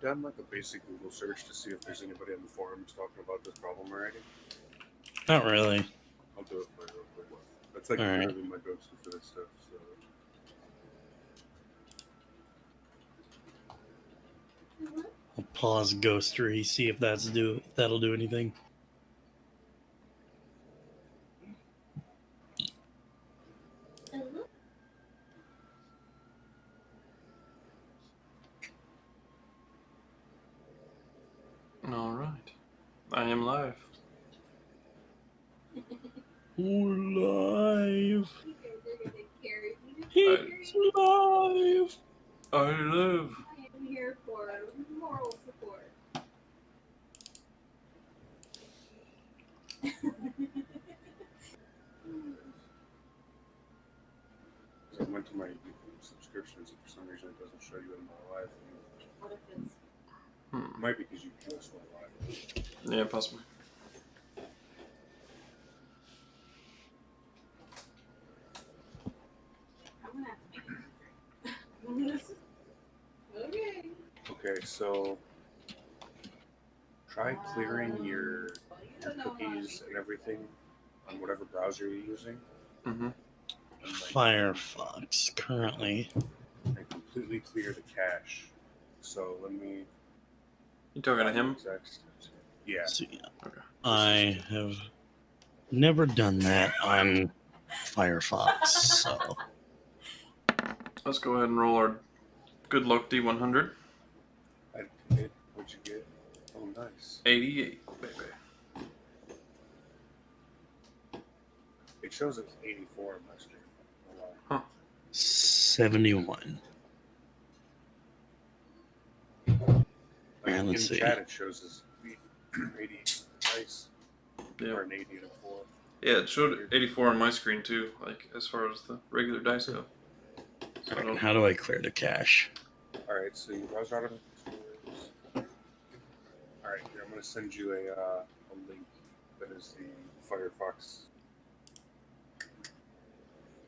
done like a basic Google search to see if there's anybody on the forums talking about this problem already? Not really. I'll do it for you real quick. That's like All right. literally my go-to for this stuff. So. I'll pause Ghostery, see if that'll do anything. All right. I am live. Live. He's live. I live. I am here for moral support. I went to my subscriptions and for some reason it doesn't show you in my live feed. What if it's... It might be because you just went live. Yeah, possibly. I'm gonna have to make it. Okay. Okay, so try clearing your cookies and everything on whatever browser you're using. Mm-hmm. And, Firefox currently. and completely clear the cache. So let me. You talking to him? Exact steps. Yeah. So, yeah. Okay. I have never done that on Firefox, so Let's go ahead and roll our good luck D100. I did. What'd you get? Oh, nice. 88, baby. It shows it's 84 on my screen. Oh, wow. 71. Like, And let's in see. chat it shows as 80. Nice. Yeah. Or an 80 and a 4. Yeah, it showed 84 on my screen too, like as far as the regular dice go. So I Alright, don't- how do I clear the cache? Alright, so you browse out of it. Alright, here, I'm going to send you a link that is the Firefox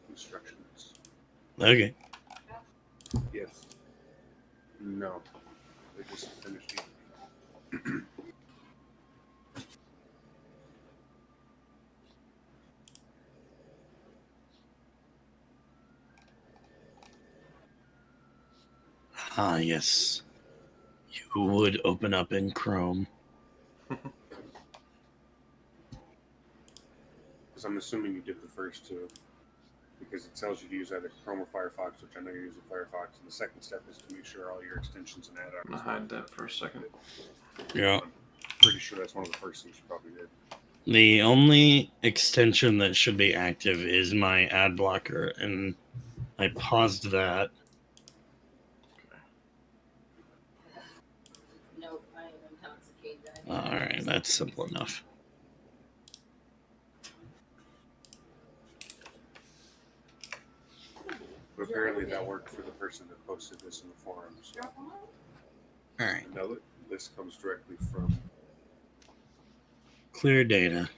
instructions. Okay. Yes. No. They just finished it. Ah, yes. You would open up in Chrome. Because I'm assuming you did the first two. Because it tells you to use either Chrome or Firefox, which I know you're using Firefox. And the second step is to make sure all your extensions and I'm add-ons. gonna hide that for a second. Yeah. I'm pretty sure that's one of the first things you probably did. The only extension that should be active is my ad blocker, and I paused that. Nope, I am intoxicated. Alright, that's simple enough. But apparently that worked for the person that posted this in the forums. Alright, And now this comes directly from. clear data.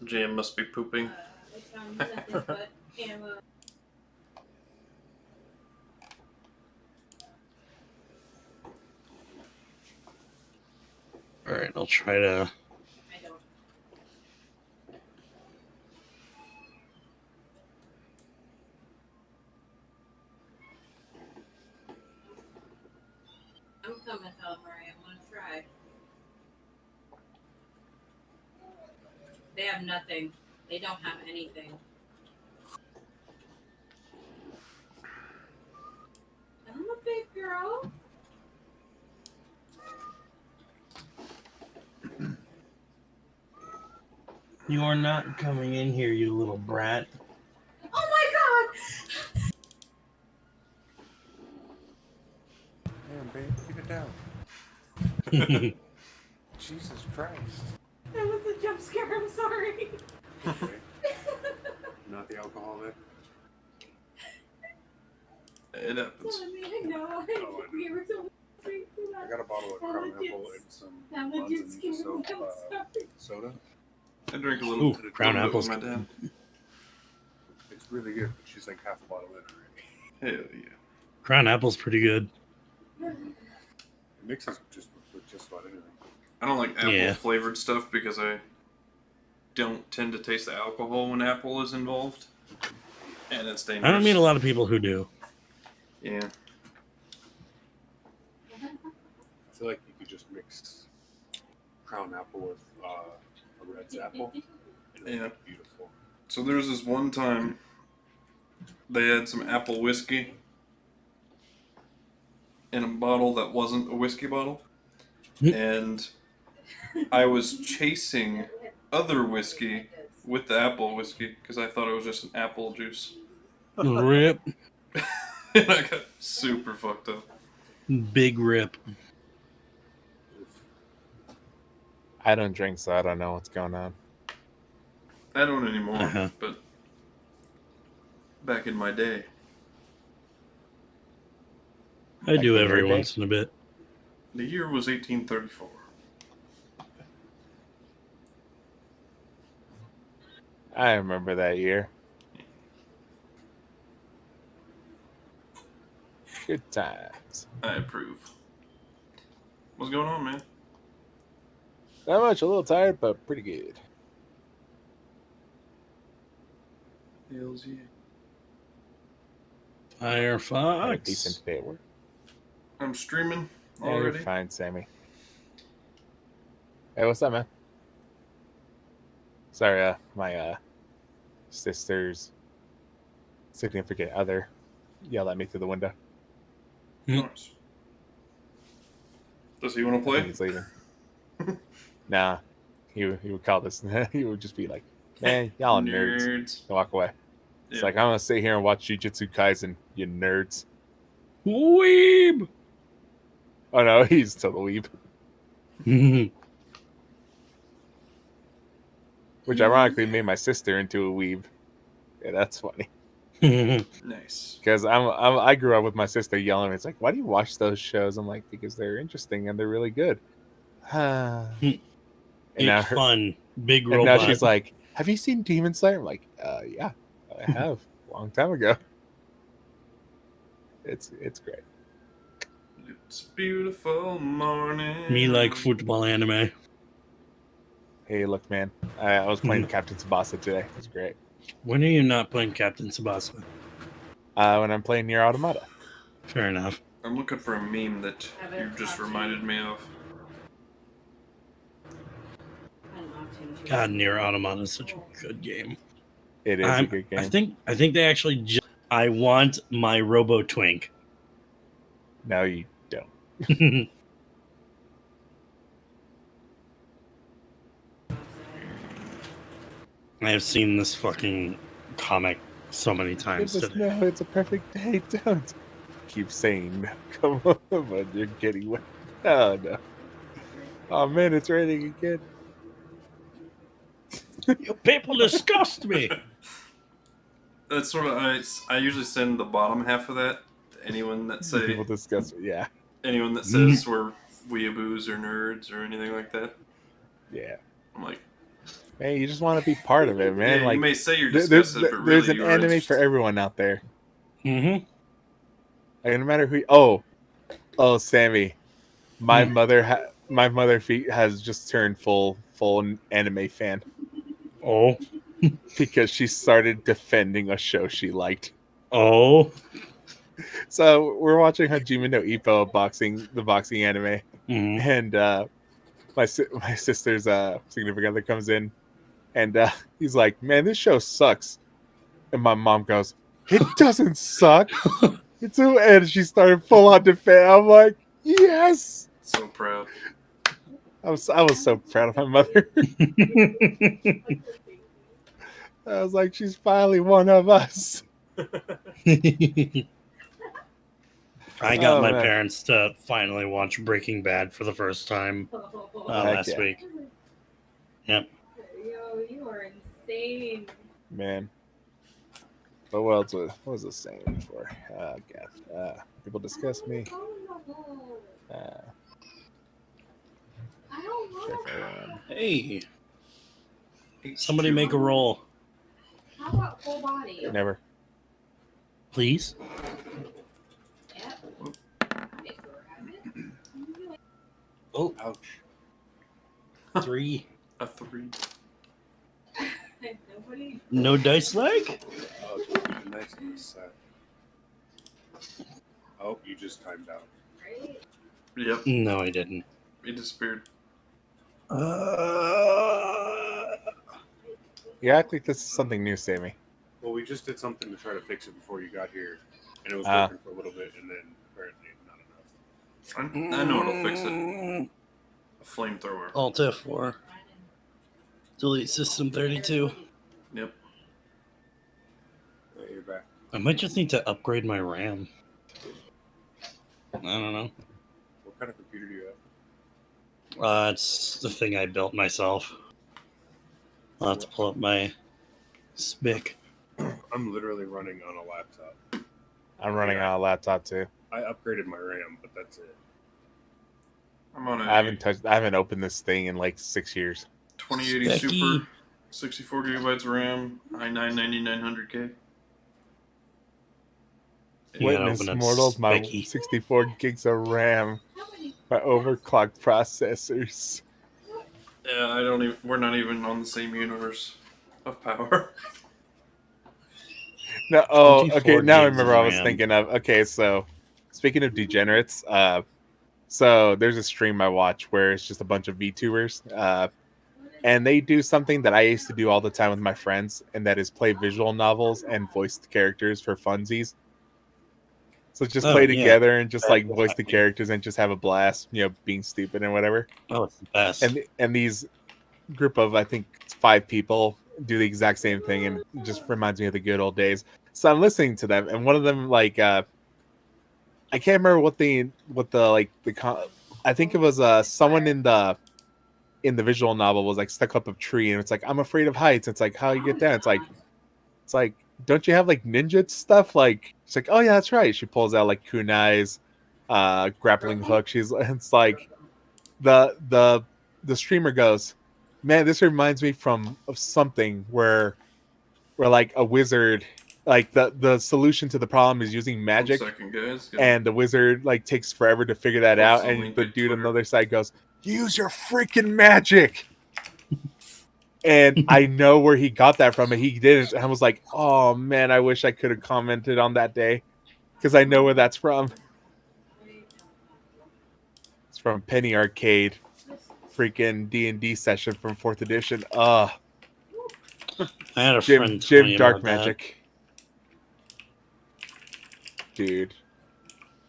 JM must be pooping. I found nothing but ammo. Alright, I'll try to... I don't. I'm coming, Calamari. I'm gonna try. They have nothing. They don't have anything. I'm a big girl. You are not coming in here, you little brat. Oh my god! Damn, babe, keep it down. Jesus Christ. That was a jump scare. I'm sorry. Okay. Not the alcohol there? It happens. I know. We were so I got a bottle of Crown Apple and some That buns legit and scared me. some I'm sorry. soda. I drink a little Ooh, Crown bit Apple's with my dad. It's really good. She's like half a bottle in already. Hell yeah. Crown apple's pretty good. It mixes with just about anything. I don't like apple Yeah. flavored stuff because I don't tend to taste the alcohol when apple is involved. And it's dangerous. I don't meet a lot of people who do. Yeah. I feel like you could just mix Crown Apple with a Red's apple. And it would Yeah. be beautiful. So there's this one time they had some apple whiskey in a bottle that wasn't a whiskey bottle. And I was chasing other whiskey with the apple whiskey because I thought it was just an apple juice. Rip. And I got super fucked up. Big rip. I don't drink, so I don't know what's going on. I don't anymore, Uh-huh. but back in my day. I do Back in every your day? once in a bit. The year was 1834. I remember that year. Good times. I approve. What's going on, man? Not much, a little tired, but pretty good. Hells yeah. Had a Firefox. decent day at work. I'm streaming Yeah, you're already. fine, Sammy. Hey, what's up, man? Sorry, my sister's significant other yelled at me through the window. Nice. Does he want to I think play? he's leaving. Nah, he would call this. He would just be like, "Man, y'all are nerds." And walk away. It's Yeah. like, I'm gonna sit here and watch Jujutsu Kaisen, you nerds. Weeb. Oh no, he's still the weeb. Which ironically made my sister into a weeb. Yeah, that's funny. Nice. Because I grew up with my sister yelling. It's like, why do you watch those shows? I'm like, because they're interesting and they're really good. And now It's fun. Big and robot. now she's like, have you seen Demon Slayer? I'm like, yeah, I have a long time ago. It's great. It's a beautiful morning. Me like football anime. Hey, look, man, I was playing Captain Tsubasa today. It was great. When are you not playing Captain Tsubasa? When I'm playing Nier Automata. Fair enough. I'm looking for a meme that you just reminded me of. God, Nier Automata is such a good game. It is a good game. I think they actually. I want my Robo Twink. No, you don't. I have seen this fucking comic so many times today. No, it's a perfect day. Don't keep saying no. Come on, but you're getting wet. Oh no. Oh man, it's raining again. You people disgust me. That's sort of I usually send the bottom half of that to anyone that People discuss it. Yeah, anyone that says we're weeaboos or nerds or anything like that. yeah. I'm like, Hey, you just want to be part of it, man. yeah, like you may say you're there's disgusted, but really there's an you're anime interested. for everyone out there. Mm-hmm. Like, no matter who. Oh, Sammy, my mother has just turned full anime fan. Oh. Because she started defending a show she liked. Oh. So we're watching Hajime no Ippo the boxing anime, Mm-hmm. and my sister's significant other comes in, and he's like, "Man, this show sucks," and my mom goes, "It doesn't suck." And she started full on defend. I'm like, "Yes!" So proud. I was so proud of my mother. I was like, "She's finally one of us." I got my man. parents to finally watch Breaking Bad for the first time last yeah. week. Yep. Yo, you are insane. Man. But what was I saying before? God. People discuss me. I don't know. Hey, somebody make a roll. How How about full body? Never. Please. Yep. Okay, so we're having it. Oh, Ouch. 3. A 3. Nobody. No dice leg? Oh, nice and set. Oh, you just timed out. Right? Yep. No, I didn't. He disappeared. You act like this is something new, Sammy. Well, we just did something to try to fix it before you got here, and it was Ah. working for a little bit, and then apparently not enough. I know what'll fix it. A flamethrower. Alt F4. Delete system 32. Yep. Yeah, you're back. I might just need to upgrade my RAM. I don't know. What kind of computer do you have? It's the thing I built myself. I'll have to pull up my SPIC. I'm literally running on a laptop. I'm running on a laptop too. I upgraded my RAM, but that's it. I'm on a I haven't opened this thing in like 6 years. 2080 Specky. Super, 64 gigabytes of RAM, i9 9900K. You gotta Witness open up mortals, my Specky. 64 gigs of RAM, How many? my overclocked processors. Yeah, I don't even. We're not even on the same universe of power. No, oh, 24 okay. Now I gigs remember of what I was RAM. thinking of. Okay, so speaking of degenerates, so there's a stream I watch where it's just a bunch of VTubers, and they do something that I used to do all the time with my friends, and that is play visual novels and voice the characters for funsies. So just Oh, play yeah. together and just like voice the Exactly. characters and just have a blast, being stupid and whatever. Oh, it's the best. And these group of, I think it's 5 people, do the exact same thing, and it just reminds me of the good old days. So I'm listening to them, and one of them, like, I can't remember I think it was someone in the visual novel was like stuck up a tree, and it's like, I'm afraid of heights. It's like, how you get down? It's like, don't you have like ninja stuff? Like, she's like, oh yeah, that's right. She pulls out like kunais, grappling hook. It's like the streamer goes, man, this reminds me of something where like a wizard, like the solution to the problem is using magic, 1 second, guys. and the wizard like takes forever to figure that out, Post the and link the at dude on the Twitter. other side goes, use your freaking magic. And I know where he got that from, and he didn't. And I was like, oh man, I wish I could have commented on that day, because I know where that's from. It's from Penny Arcade, freaking D&D session from 4th edition. I had a friend tell me Jim Dark about that. Magic. Dude.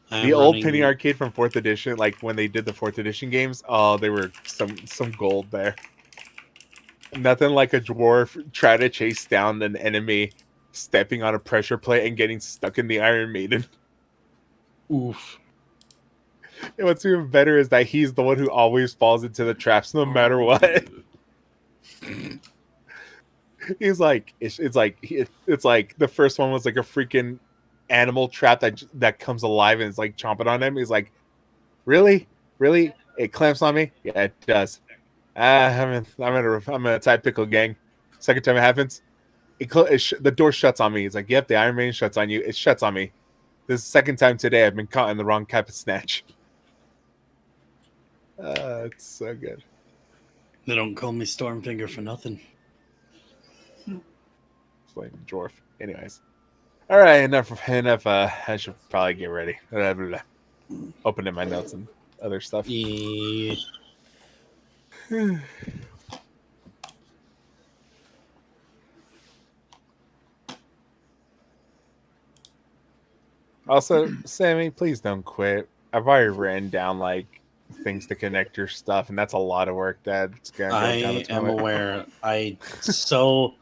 I'm The old running- Penny Arcade from 4th edition, like when they did the 4th edition games, oh, they were some gold there. Nothing like a dwarf try to chase down an enemy, stepping on a pressure plate and getting stuck in the Iron Maiden. Oof. And what's even better is that he's the one who always falls into the traps no matter what. He's like, it's like the first one was like a freaking animal trap that comes alive and is like chomping on him. He's like, really, it clamps on me. Yeah, it does. I'm a type pickle gang. Second time it happens, the door shuts on me. He's like, yep, the Iron Maiden shuts on you. It shuts on me. This is the second time today I've been caught in the wrong type of snatch. It's so good. They don't call me Stormfinger for nothing. Flame dwarf. Anyways, all right, enough. I should probably get ready. Blah, blah, blah. Opening my notes and other stuff. Yeah. Also, Sammy, please don't quit. I've already written down like things to connect your stuff, and that's a lot of work. That's gonna go down I the am toilet. aware. I so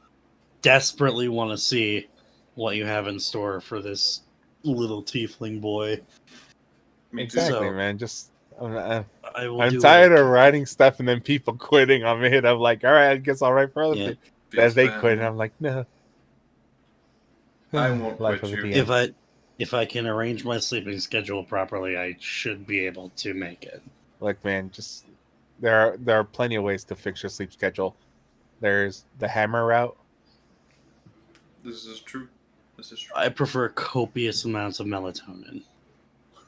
desperately want to see what you have in store for this little tiefling boy. Me Exactly, So- man. Just I'm I will. tired of writing stuff and then people quitting on me, and I'm like, all right, I guess I'll write for other Yeah. people. too. As they Feels quit, bad. and I'm like, no. I won't Life quit of a you. DM. If I can arrange my sleeping schedule properly, I should be able to make it. Look, man, just there are plenty of ways to fix your sleep schedule. There's the hammer route. This is true. This is true. I prefer copious amounts of melatonin.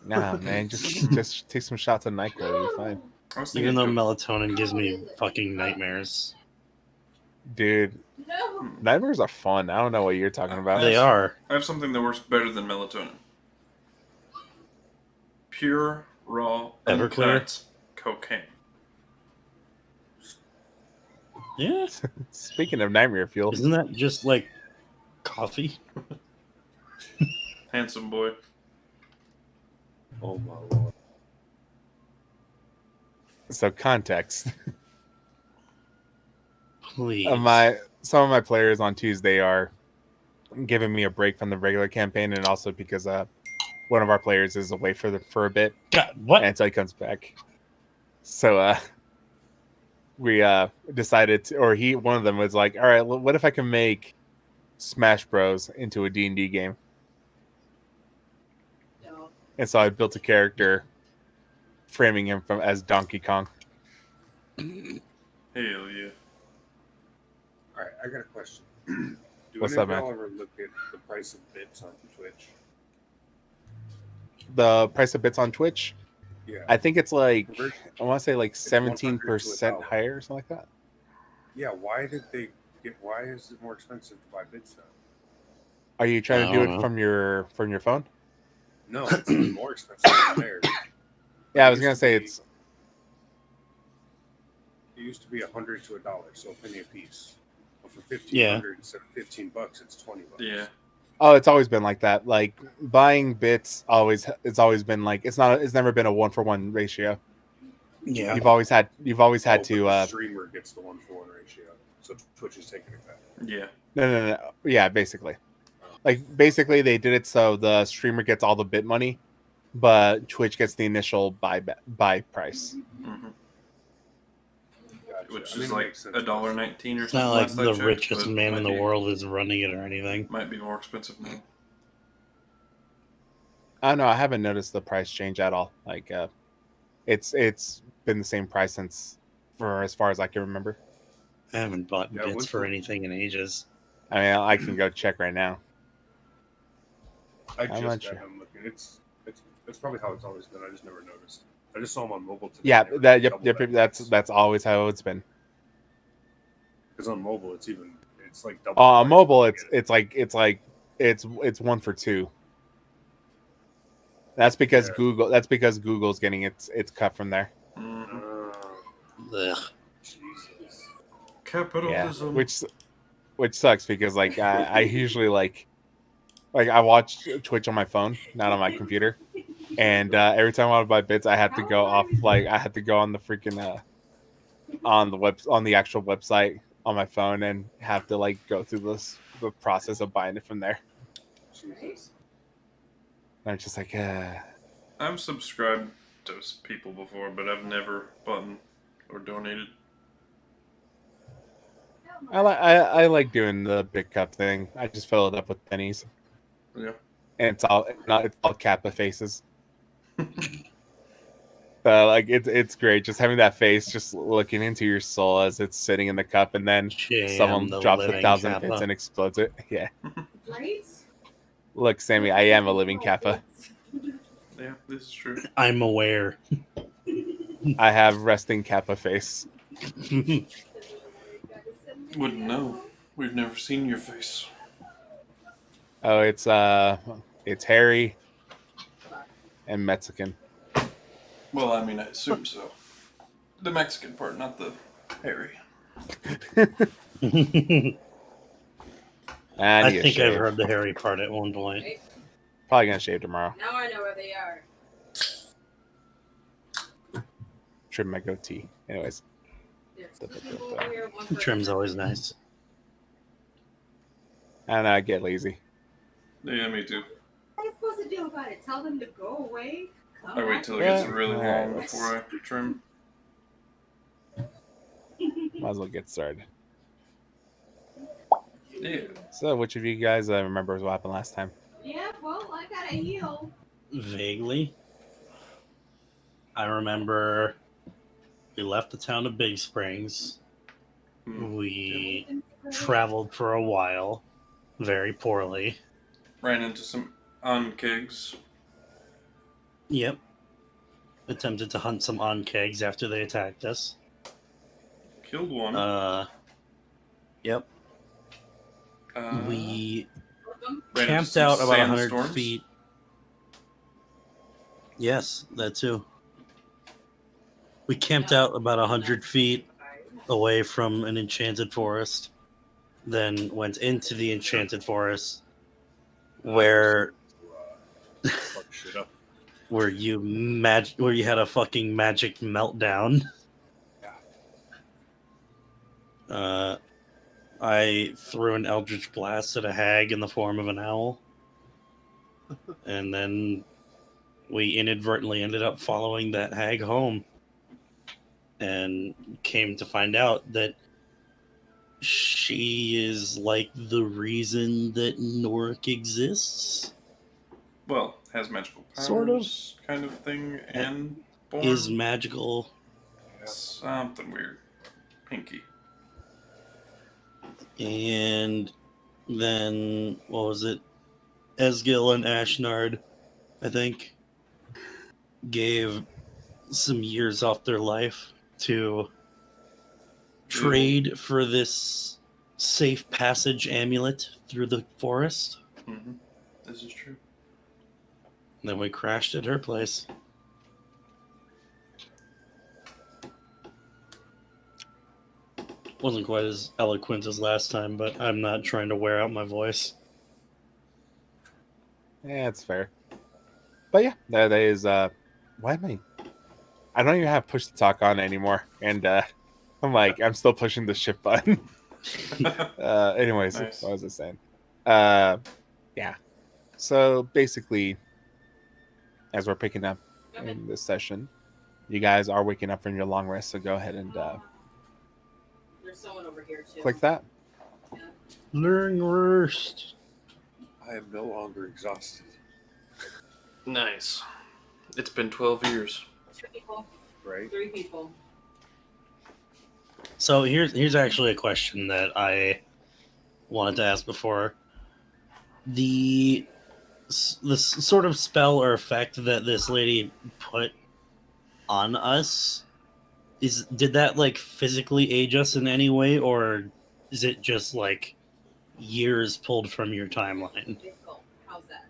Nah, man, just take some shots of NyQuil. You'll be fine, I was Even though thinking melatonin gives me fucking nightmares. dude. No. Nightmares are fun. I don't know what you're talking about. They are. I have something that works better than melatonin. Pure, raw, Everclear? uncut cocaine. Yeah. Speaking of nightmare fuel, Isn't that just like coffee? Handsome boy. Oh my lord. so context. Please. Some of my players on Tuesday are giving me a break from the regular campaign, and also because one of our players is away for a bit God, what? until he comes back. So we decided to, or one of them was like, all right, what if I can make Smash Bros into a D&D game? No. And so I built a character framing him as Donkey Kong. Hell yeah. All right, I got a question. Do What's any of up, y'all man? ever look at the price of bits on Twitch? The price of bits on Twitch, Yeah. I think it's like, Convert- I want to say like It's 100 to 17% $1. higher or something like that. Yeah, why is it more expensive to buy bits now? Are you trying to I do don't it know. from your phone? No, it's even more expensive than theirs. Yeah, I It was used gonna to say be- It used to be $100 to $1, so a penny a piece. But for $1,500 instead of $15, it's $20. Yeah. Oh, it's always been like that. Like buying bits it's always been like it's never been a 1-for-1 ratio. Yeah. You've always had Oh, but to the streamer gets the 1-for-1 ratio, so Twitch is taking it back. Yeah. no. Yeah, basically. Like basically they did it so the streamer gets all the bit money, but Twitch gets the initial buy price. hmm Gotcha. Which I mean, is it like makes sense. $1.19 or It's something. not like last I the checked, richest but man might in the be- world is running it or anything. Might be more expensive now. I don't know, I haven't noticed the price change at all. Like it's been the same price for as far as I can remember. I haven't bought Yeah, bits what's for the- anything in ages. I mean, I can go check right now. I I'm just not got sure. him looking. It's probably how it's always been. I just never noticed. I just saw him on mobile today. Yeah, that's always how it's been. Because on mobile, it's like double. On the price mobile, you get. it's 1 for 2. That's because Yeah. Google's getting its cut from there. Mhm. Ugh. Jesus. Yeah, Capitalism. which sucks because like I usually like I watch Twitch on my phone, not on my computer, and every time I want to buy bits, I have to go off I had to go on the freaking on the actual website on my phone and have to like go through the process of buying it from there. Jesus. And I'm just like, I've subscribed to people before, but I've never bought or donated. I like doing the big cup thing. I just fill it up with pennies, Yeah. and it's all Kappa faces. Like it's great just having that face just looking into your soul as it's sitting in the cup, and then someone the drops living 1,000 Kappa. bits and explodes it. Yeah, Right? look, Sammy, I am a living Kappa. Yeah, this is true. I'm aware. I have resting Kappa face. Wouldn't know. We've never seen your face. Oh, it's hairy and Mexican. Well, I mean, I assume so. The Mexican part, not the hairy. I I need a think I've shave. heard the hairy part at one point. Right? Probably gonna shave tomorrow. Now I know where they are. Trim my goatee. Anyways, There's two people over here, one person. Trim's always nice. and I get lazy. Yeah, me too. What are you supposed to do about it? Tell them to go away? Come I wait back? till it gets Yeah. really Alright, long let's- before I trim. Might as well get started. Yeah. So, which of you guys remembers what happened last time? Yeah, well, I gotta heal. Vaguely. I remember we left the town of Big Springs. Hmm. We traveled for a while. very poorly. Ran into some onkegs. Yep. Attempted to hunt some onkegs after they attacked us. Killed one. Yep. ran We into camped some out about 100 sandstorms. feet. Yes, that too. We camped out about 100 feet away from an enchanted forest, then went into the enchanted forest, where Fuck shit up. where you had a fucking magic meltdown. I threw an eldritch blast at a hag in the form of an owl, and then we inadvertently ended up following that hag home, and came to find out that she is like the reason that Norrik exists. Well, has magical powers, Sort of. kind of thing, and born Is magical. something weird, pinky. And then, what was it? Ezgill and Ashnard, I think, gave some years off their life to trade for this safe passage amulet through the forest. Mm-hmm. This is true. Then we crashed at her place. Wasn't quite as eloquent as last time, but I'm not trying to wear out my voice. Yeah, it's fair. But yeah, that is why am I don't even have push to talk on anymore. And I'm like, I'm still pushing the shift button. Anyways, Nice. what was I saying? Yeah. So basically, as we're picking up in this session, you guys are waking up from your long rest, so go ahead and There's someone over here too. click that. Learn worst. I am no longer exhausted. Nice. It's been 12 years. 2 people. Right? 3 people. So here's actually a question that I wanted to ask before. The sort of spell or effect that this lady put on us, did that like physically age us in any way, or is it just like years pulled from your timeline? How's that?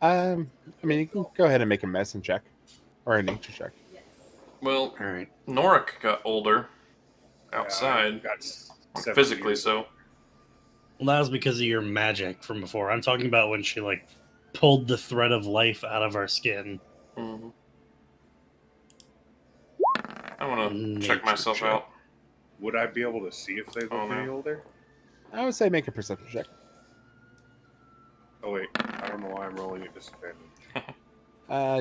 I mean, you can go ahead and make a medicine check or a nature check. Yes. Well, All right. Norrik got older outside, Got 7 physically years. so. Well, that was because of your magic from before. I'm talking about when she like pulled the thread of life out of our skin. Mm-hmm. I want to Nature check myself check. out. Would I be able to see if they look Oh, no. any older? I would say make a perception check. Oh, wait. I don't know why I'm rolling at disadvantage.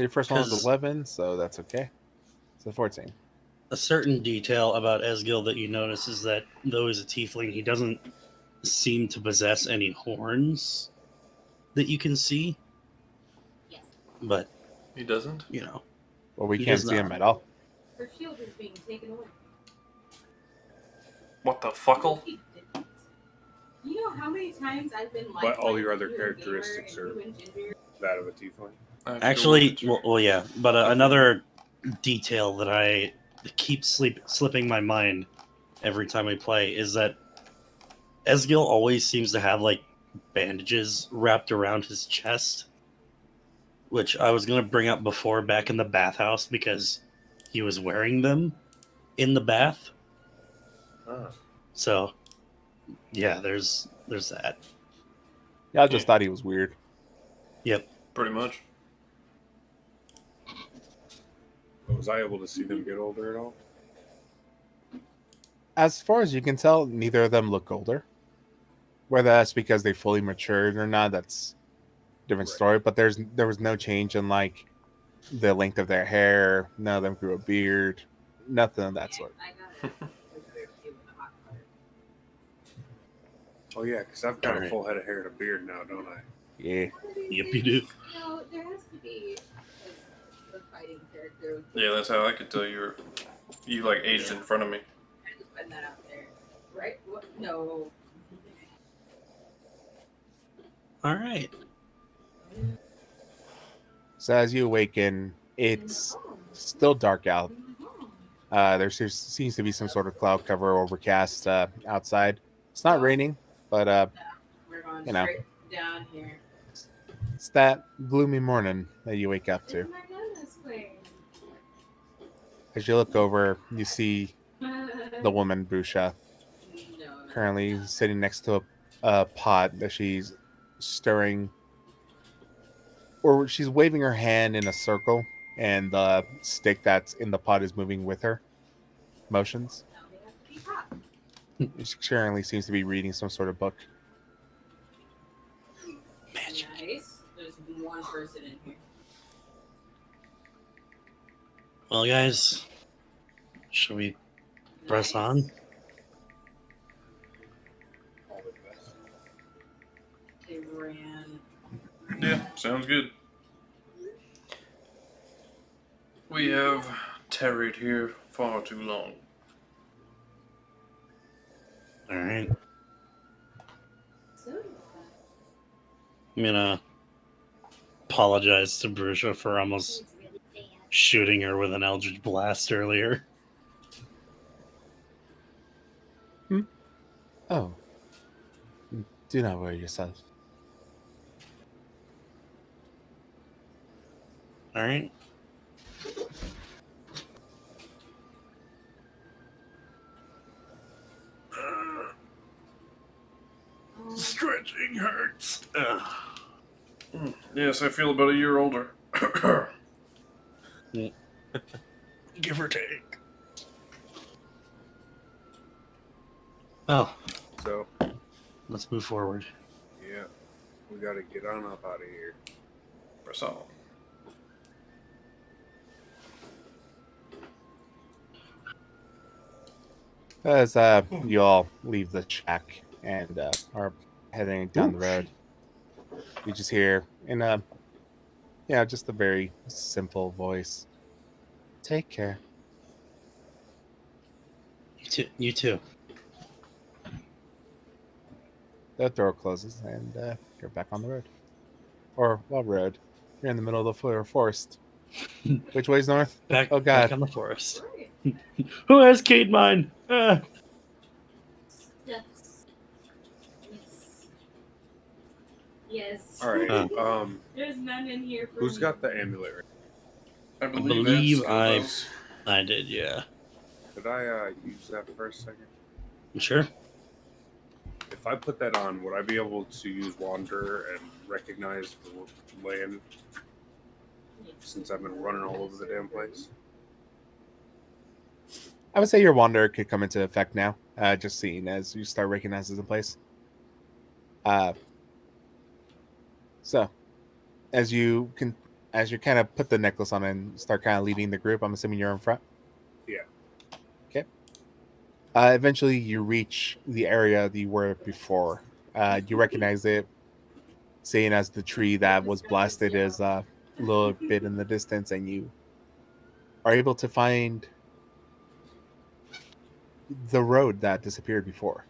Your first one was 'Cause- 11, so that's okay. So 14. A certain detail about Ezgill that you notice is that though he's a tiefling, he doesn't seem to possess any horns that you can see. Yes. But, He doesn't? you know, Well, we He can't does see him not. at all. Her shield is being taken away. What the fuckle? You know how many times I've been like. But all your like, other you and characteristics Gamer are- and you and Ginger. That of a tiefling. I have to actually, go look at well, yeah. But another detail that I keep slipping my mind every time we play is that Ezgill always seems to have like bandages wrapped around his chest, which I was going to bring up before back in the bathhouse because he was wearing them in the bath. Ah. So, yeah, there's that. Yeah, I just thought he was weird. Yep. Pretty much. But was I able to see them get older at all? As far as you can tell, neither of them look older. Whether that's because they fully matured or not, that's a different Right. story. But there was no change in like the length of their hair. None of them grew a beard. Nothing of that sort. I got it. With a hot water. Oh, yeah, because I've got a Alright. full head of hair and a beard now, don't I? Yeah. Yep, you do. No, there has to be the fighting character. Yeah, that's how I could tell you like aged in front of me. I just putting that out there. Right? What? No. All right. So as you awaken, it's still dark out. There seems to be some sort of cloud cover or overcast outside. It's not raining, but We're going you know. straight down here. it's that gloomy morning that you wake up to. My goodness, wait. As you look over, you see the woman, Busha, No. currently sitting next to a pot that she's stirring, or she's waving her hand in a circle, and the stick that's in the pot is moving with her motions. She currently seems to be reading some sort of book. Nice. There's one person in here. Well, guys, should we press Nice. on? They ran. Yeah, sounds good. We have tarried here far too long. All right. So, I'm gonna apologize to Brusha for almost shooting her with an Eldritch Blast earlier. Oh. Do not worry yourself. All right. Stretching hurts. Yes, I feel about a year older. Give or take. Well, So, let's move forward. yeah, we got to get on up out of here. Press on. As you all leave the shack and are heading down the road, you just hear in a just a very simple voice, "Take care." You too. The door closes and you're back on the road. Or what road? You're in the middle of the forest. Which way's north? Back, Oh, God. back on the forest. Who has keyed mine? Yes. Yes. All right. There's none in here for Who's me. got the amulet? I I believe believe Ezgill does. I did, yeah. Did I use that for a second? Sure. If I put that on, would I be able to use Wander and recognize the land since I've been running all over the damn place? I would say your wander could come into effect now, just seeing as you start recognizing the place. So, as you kind of put the necklace on and start kind of leading the group, I'm assuming you're in front. Yeah. Okay. Eventually, you reach the area that you were before. You recognize it, seeing as the tree that was blasted is a little bit in the distance, and you are able to find the road that disappeared before.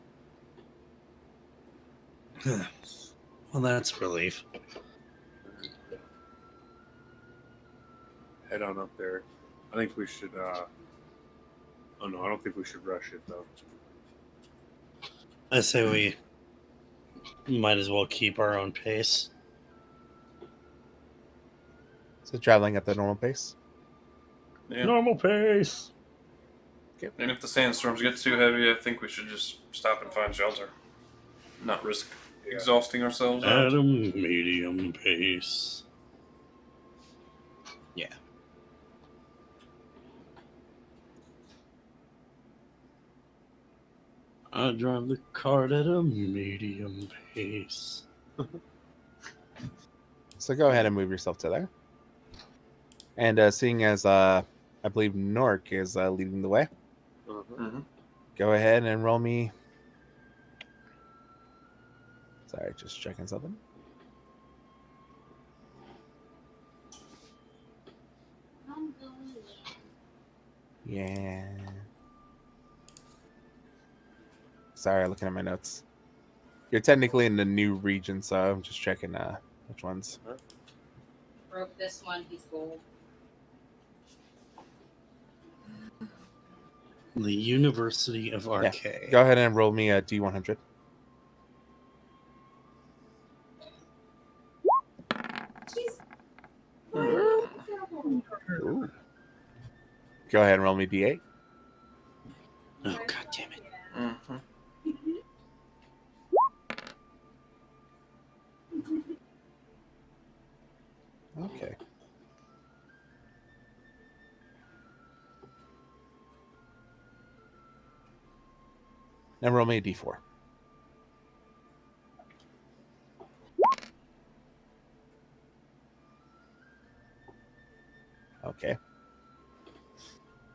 Well, that's relief. Head on up there. I think we should. Oh no, I don't think we should rush it though. I say we might as well keep our own pace. So traveling at the normal pace. Yeah. Normal pace. And if the sandstorms get too heavy, I think we should just stop and find shelter. Not risk exhausting ourselves At out. a medium pace. Yeah. I drive the cart at a medium pace. So go ahead and move yourself to there. And seeing as I believe Norrik is leading the way, Mm-hmm. go ahead and roll me. Sorry, just checking something. Yeah. Sorry, looking at my notes. You're technically in the new region, so I'm just checking which ones. Broke this one. He's gold. The University of Yeah. Arcade. Go ahead and roll me a D100. Jeez. Ooh. Go ahead and roll me D8. Oh, god damn it. Mm-hmm. Okay. Now roll me a D4. Okay.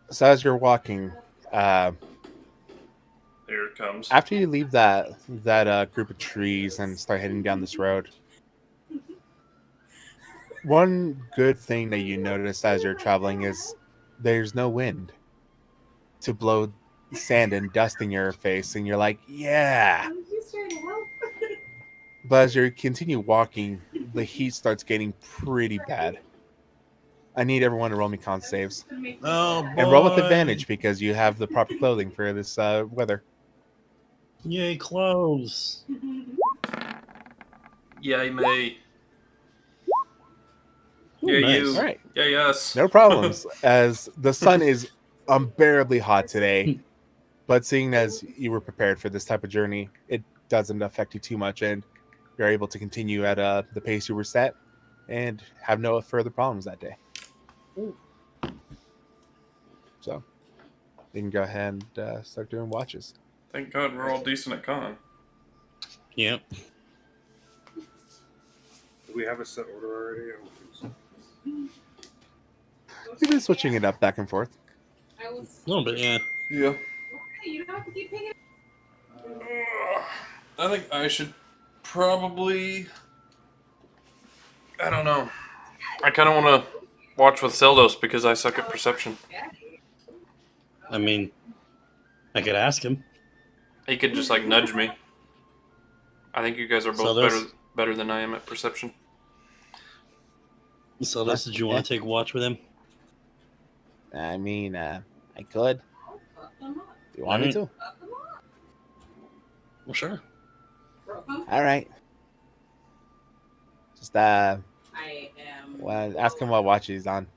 So as you're walking, Here it comes. after you leave that group of trees and start heading down this road, one good thing that you notice as you're traveling is there's no wind to blow sand and dust in your face, and you're like, yeah. I'm just trying to help. But as you continue walking, the heat starts getting pretty bad. I need everyone to roll me con saves. Oh, boy. And roll with advantage because you have the proper clothing for this weather. Yay, clothes. Yay, me. Ooh, Yeah, nice. you. All right. Yeah, yes. No problems, as the sun is unbearably hot today. But seeing as you were prepared for this type of journey, it doesn't affect you too much, and you're able to continue at the pace you were set and have no further problems that day. So you can go ahead and start doing watches. Thank God we're all decent at con. Yep. Do we have a set order already? I don't think so. You've been switching it up back and forth. I was. A little bit, yeah. Yeah. Okay, you don't have to keep picking. I think I should probably... I don't know. I kind of want to watch with Zeldos because I suck at perception. I mean, I could ask him. He could just like nudge me. I think you guys are both Zeldos? better than I am at perception. So, this, did you want to take watch with him? I mean, I could. Fuck them up. Do you want me to? Fuck them up. Well, sure. Broke them. All right. Just I am. well, ask him what watch he's on.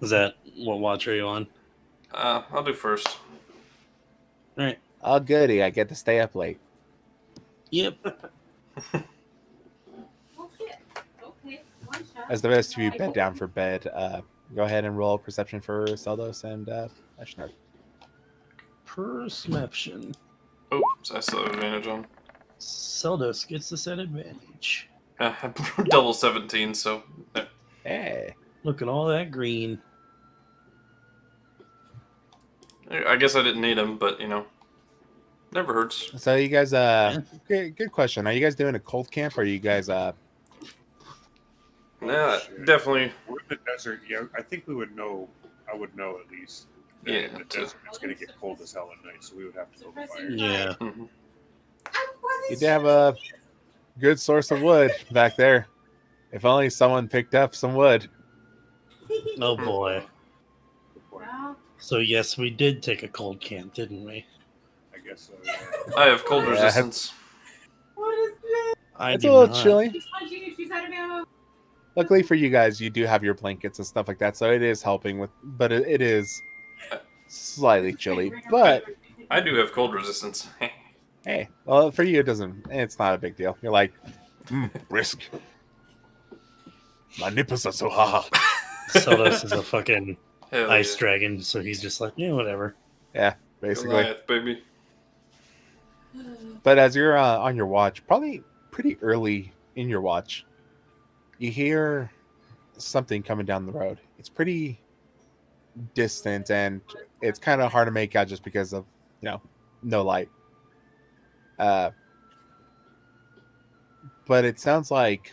Is that what watch are you on? I'll do first. All right. Oh, goody! I get to stay up late. Yep. Oh shit. Okay. One shot. As the rest of you bed down for bed, go ahead and roll perception for Zeldos and Ashnard. Perception. Oops, I still have advantage on. Zeldos gets this at advantage. Double 17, so... Hey. Look at all that green. I guess I didn't need him, but, you know, never hurts. So you guys, good question. Are you guys doing a cold camp, or are you guys, Nah, Shit. definitely. We're in the desert. Yeah, I think we would know. I would know at least. That Yeah. in the desert, it's going to get cold as hell at night, so we would have to build a fire. Yeah. Mhm. you do have a good source of wood back there? If only someone picked up some wood. Oh boy. Good point. Well, So yes, we did take a cold camp, didn't we? I guess so. Yeah. I have cold Yeah. resistance. what is this? I It's do a little not. chilly. She's punching you. She's out of ammo. Luckily for you guys, you do have your blankets and stuff like that, so it is helping with. But it is slightly chilly. But I do have cold resistance. hey, well, for you, it doesn't. It's not a big deal. You're like, brisk. My nipples are so hot. Zeldos is a fucking Hell ice yeah. dragon, so he's just like, yeah, whatever. Basically. Goliath, baby. But as you're on your watch, probably pretty early in your watch, you hear something coming down the road. It's pretty distant, and it's kind of hard to make out just because of, no light. But it sounds like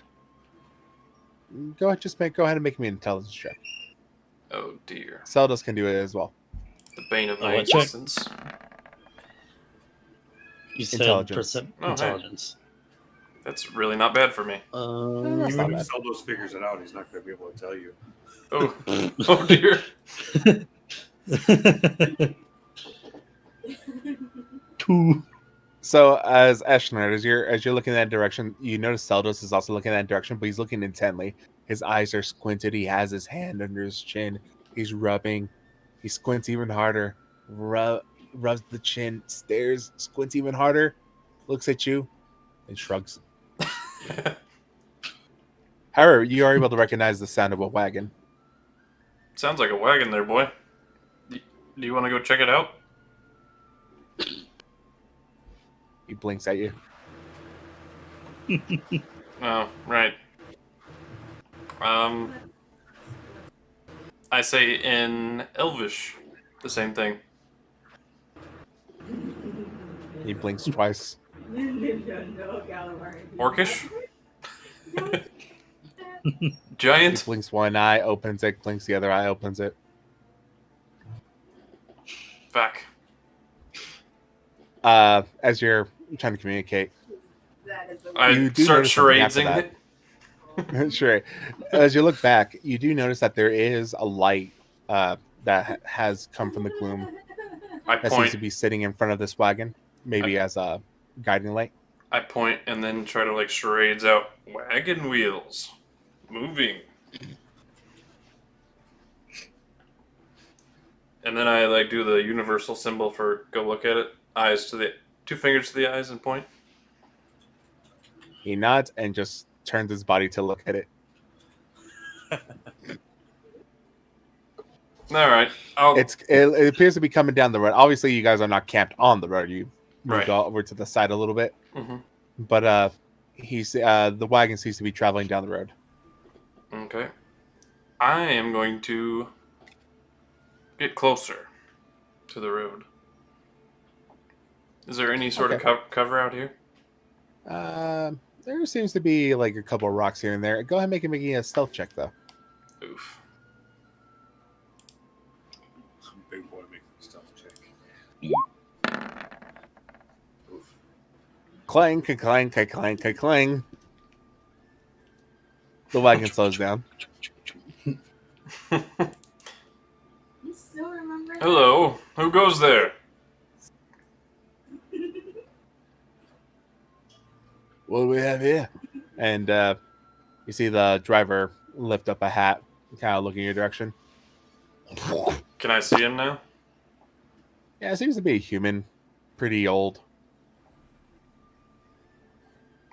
go ahead and make me an intelligence check. Oh dear. Zeldos can do it as well. The bane of Oh, my what check? existence. You said Intelligence. Oh, hey. intelligence. That's really not bad for me. That's Even not if bad. Zeldos figures it out, he's not going to be able to tell you. Oh, oh dear. Two. So as Ashnard, as you're looking in that direction, you notice Zeldos is also looking in that direction, but he's looking intently. His eyes are squinted. He has his hand under his chin. He's rubbing. He squints even harder. Rubs the chin. Stares. Squints even harder. Looks at you, and shrugs. However, you are able to recognize the sound of a wagon. Sounds like a wagon there, boy. Do you want to go check it out? He blinks at you. Oh, right. I say in Elvish the same thing. He blinks twice. Orcish? He Giant? blinks one eye, opens it. Blinks the other eye, opens it. Fuck. As you're trying to communicate, I You do start notice something after charadesing that. it. sure. As you look back, you do notice that there is a light that has come from the gloom I that seems point. to be sitting in front of this wagon, maybe as a guiding light. I point and then try to like charades out wagon wheels moving. And then I like do the universal symbol for go look at it. Eyes to the 2 fingers to the eyes and point. He nods and just turns his body to look at it. All right. It appears to be coming down the road. Obviously, you guys are not camped on the road. You moved Right. over to the side a little bit, Mm-hmm. but the wagon seems to be traveling down the road. Okay. I am going to get closer to the road. Is there any sort Okay. of cover out here? There seems to be like a couple of rocks here and there. Go ahead and make me a stealth check, though. Oof. Big boy making stuff check. Oof. Clang, clang, clang, clang. The wagon slows down. You still remember that? Hello. Who goes there? What do we have here? And you see the driver lift up a hat, kind of looking your direction. Can I see him now? Yeah, it seems to be a human, pretty old.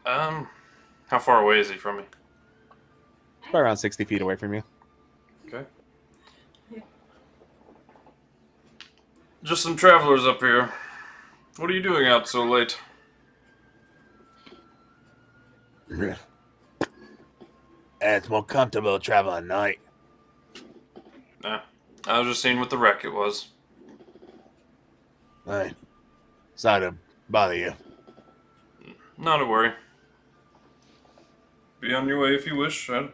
How far away is he from me? Probably around 60 feet away from you. Okay. Just some travelers up here. What are you doing out so late? It's more comfortable to travel at night. Nah. I was just seeing what the wreck it was. Right. Sorry to bother you. Not a worry. Be on your way if you wish. I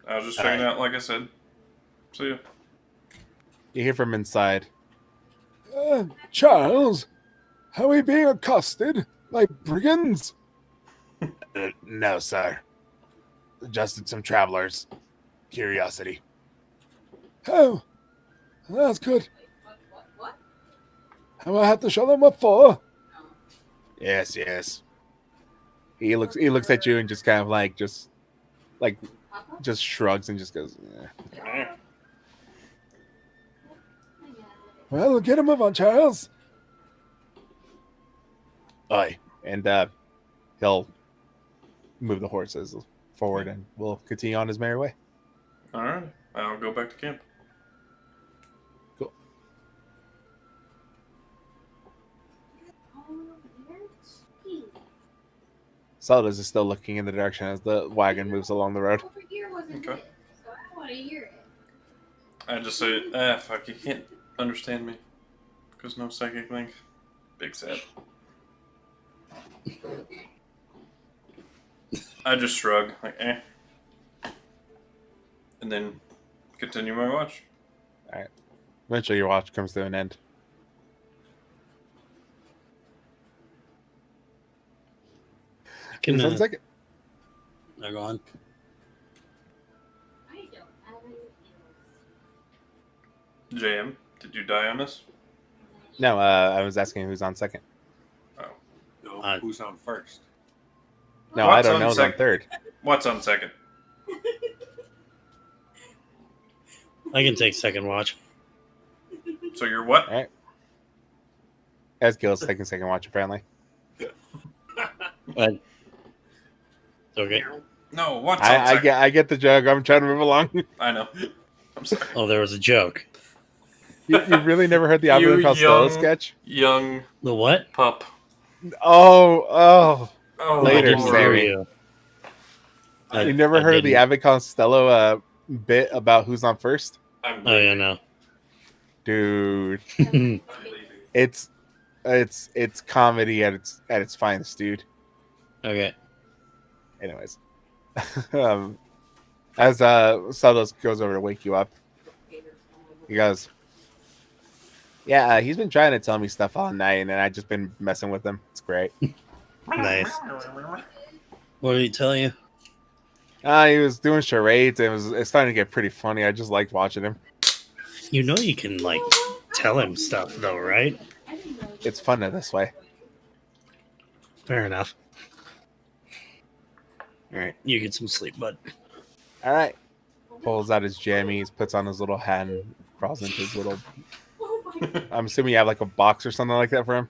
was just checking out, like I said. See ya. You hear from inside. Charles, are we being accosted like brigands? No, sir. Just some travelers. Curiosity. Oh, that's good. What? Have I had to show them what for? Yes, yes. He looks at you and just kind of just shrugs and just goes, eh. Well, get him up on, Charles. Aye. And he'll move the horses forward and we'll continue on his merry way. Alright. I'll go back to camp. Cool. Zelda's is still looking in the direction as the wagon moves along the road. Over here wasn't Okay. it, so I don't want to hear it. I just say, fuck, you can't understand me. Because no psychic link. Big sad. I just shrug, like, and then continue my watch. Eventually your watch comes to an end. Can Who's on second? go on? I don't have any feels. JM, did you die on us? No, I was asking who's on second. Oh. No, Uh, who's on first? No, What's I don't on know who's on second? third. What's on second? I can take second watch. So you're what? All right. Ezgill is taking second watch, apparently. But okay. No, what's on I second? get the joke. I'm trying to move along. I know. I'm sorry. Oh, there was a joke. You really never heard the You Abbott and Costello young- sketch? Young The what? pup. Oh. Oh, Later, I didn't Lord. hear Sammy. you. You never I heard of the didn't. Abbott Costello bit about who's on first? I'm Oh yeah, leaving. no. Dude, I'm leaving. it's comedy at its finest, dude. Okay. Anyways, as Salos goes over to wake you up, he goes, "Yeah, he's been trying to tell me stuff all night, and I just been messing with him. It's great." Nice. What did he tell you? He was doing charades, and it's starting to get pretty funny. I just liked watching him. You know you can like tell him stuff though, right? It's funner this way. Fair enough. All right, You get some sleep, bud. all right. Pulls out his jammies, puts on his little hat, and crawls into his little. Oh my God. I'm assuming you have like a box or something like that for him.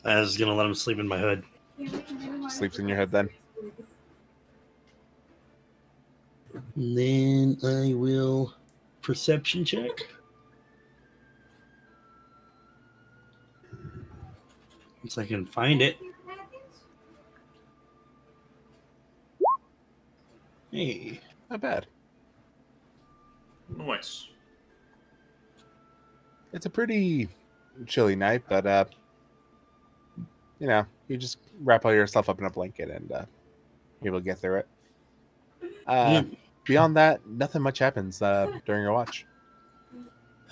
I was gonna let him sleep in my hood. Sleeps in your head then. And then I will perception check. Once I can find it. Hey. Not bad. Nice. It's a pretty chilly night, but you just wrap all your stuff up in a blanket and you're able to get through it. Beyond that, nothing much happens during your watch.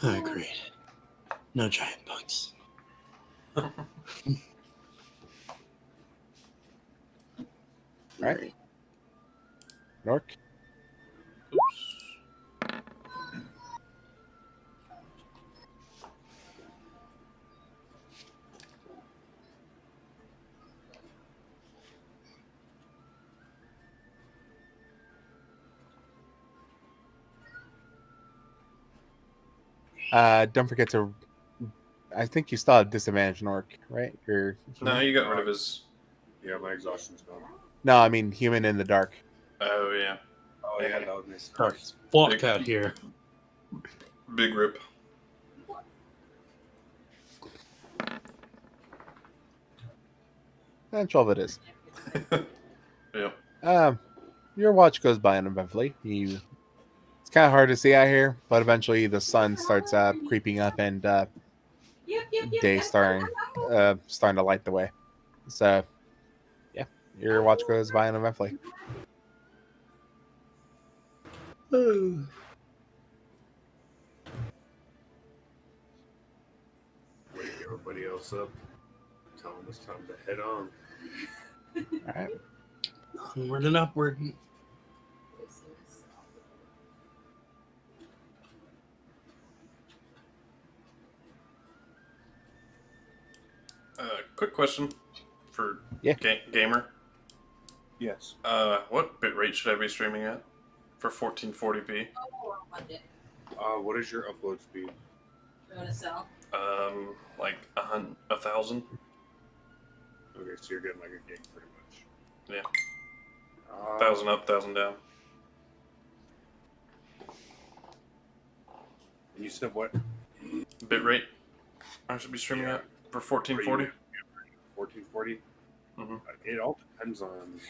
Oh, great. No giant bugs. Right. Nork? Oops. Don't forget to. I think you still have disadvantage, Nork, right? No, you got rid of his. Yeah, my exhaustion's gone. No, I mean human in the dark. Oh yeah, Oh yeah, that was nice. Dark fuck out here. big rip. And 12 it is. Yeah. Your watch goes by uneventfully. It's kind of hard to see out here, but eventually the sun starts creeping up and day starting to light the way. So, yeah, your watch goes by uneventfully. Wake everybody else up. Tell them it's time to head on. All right. Onward and upward. Quick question for Yeah. gamer. Yes. What bitrate should I be streaming at for 1440p? What is your upload speed? You want to sell? Like 1,000. Okay, so you're getting like a gig pretty much. Yeah. 1,000 1,000 up, 1,000 down. You said what? Bitrate I should be streaming at for 1440. 1440. Mhm. It all depends on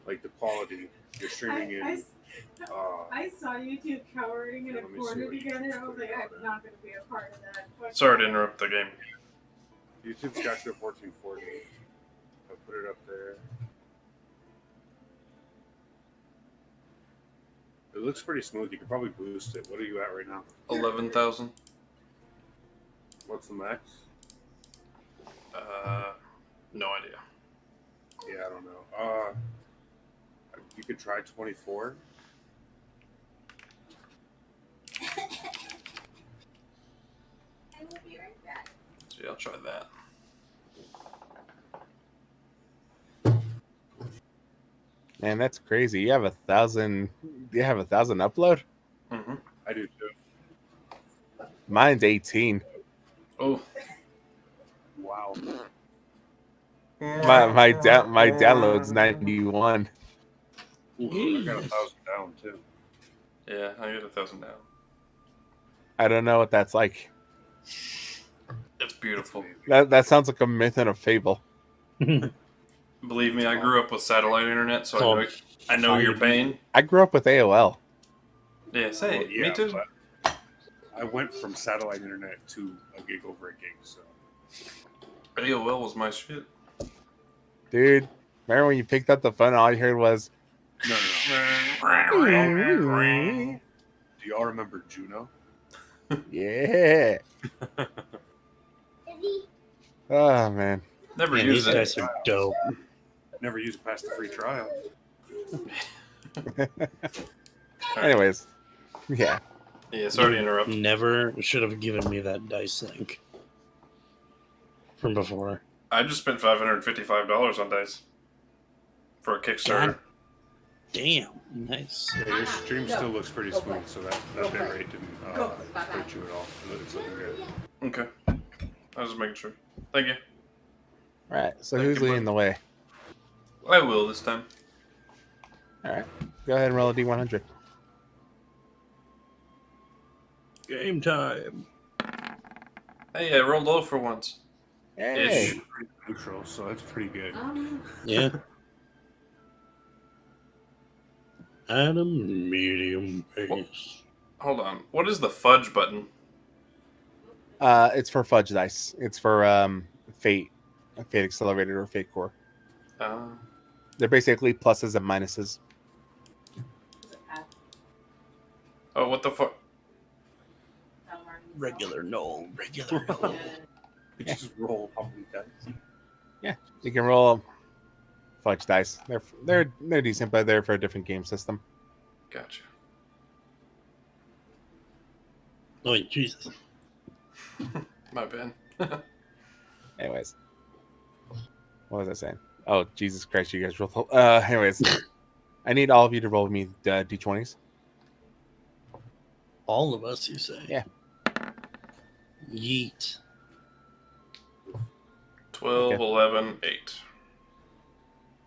like the quality you're streaming in. I saw you two cowering in a Let me see corner what you together. can I was put like, on I'm there. not going to be a part of that. Fuck Sorry to that. interrupt the game. YouTube's got you at 1440. I'll put it up there. It looks pretty smooth. You could probably boost it. What are you at right now? 11,000. What's the max? No idea. Yeah, I don't know. You could try 24. I will be right back. Yeah, I'll try that. Man, that's crazy. You have 1,000. You have 1,000 upload. Mm-hmm. I do too. Mine's 18. Oh. Wow. My download's 91. Ooh, I got 1,000 down too. Yeah, I get 1,000 down. I don't know what that's like. It's beautiful. That sounds like a myth and a fable. Believe me, I grew up with satellite internet, so Called I know your pain. I grew up with AOL. Yeah, say Well, it. yeah, Me too. but I went from satellite internet to a gig over a gig, so AOL was my shit. Dude, remember when you picked up the phone and all you heard was... no. Do y'all remember Juno? Yeah. Oh, man. Never Man, used these it. guys are dope. Never used it past the free trial. Anyways. Yeah. Yeah, sorry to interrupt. Never should have given me that dice link from before. I just spent $555 on dice for a Kickstarter. God. Damn, nice. Yeah, your stream still looks pretty smooth, so that bit rate didn't hurt you at all. It's looking good. Okay. I was just making sure. Thank you. All right. So Thank who's you, leading the way? I will this time. All right. Go ahead and roll a D100. Game time. Hey, I rolled low for once. Hey. Ish. Pretty neutral, so that's pretty good. Yeah. At a medium pace. Hold on. What is the fudge button? It's for fudge dice. It's for fate accelerated or fate core. They're basically pluses and minuses. Oh, what the fuck? Regular no. Regular no. You just roll how many dice. Yeah, you can roll fudge dice. They're decent, but they're for a different game system. Gotcha. Oh, Jesus. My bad. Anyways, what was I saying? Oh, Jesus Christ, you guys roll. Anyways, I need all of you to roll with me d20s. All of us, you say? Yeah. Yeet. 12, Okay. 11, 8.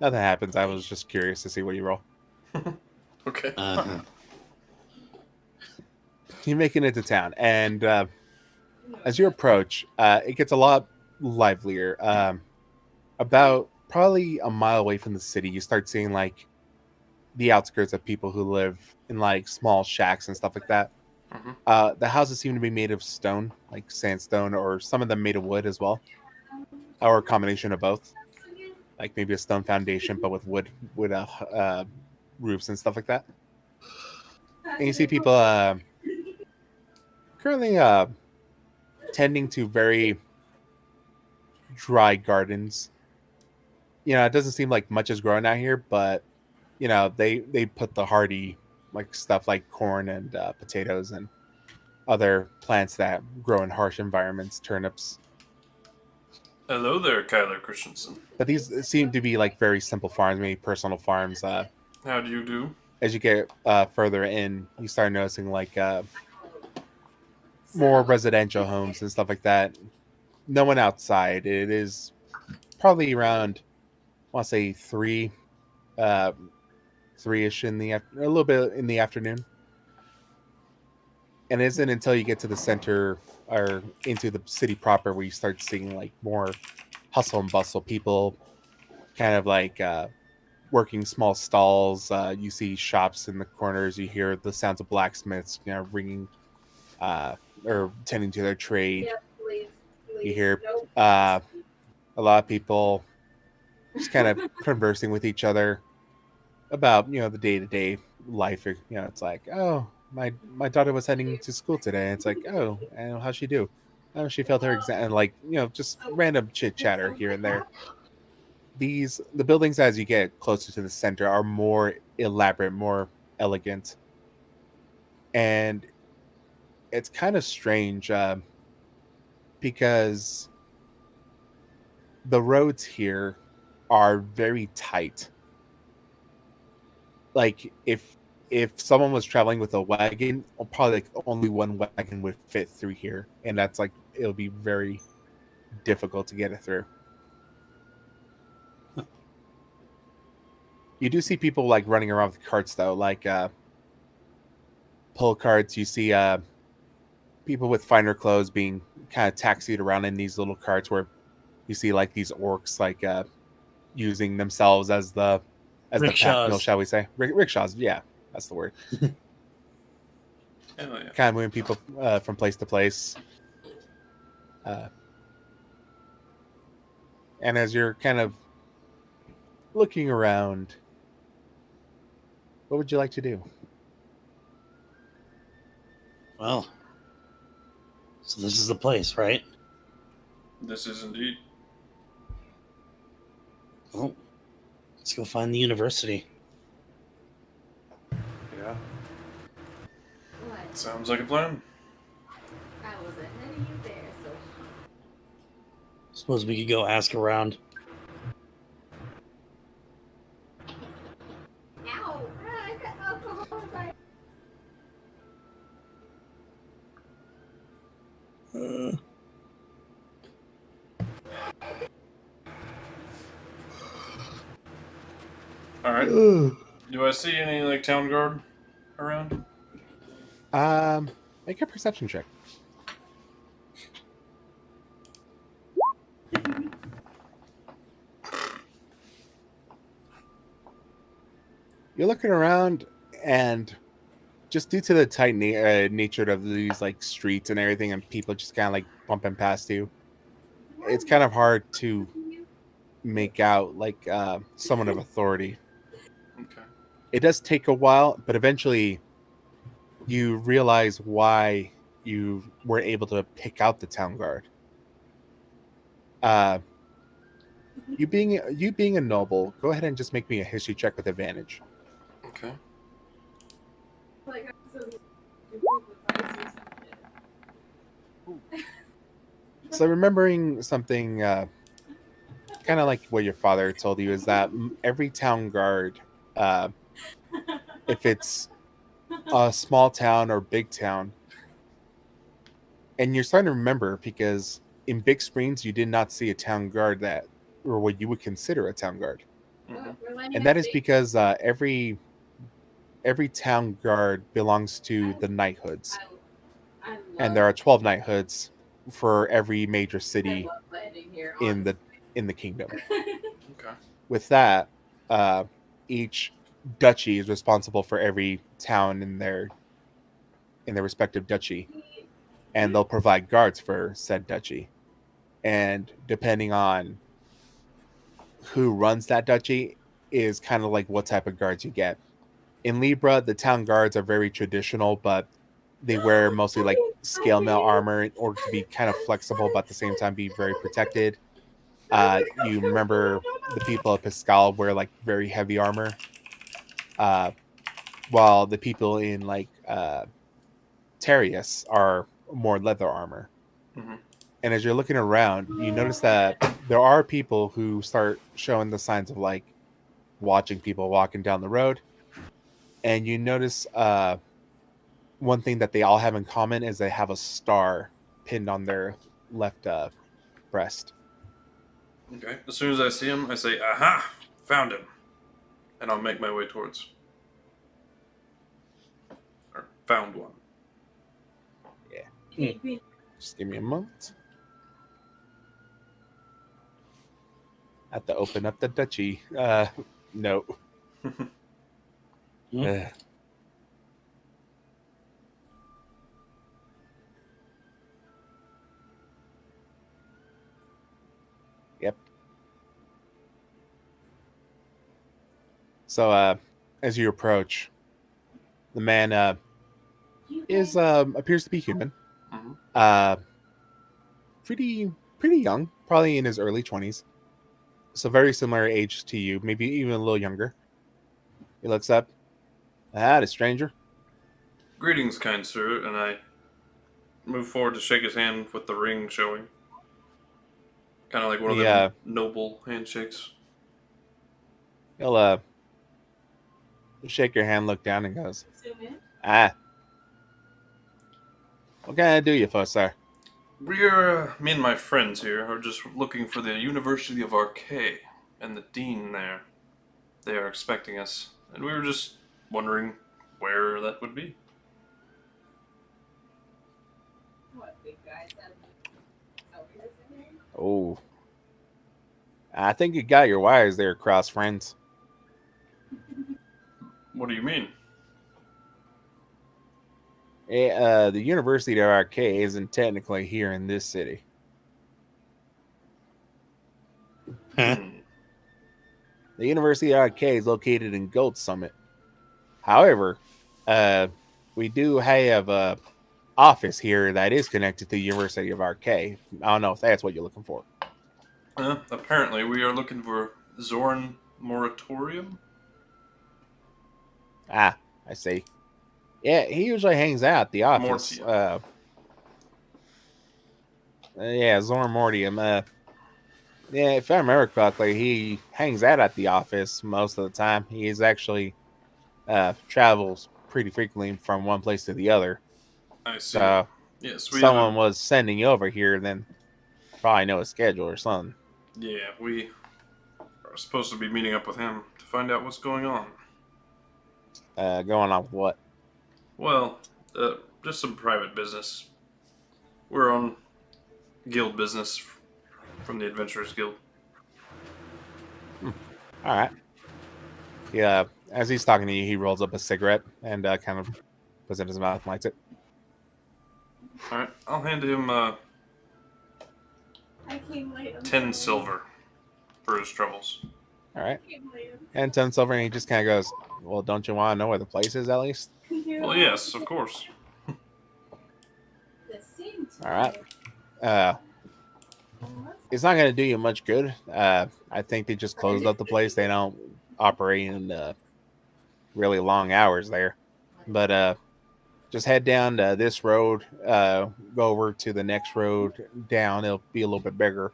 Nothing happens. I was just curious to see what you roll. Okay. Uh-huh. You make it into town, and as you approach, it gets a lot livelier. About probably a mile away from the city, you start seeing like the outskirts of people who live in like small shacks and stuff like that. Mhm. The houses seem to be made of stone, like sandstone, or some of them made of wood as well, or a combination of both. Like maybe a stone foundation, but with wood roofs and stuff like that. And you see people currently tending to very dry gardens. You know, it doesn't seem like much is growing out here, but you know, they put the hardy like stuff like corn and potatoes and other plants that grow in harsh environments, turnips. Hello there, Kyler Christensen. But these seem to be like very simple farms, maybe personal farms. How do you do? As you get further in, you start noticing like more residential homes and stuff like that. No one outside. It is probably around, I want to say 3-ish in the a little bit in the afternoon. And it isn't until you get to the center or into the city proper where you start seeing like more hustle and bustle, people kind of like working small stalls. You see shops in the corners. You hear the sounds of blacksmiths, you know, ringing or tending to their trade. You hear a lot of people just kind of conversing with each other about, you know, the day-to-day life. You know, it's like, oh, my daughter was heading to school today. It's like, oh, and how'd she do? Oh, she failed her exam. And like, you know, just random chit chatter here and there. the buildings as you get closer to the center are more elaborate, more elegant, and it's kind of strange because the roads here are very tight. Like if someone was traveling with a wagon, probably like only one wagon would fit through here, and that's like it'll be very difficult to get it through. You do see people like running around with carts though, like pull carts. You see people with finer clothes being kind of taxied around in these little carts where you see like these orcs like using themselves as the pack mule, Rickshaws. shall we say? Rickshaws, yeah, that's the word. Hell yeah. Kind of moving people from place to place. And as you're kind of looking around, what would you like to do? Well, so this is the place, right? This is indeed. Well, let's go find the university. Yeah. What? Sounds like a plan. I was ahead of you there, so. Suppose we could go ask around. Ow! I got alcohol in my. All right. Do I see any like town guard around? Make a perception check. You're looking around, and just due to the tight nature of these like streets and everything, and people just kind of like bumping past you, it's kind of hard to make out like someone of authority. Okay. It does take a while, but eventually you realize why you were able to pick out the town guard. You being a noble, go ahead and just make me a history check with advantage. Okay. Like, I'm so. Advice or something. So remembering something kind of like what your father told you is that every town guard, if it's a small town or big town, and you're starting to remember because in Big Springs you did not see a town guard that, or what you would consider a town guard, Mm-hmm. and that is because every town guard belongs to the knighthoods, and there are 12 knighthoods for every major city in the kingdom. Okay. With that, each duchy is responsible for every town in their respective duchy, and they'll provide guards for said duchy. And depending on who runs that duchy is kind of like what type of guards you get. In Libra, the town guards are very traditional, but they wear mostly like scale mail armor in order to be kind of flexible, but at the same time be very protected. You remember the people of Pascal wear like very heavy armor, while the people in like Terius are more leather armor. Mm-hmm. And as you're looking around, you notice that there are people who start showing the signs of like watching people walking down the road. And you notice one thing that they all have in common is they have a star pinned on their left breast. Okay. As soon as I see him, I say, "Aha! Found him," and I'll make my way towards. Or found one. Just give me a moment. I have to open up the duchy. No. Ugh. Yep. So, as you approach, the man is appears to be human. Mm-hmm. Pretty young, probably in his early 20s. so very similar age to you, maybe even a little younger. He looks up. Ah, the stranger. Greetings, kind sir, and I move forward to shake his hand with the ring showing. Kind of like one of Yeah. them noble handshakes. He'll shake your hand, look down, and goes, Zoom in. ah. What can I do you for, sir? Me and my friends here are just looking for the University of Arcay and the dean there. They are expecting us, and we were just wondering where that would be. What big guys have celebrities in there? Oh. I think you got your wires there crossed, friends. What do you mean? The University of Arcay isn't technically here in this city. Huh? The University of Arcay is located in Gold Summit. However, we do have a office here that is connected to the University of Arcay. I don't know if that's what you're looking for. Apparently, we are looking for Zorn Moratorium. Ah, I see. Yeah, he usually hangs out at the office. Mortium. Yeah, Zorn Mortium. Yeah, if I remember correctly, he hangs out at the office most of the time. He's actually travels pretty frequently from one place to the other. I see. So Yes, someone was sending you over here, then probably know his schedule or something. Yeah, we are supposed to be meeting up with him to find out what's going on. Going on with what? Well, just some private business. We're on guild business from the Adventurers Guild. All right. Yeah, as he's talking to you, he rolls up a cigarette and kind of puts it in his mouth and lights it. Alright, I'll hand him I came late. I'm 10 sorry. silver for his troubles. All right. I came late. And 10 silver, and he just kind of goes, well, don't you want to know where the place is at least? Well, yes, of course. The same All right. time. It's not going to do you much good. I think they just closed up the place. They don't operate in really long hours there. But just head down this road, go over to the next road down. It'll be a little bit bigger.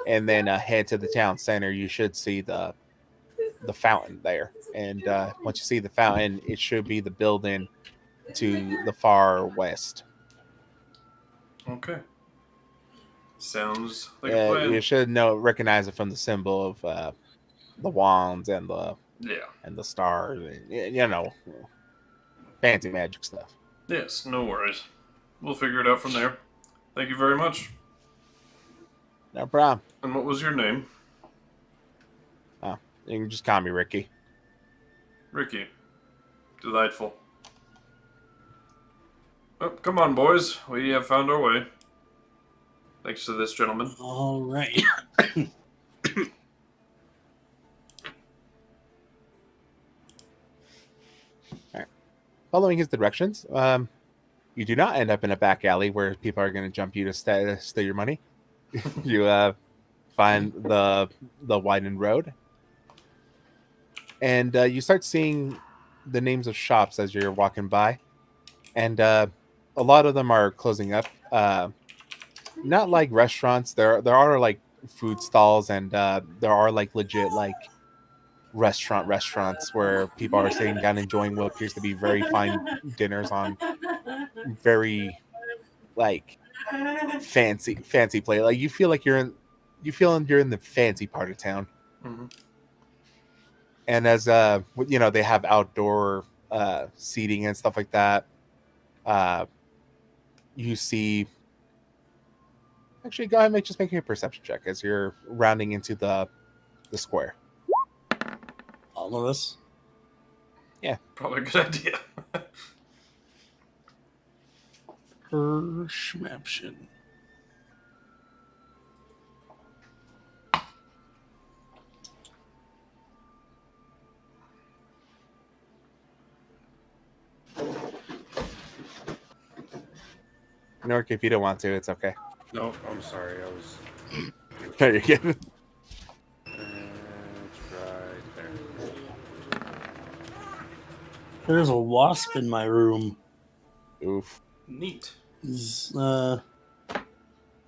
And then head to the town center. You should see the fountain there. And once you see the fountain, it should be the building to the far west. Okay. Sounds like a plan. You should recognize it from the symbol of the wands and the stars, and, fancy magic stuff. Yes, no worries. We'll figure it out from there. Thank you very much. No problem. And what was your name? You can just call me Ricky. Ricky. Delightful. Oh, come on, boys. We have found our way. Thanks to this gentleman. All right. Following his directions, you do not end up in a back alley where people are going to jump you to steal your money. You find the widened road, and you start seeing the names of shops as you're walking by, and a lot of them are closing up. Not like restaurants. There are like food stalls, and there are like legit like restaurants where people are sitting down enjoying what appears to be very fine dinners on very like fancy play. Like you feel you're in the fancy part of town. Mm-hmm. And as they have outdoor seating and stuff like that. You see. Actually, go ahead and just make a perception check as you're rounding into the square. All of us? Yeah. Probably a good idea. Perception. Norrik, if you don't want to, it's okay. No, I'm sorry. I was. No, you're good. There's a wasp in my room. Oof. Neat. He's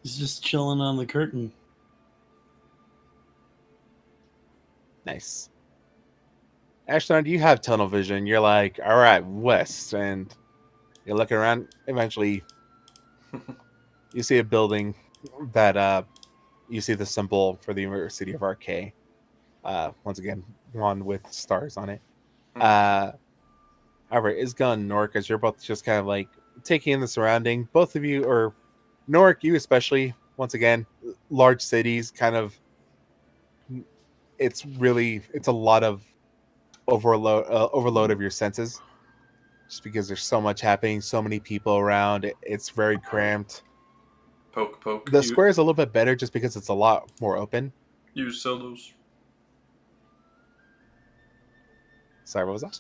just chilling on the curtain. Nice. Ashnard, you have tunnel vision. You're like, all right, west, and you're looking around. Eventually, you see a building that you see the symbol for the University of RK. Once again, one with stars on it. However, Ezgill and Norrik, as you're both just kind of like taking in the surrounding, both of you, or Norrik, you especially, once again, large cities, kind of. It's a lot of overload of your senses, just because there's so much happening, so many people around. It's very cramped. Poke. The square is a little bit better just because it's a lot more open. You sell those. Sorry, what was that?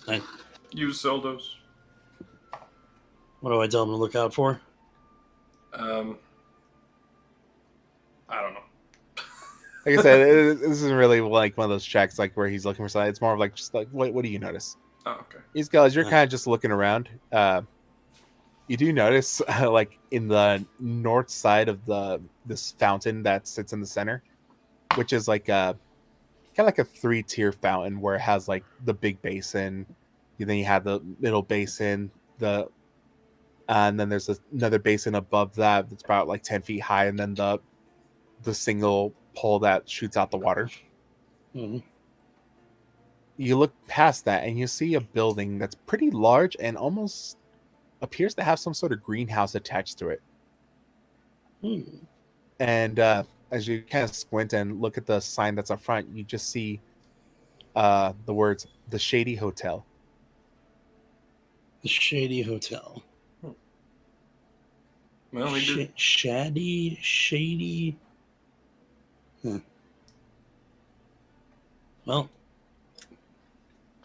You sell those. What do I tell him to look out for? I don't know. Like I said, this isn't really like one of those checks like where he's looking for something. It's more of like just like what do you notice? Oh, okay. These guys, you're kind of just looking around. You do notice like in the north side of this fountain that sits in the center, which is like kind of like a 3-tier fountain where it has like the big basin, and then you have the middle basin, and then there's another basin above that's about like 10 feet high, and then the single pole that shoots out the water. Mm-hmm. You look past that and you see a building that's pretty large and almost appears to have some sort of greenhouse attached to it. And as you kind of squint and look at the sign that's up front, you just see the words "The Shady Hotel." The Shady Hotel. Well, we did. Shady. Well,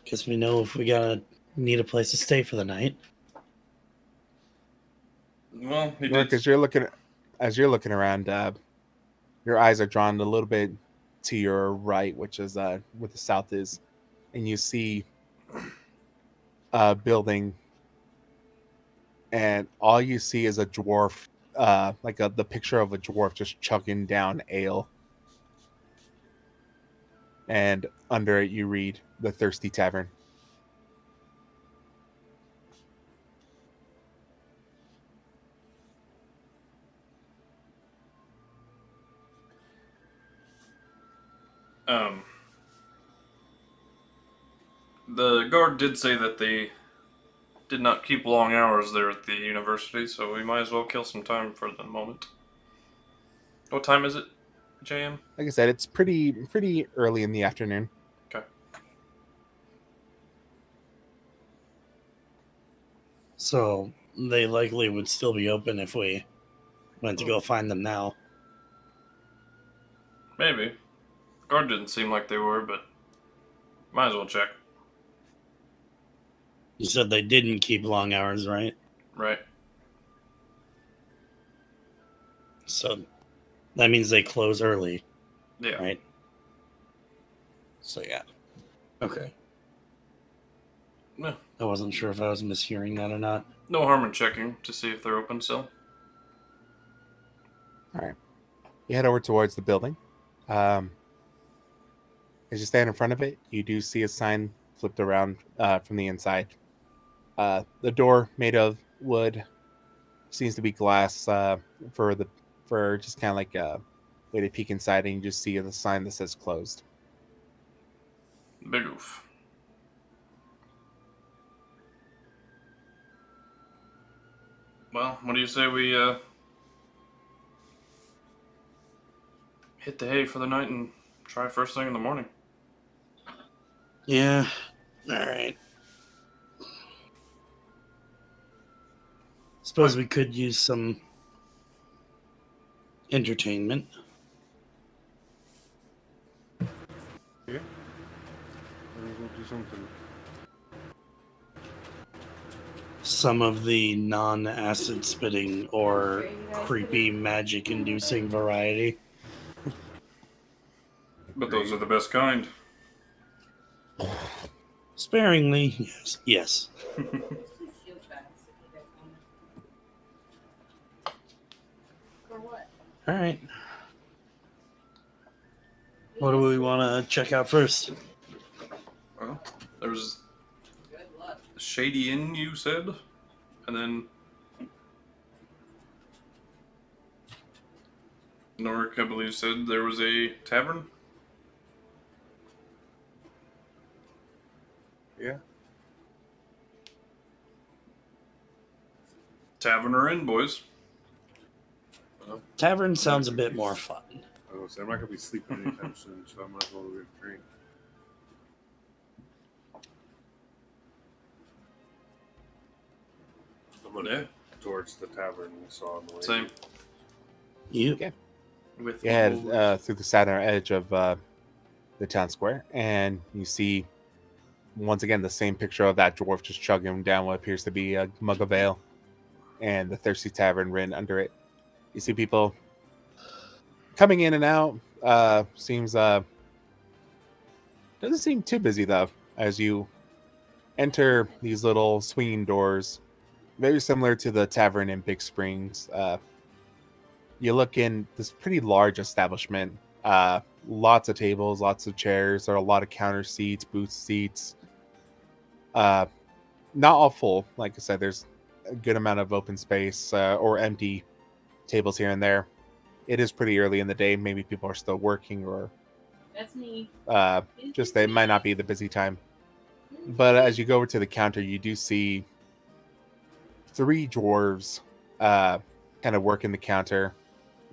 guess we know if we need a place to stay for the night. Well, he Look, did. as you're looking around, your eyes are drawn a little bit to your right, which is where the south is, and you see a building, and all you see is a dwarf, the picture of a dwarf just chugging down ale. And under it, you read "The Thirsty Tavern." The guard did say that they did not keep long hours there at the university, so we might as well kill some time for the moment. What time is it, JM? Like I said, it's pretty early in the afternoon. Okay. So they likely would still be open if we went to go find them now. Maybe. Guard didn't seem like they were, but might as well check. You said they didn't keep long hours, right? Right. So that means they close early, Yeah. right? So yeah. Okay. No. I wasn't sure if I was mishearing that or not. No harm in checking to see if they're open still. All right, you head over towards the building. As you stand in front of it, you do see a sign flipped around from the inside. The door made of wood, seems to be glass for just kind of like a way to peek inside, and you just see the sign that says closed. Big oof. Well, what do you say we hit the hay for the night and try first thing in the morning? Yeah. All right. Suppose we could use some entertainment. Yeah. We'll do something. Some of the non-acid spitting or creepy magic-inducing variety. But those are the best kind. Sparingly, yes. Yes. There's 2 shield bags if you guys want it. For what? All right. What do we want to check out first? Well, there was Good luck. the Shady Inn, you said, and then Norrik, I believe, said there was a tavern. Yeah. Tavern or inn, boys. Tavern sounds a bit more fun. So I'm not gonna be sleeping anytime soon, so I might as well get a drink. I'm gonna head towards the tavern we saw on the way. Same. You. Okay. With You head through the southern edge of the town square, and you see once again the same picture of that dwarf just chugging down what appears to be a mug of ale, and the Thirsty Tavern written under it. You see people coming in and out. Seems doesn't seem too busy though. As you enter these little swinging doors, very similar to the tavern in Big Springs. You look in this pretty large establishment. Lots of tables, lots of chairs. There are a lot of counter seats, booth seats. Not all full. Like I said, there's a good amount of open space or empty tables here and there. It is pretty early in the day. Maybe people are still working, or That's me. just they might not be the busy time. But as you go over to the counter, you do see 3 dwarves kind of working the counter.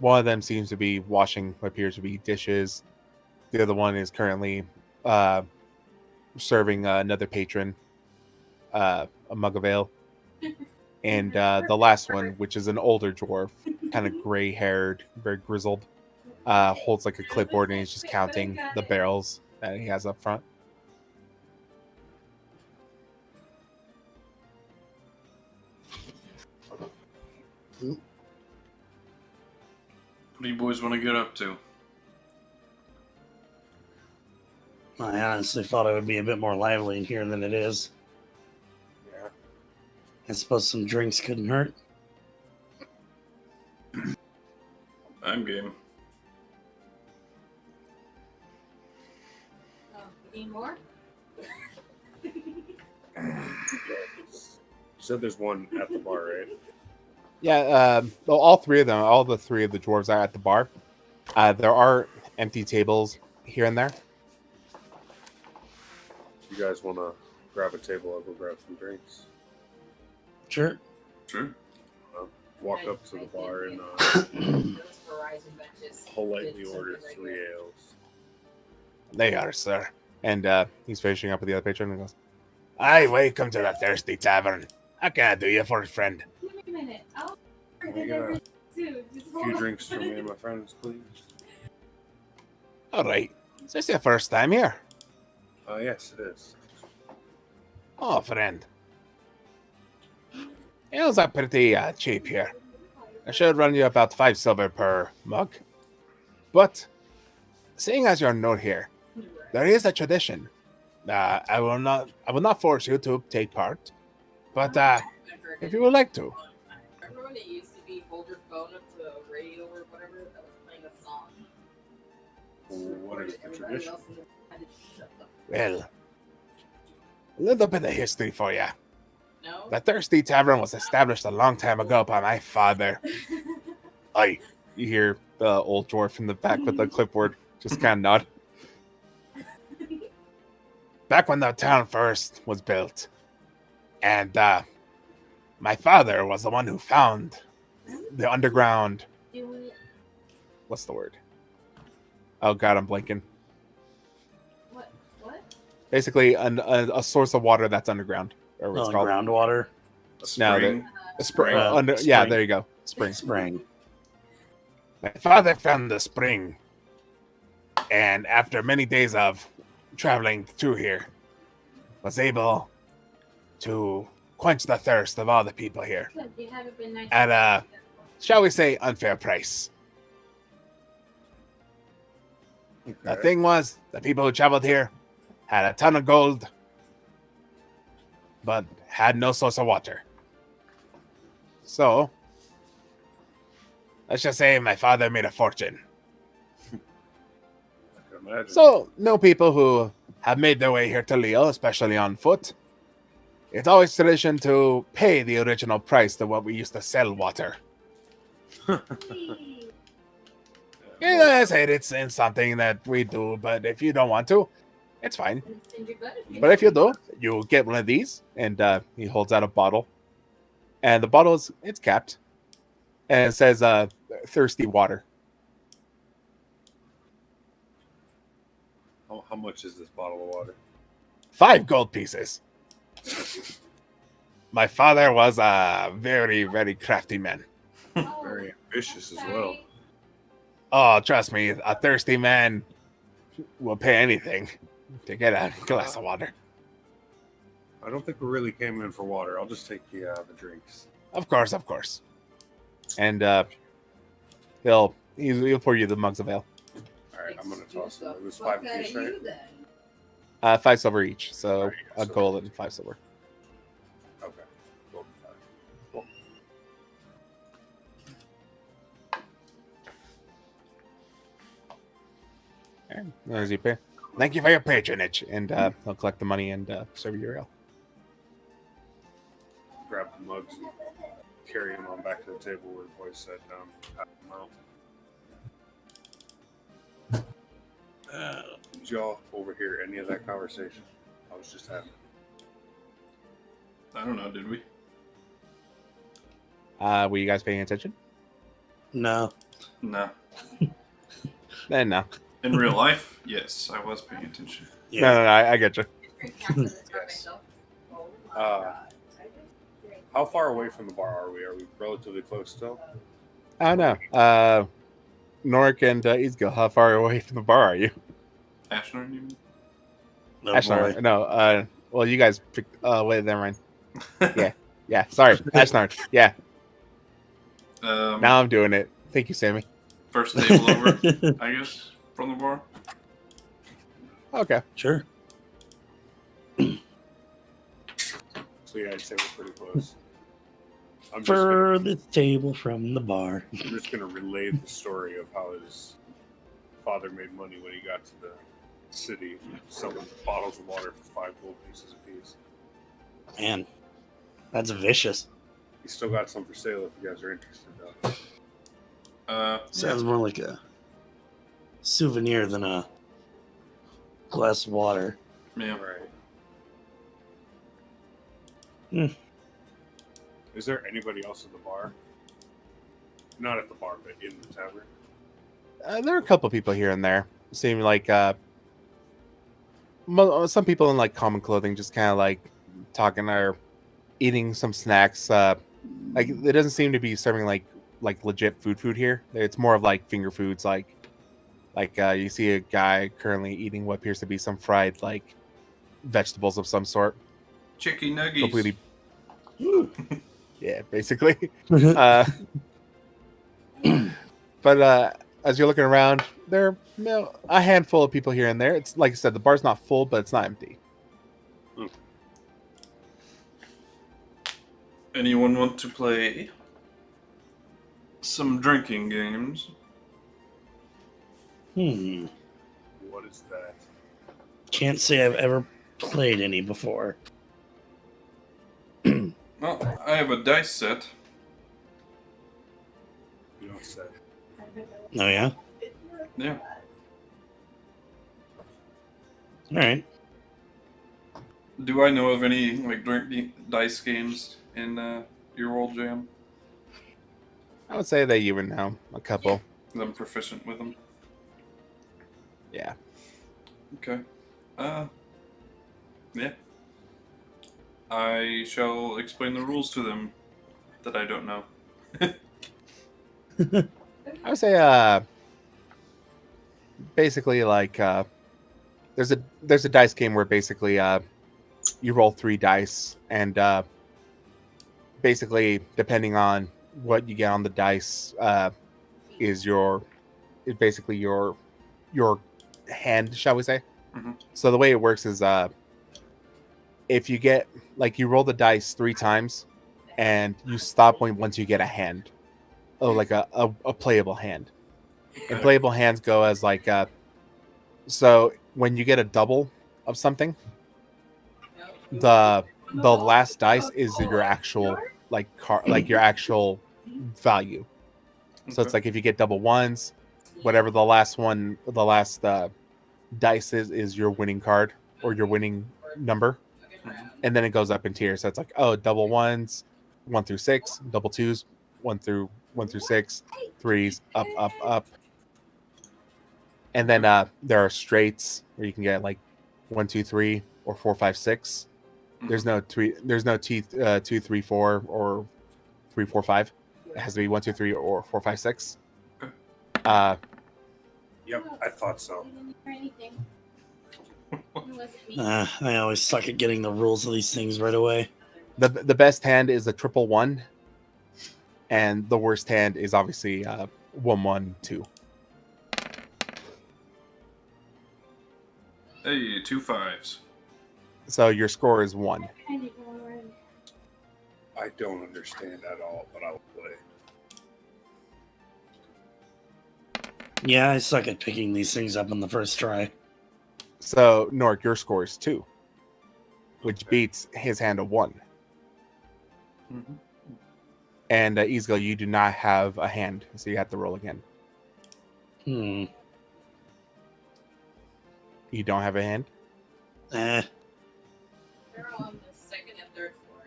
One of them seems to be washing what appears to be dishes. The other one is currently serving another patron a mug of ale. And the last one, which is an older dwarf, kind of gray-haired, very grizzled, holds like a clipboard and he's just counting the barrels that he has up front. What do you boys want to get up to? I honestly thought it would be a bit more lively in here than it is. Yeah. I suppose some drinks couldn't hurt. I'm game. Oh, you need more? You said there's one at the bar, right? Yeah, well, all 3 of them, all the 3 of the dwarves are at the bar. There are empty tables here and there. You guys want to grab a table? I'll go grab some drinks. Sure. Sure. Walk up to the bar and Those Verizon benches. politely order 3 ales. There you are, sir. And he's finishing up with the other patron and goes, "Aye, welcome to the Thirsty Tavern. How can I do you for a friend?" Give me a minute. I'll Can I get a Just hold few on. drinks for me and my friends, please? All right. Is this your first time here? Yes, it is. Oh, friend. Ales are pretty cheap here. I should run you about 5 silver per mug. But, seeing as you're new here, there is a tradition. I will not force you to take part. But if you would like to, Remember when it used to be hold your phone up to a radio or whatever that was playing a song? What is the Everybody tradition? else in the had to shut the well, a little bit of history for you. No? The Thirsty Tavern was established a long time ago by my father. Aye, you hear the old dwarf in the back with the clipboard just kind of nod. Back when the town first was built, and my father was the one who found the underground. Do it. What's the word? Oh God, I'm blanking. What? Basically, a source of water that's underground. Or what's Oh, called groundwater. A No, spring. a spring. Uh, Yeah, spring. there you go. Spring. Spring. My father found the spring, and after many days of traveling through here, was able to quench the thirst of all the people here Good. You haven't been nice. at a, shall we say, unfair price. The Okay. thing was, the people who traveled here had a ton of gold, but had no source of water. So, let's just say my father made a fortune. I can imagine. So, know people who have made their way here to Leo, especially on foot. It's always tradition to pay the original price to what we used to sell water. Yeah, I said it's something that we do, but if you don't want to, it's fine. But if you do, you get one of these, and he holds out a bottle. And the bottle it's capped. And it says thirsty water. How much is this bottle of water? 5 gold pieces. My father was a very, very crafty man. Very ambitious as well. Oh, trust me, a thirsty man will pay anything to get a glass of water. I don't think we really came in for water. I'll just take the drinks. Of course. And he'll pour you the mugs of ale. All right, I'm gonna toss them. It was 5 apiece, right? 5 silver each, so Alright, a so- gold and 5 silver. Okay. Gold and 5. Cool. Alright, there's your pay. Thank you for your patronage, and he'll collect the money and serve you your ale. Grab the mugs and carry them on back to the table where the boys sat down. Pass them out. Did y'all overhear any of that conversation? I was just having. I don't know, did we? Were you guys paying attention? No. No. Then no. In real life, yes, I was paying attention. Yeah. No, I get you. How far away from the bar are we? Are we relatively close still? I don't know. Norrik and Ezgill, how far away from the bar are you? Ashnard, you mean? Oh, Ashnard. boy. No, well, you guys picked, wait, never mind. Yeah, sorry. Ashnard. Yeah, now I'm doing it. Thank you, Sammy. First table over, I guess, from the bar. Okay. Sure. So yeah, I'd say we're pretty close. I'm just For the table from the bar. gonna relay the story of how his father made money when he got to the city, selling bottles of water for 5 gold pieces apiece. Man, that's vicious. He's still got some for sale if you guys are interested. Though. Sounds more like a souvenir than a glass of water. Yeah. Right. Hmm. Is there anybody else at the bar? Not at the bar, but in the tavern. There are a couple people here and there. Seem like some people in like common clothing, just kind of like talking or eating some snacks. Like it doesn't seem to be serving like legit food here. It's more of like finger foods. Like you see a guy currently eating what appears to be some fried like vegetables of some sort. Chicken nuggets. Completely. Yeah, basically. But as you're looking around, there are a handful of people here and there. It's like I said, the bar's not full, but it's not empty. Anyone want to play some drinking games? What is that? Can't say I've ever played any before. Well, I have a dice set. You don't say. Oh, yeah? Yeah. Alright. Do I know of any like dice games in your world, Jam? I would say that you would know a couple. I'm proficient with them. Yeah. Okay. Yeah. I shall explain the rules to them that I don't know. I would say basically like there's a dice game where basically you roll 3 dice and basically depending on what you get on the dice is basically your hand, shall we say. Mhm. So the way it works is if you get like you roll the dice 3 times, and you stop once you get a hand, like a playable hand. And playable hands go as like so when you get a double of something, the last dice is your actual like your actual value. So it's like if you get double ones, whatever the last dice is your winning card or your winning number, and then it goes up in tiers. So it's like, oh, double ones 1 through 6, double twos 1 through 6, threes up, and then there are straights where you can get like 1 2 3 or 4 5 6. There's no 2 3 4 or 3 4 5. It has to be 1 2 3 or 4 5 6. Yep, I thought so. I always suck at getting the rules of these things right away. The best hand is a 111, and the worst hand is obviously 112. Hey, 2 5s. So your score is 1. I don't understand at all, but I'll play. Yeah, I suck at picking these things up on the first try. So Norrik, your score is 2, which beats his hand of 1. Mm-hmm. And Ezgill, you do not have a hand, so you have to roll again. Hmm. You don't have a hand? Eh. They're on the second and third floor.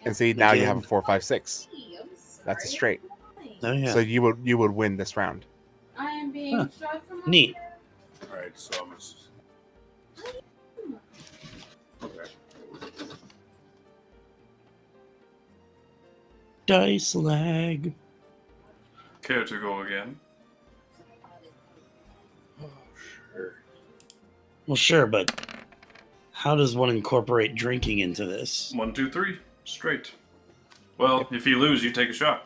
And see, now you Again. have a 4 5 6. I'm That's a sorry. straight. Oh yeah. So you would win this round. I am being Huh. shot from Neat. All right, so I'm just... Okay. Dice lag. Care to go again? Oh, sure. Well, sure, but how does one incorporate drinking into this? 1 2 3, straight. Well, if you lose, you take a shot.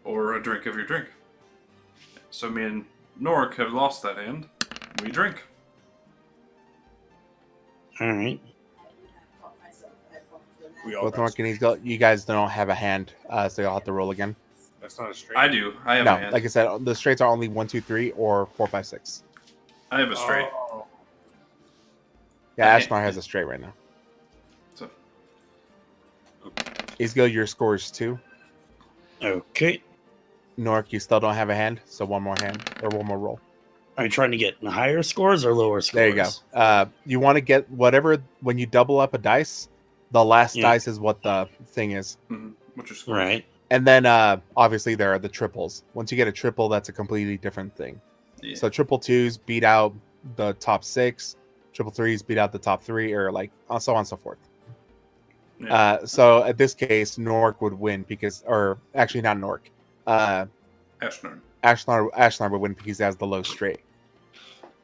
Or a drink of your drink. So me and Norrik have lost that hand. We drink. All right. We all Both got Norrik and Ezgill, you guys don't have a hand, so you'll have to roll again. That's not a straight. I do. I have No, a hand. like I said, the straights are only 1 2 3 or 4 5 6. I have a straight. Oh, Yeah, Okay. Ashnard has a straight right now. So, Ezgill, your score is 2. Okay. Norrik, you still don't have a hand, so one more hand or one more roll. Are you trying to get higher scores or lower scores? There you go. You want to get whatever when you double up a dice, the last Yeah. dice is what the thing is. what's your score? Right. And then obviously there are the triples. Once you get a triple, that's a completely different thing. Yeah. So triple twos beat out the top 6, triple threes beat out the top 3, or like so on and so forth. Yeah. So at this case, Norrik would win because, or actually not Norrik. Ashnard. Ashnard would win because he has the low straight.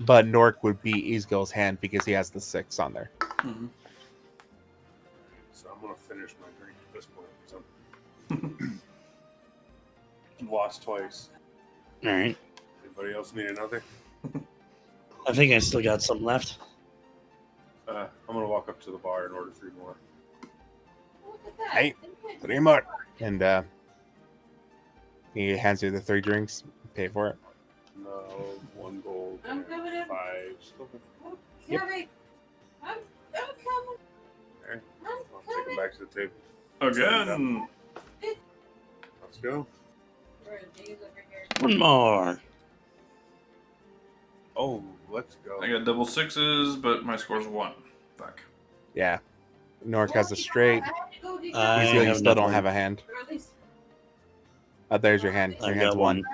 But Norrik would beat Ezgill's hand because he has the 6 on there. Mm-hmm. so I'm gonna finish my drink at this point. So lost twice. All right. Anybody else need another? I think I still got some left. I'm gonna walk up to the bar and order 3 more. Look at that. Hey, 3 more. And he hands you the 3 drinks. Pay for it. No, 1 gold. I'm and coming in. 5. Yep. Coming. I'm coming. Okay. I'm I'll take them coming. back to the table. Again. Let's go. Where are these over here? One more. Oh, let's go. I got double 6s, but my score's 1. Back. Yeah. Norrik has a straight. I have to go get I Ezgill, you have still don't nothing. have a hand. Or at least- There's your hand. I Your got hand's 1. one.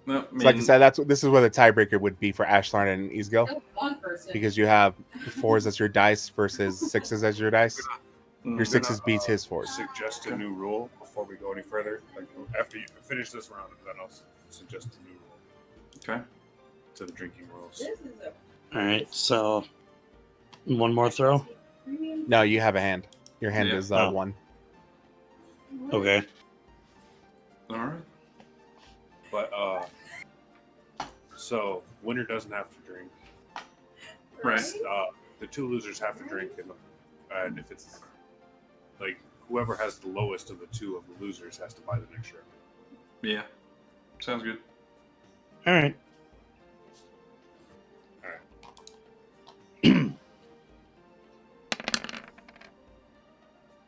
No, I So like I mean, said, this is where the tiebreaker would be for Ashnard and Ezgill, That was one person. because you have 4s as your dice versus 6s as your dice. mm, Your 6s beats his 4s. Suggest a new rule before we go any further. Like after you finish this round, then I'll suggest a new rule okay. to the drinking rules. This is a All right. So one more throw. premium. No, you have a hand. Your hand Yeah. is Oh. 1. Okay. All right. But so winner doesn't have to drink. Right. the two losers have to drink, and if it's like whoever has the lowest of the two of the losers has to buy the next round. Yeah. Sounds good. All right.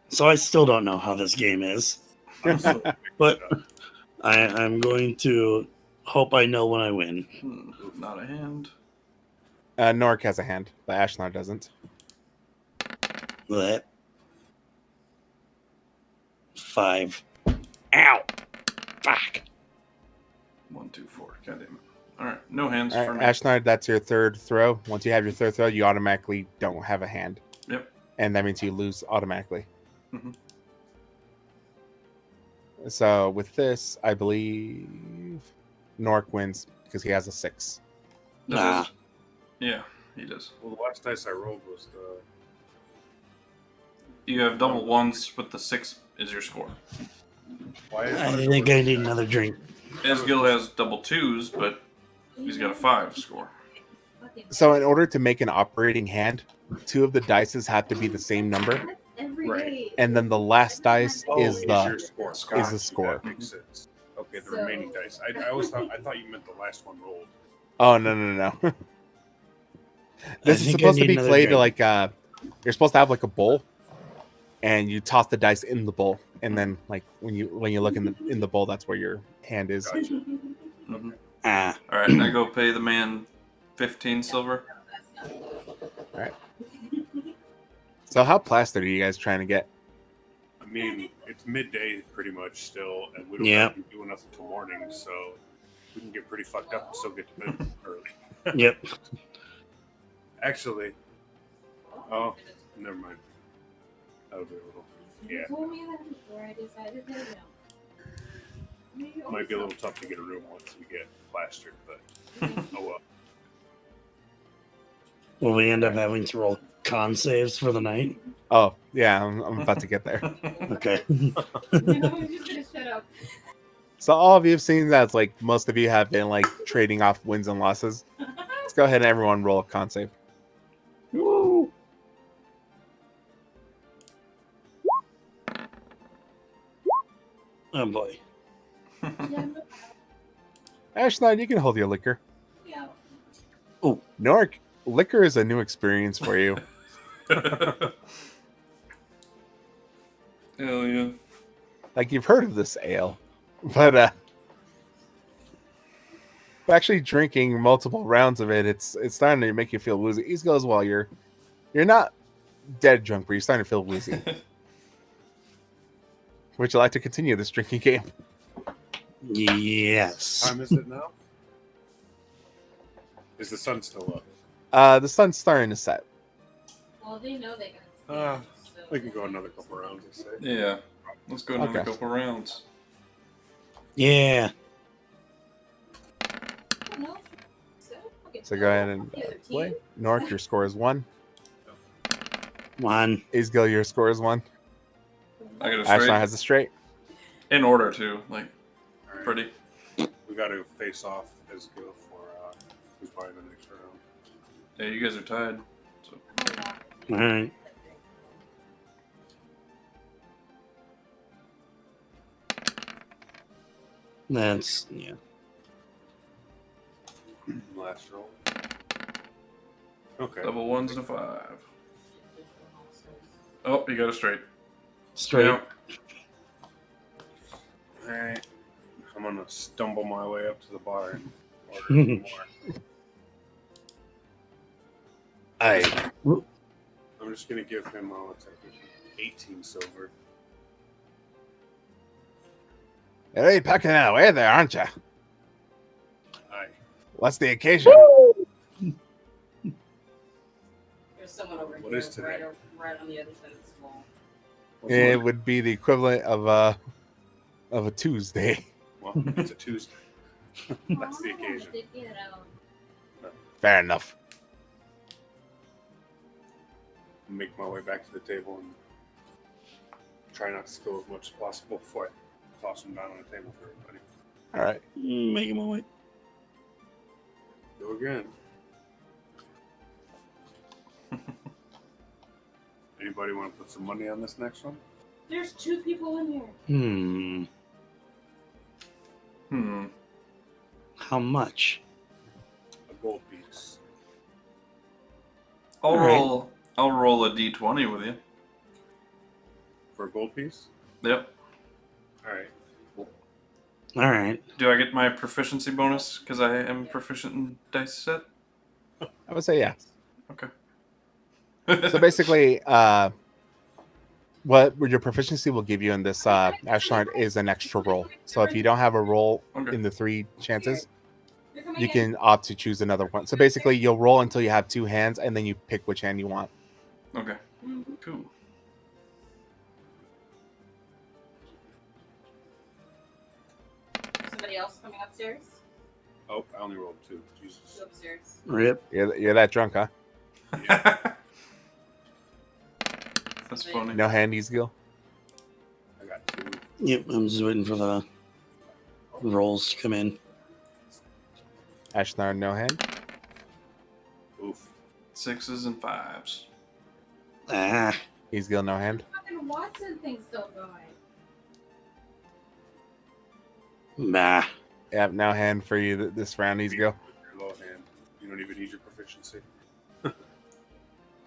So I still don't know how this game is, I'm so but I'm going to hope I know when I win. Not a hand. Norrik has a hand, but Ashnard doesn't. That 5. Ow! Fuck. 1, 2, 4. God damn it. All right, no hands All for right, me. Ashnard, that's your third throw. Once you have your third throw, you automatically don't have a hand. Yep. And that means you lose automatically. Mhm. So with this, I believe Norrik wins because he has a 6. Does Nah. his- Yeah, he does. Well, the last dice I rolled was the. You have double ones with the 6 is your score. Why is I think I need another drink. Ezgill has double 2s, but he's got a 5 score. So in order to make an operating hand, 2 of the dices have to be the same number, Right. and then the last dice is your the score. is the score. That makes sense. Okay, the remaining dice. I always thought you meant the last one rolled. Oh no. This is think I supposed to need be another played drink. like you're supposed to have like a bowl, and you toss the dice in the bowl, and then like when you look in the bowl, that's where your hand is. Gotcha. Mhm. Ah, All right, I go pay the man 15 silver. So how plastered are you guys trying to get? I mean, it's midday pretty much still, and we don't Yeah. have to be doing nothing till morning, so we can get pretty fucked up and still get to bed early. yep. Actually, oh, never mind. That'll be a little. You Yeah, told me that before I decided to no. might be a little tough to get a room once we get plastered, but oh well. Will we end up having to roll con saves for the night? Oh yeah, I'm about to get there. Okay. No, I'm just gonna shut up. So all of you have seen that. It's like most of you have been like trading off wins and losses. Let's go ahead and everyone roll a con save. Woo! Oh boy. Yeah, Ashnard, you can hold your liquor. yeah. Norrik, liquor is a new experience for you. Hell yeah. Like you've heard of this ale, but actually drinking multiple rounds of it, it's starting to make you feel woozy. Ezgill as well. You're not dead drunk, but you're starting to feel woozy. Would you like to continue this drinking game? Yes. Time is it now? Is the sun still up? The sun's starting to set. Well, they know they got. We can go another couple rounds, let's say. Yeah. Let's go another Okay. couple rounds. Yeah. So go ahead and play. Norrik, your score is 1. 1. Ezgill, your score is 1. I got a Ashnard straight. has a straight. In order to, like, All right. pretty. We got to face off as good for who's buying the next round. Yeah, you guys are tied. So. All right. That's yeah. Last roll. Okay. Double 1s and a 5. Oh, you got a straight. Straight. Yeah. Alright. I'm gonna stumble my way up to the bar and order some more. I'm just gonna give him 18 silver. Hey, packing that away there, aren't you? Aye. What's the occasion? There's someone over What here, is today? right on the other side of the wall. It would be the equivalent of a Tuesday. Well, it's a Tuesday. That's the occasion. Fair enough. Make my way back to the table and try not to spill as much as possible before I toss them down on the table for everybody. All right. Make him away. Go again. Anybody want to put some money on this next one? There's 2 people in here. How much? A gold piece. I'll Alright. roll a d20 with you. For a gold piece? Yep. Alright. All right. Do I get my proficiency bonus because I am proficient in dice set? I would say yeah. Okay. So basically, what your proficiency will give you in this Ashnard is an extra roll. So if you don't have a roll Okay. in the 3 chances, you can opt to choose another one. So basically, you'll roll until you have 2 hands, and then you pick which hand you want. Okay. Cool. Somebody else coming upstairs? Oh, I only rolled 2. Jesus. Go upstairs. Rip. You're that drunk, huh? That's funny. No hand, Ezgill? I got 2. Yep. I'm just waiting for the rolls to come in. Ashnard, no hand? Oof. 6s and 5s. Ah. Ezgill, no hand? Fucking Watson thing's still going. Bah. Yeah, no hand for you this round, Ezgill. Your low hand. You don't even need your proficiency.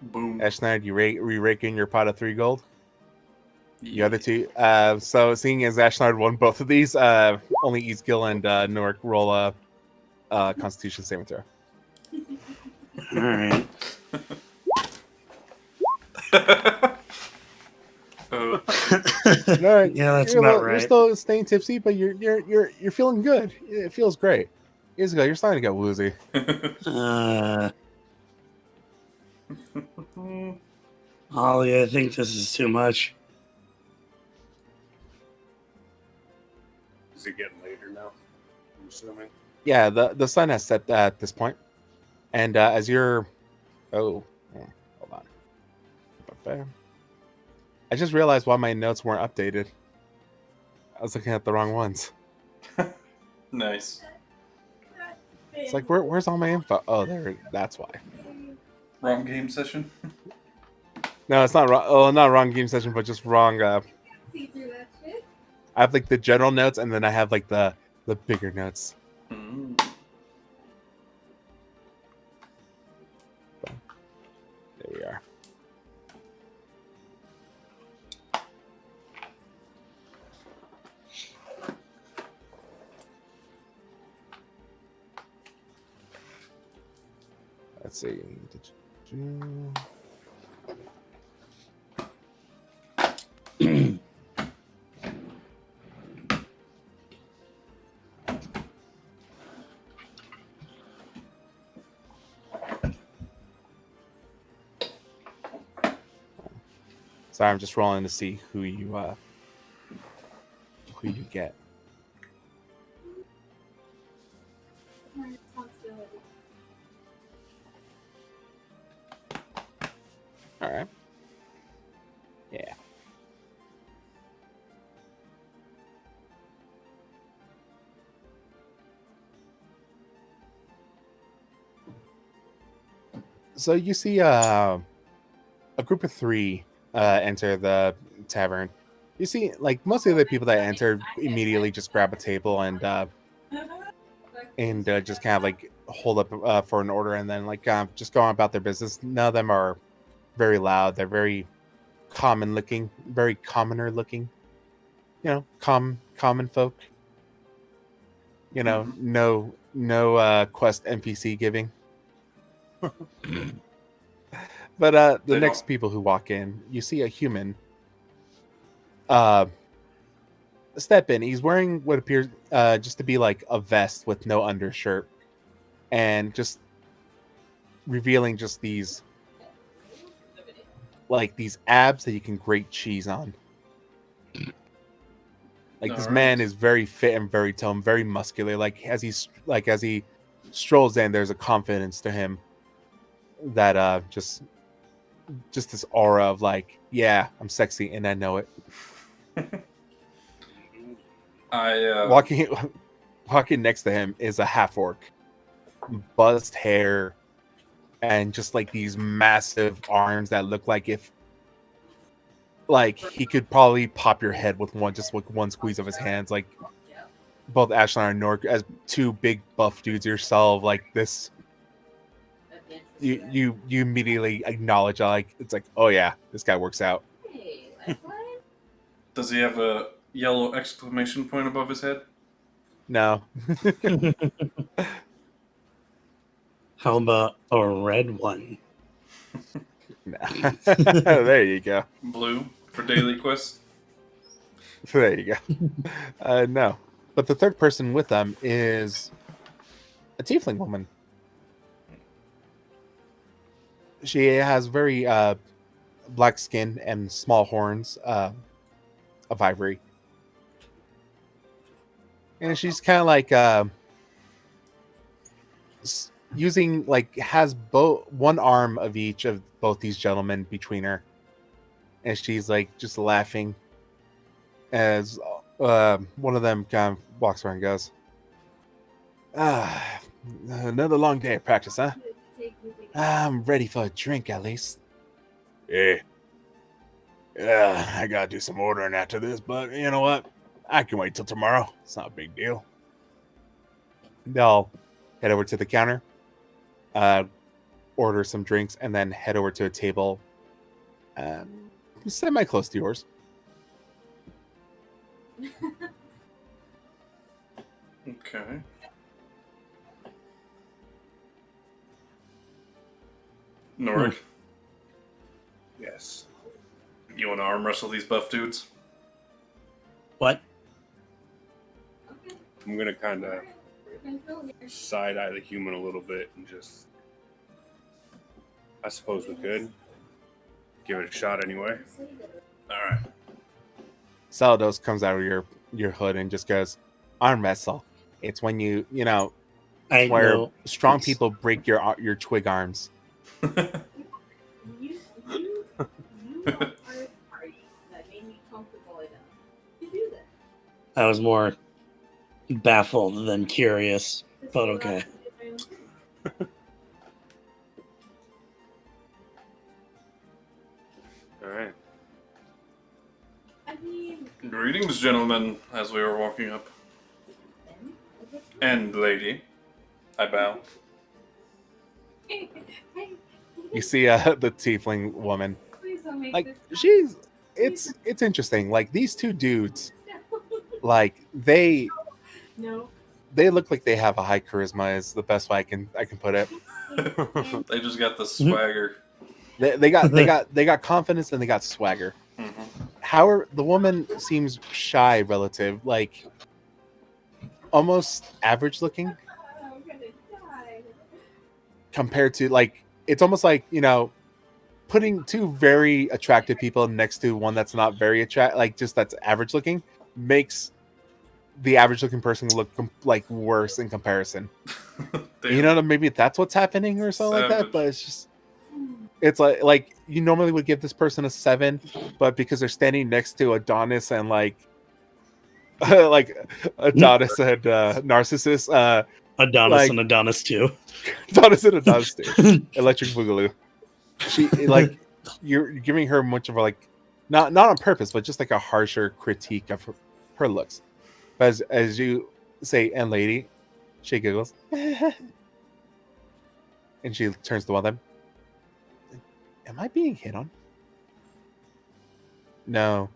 Boom. Ashnard, you rake in your pot of 3 gold? The Yeah. other 2. So seeing as Ashnard won both of these, only Ezgill and Norrik roll a Constitution saving throw. All right. Oh. Norrik, Yeah, that's you're, about you're right. still staying tipsy, but you're feeling good. It feels great. Ezgill, you're starting to get woozy. Ollie, I think this is too much. Is it getting later now? I'm assuming. Yeah, the sun has set at this point, and as you're, hold on. I just realized why my notes weren't updated. I was looking at the wrong ones. Nice. It's like where's all my info? Oh, there. That's why. Wrong game session. No, it's not wrong. Oh, not wrong game session, but just wrong. See through that shit? I have like the general notes, and then I have like the bigger notes. Mm. There we are. Let's see. Sorry, I'm just rolling to see who you get. My responsibility. All right. Yeah. So you see a group of 3 enter the tavern. You see, like, most of the people that enter immediately just grab a table and just kind of like hold up for an order, and then like just go on about their business. None of them are very loud. They're very common looking, very commoner looking. You know, common folk. You know, no quest NPC giving. But the They next don't. people who walk in, you see a human step in. He's wearing what appears just to be like a vest with no undershirt, and just revealing just these abs that you can grate cheese on. Like, this Alright. man is very fit and very toned, very muscular. Like as he strolls in, there's a confidence to him that just this aura of like, yeah, I'm sexy and I know it. I Walking next to him is a half orc, buzzed hair, and just like these massive arms that look like if like he could probably pop your head with one squeeze of his hands. Like both Ashnard and Norrik, as two big buff dudes yourself, like this, you immediately acknowledge, like it's like, oh yeah, this guy works out. Hey, Lifeline? Does he have a yellow exclamation point above his head? No. How about a red one? No. There you go. Blue for daily quest. There you go. No. But the third person with them is a tiefling woman. She has very black skin and small horns of ivory. And she's kind of like using, like, has both one arm of each of both these gentlemen between her. And she's like just laughing as one of them kind of walks around and goes, another long day of practice, huh? I'm ready for a drink, at least. Yeah. I gotta do some ordering after this, but you know what? I can wait till tomorrow. It's not a big deal. They'll head over to the counter, order some drinks, and then head over to a table semi-close to yours. Okay. Norrik, Yes. you want to arm wrestle these buff dudes? What? I'm gonna kind of side eye the human a little bit and just. I suppose we could give it a shot anyway. All right. Salados comes out of your hood and just goes, arm wrestle. It's when you know, I where know. strong people break your twig arms. You are part of the party that made me comfortable enough to do that. I was more baffled than curious, but okay. All right. I mean, Greetings, gentlemen, as we are walking up. And lady. I bow. You see the tiefling woman. Please don't make Like this it's interesting. Like these two dudes, like they No. look like they have a high charisma is the best way I can put it. They just got the swagger. They got confidence and they got swagger. Mm-hmm. However, the woman seems shy relative, like almost average looking I'm gonna die. compared to, like, it's almost like, you know, putting two very attractive people next to one that's not very attractive, like just that's average looking, makes the average looking person look like worse in comparison. You know, maybe that's what's happening or something like that, Savage. but it's just, it's like you normally would give this person a 7, but because they're standing next to Adonis and like Adonis and Narcissus, Adonis like- and Adonis too. Adonis and Adonis too. Electric Boogaloo. She, like, you're giving her much of a, like, not on purpose, but just like a harsher critique of her looks. But as you say, and lady, she giggles, and she turns to one of them. Am I being hit on? No.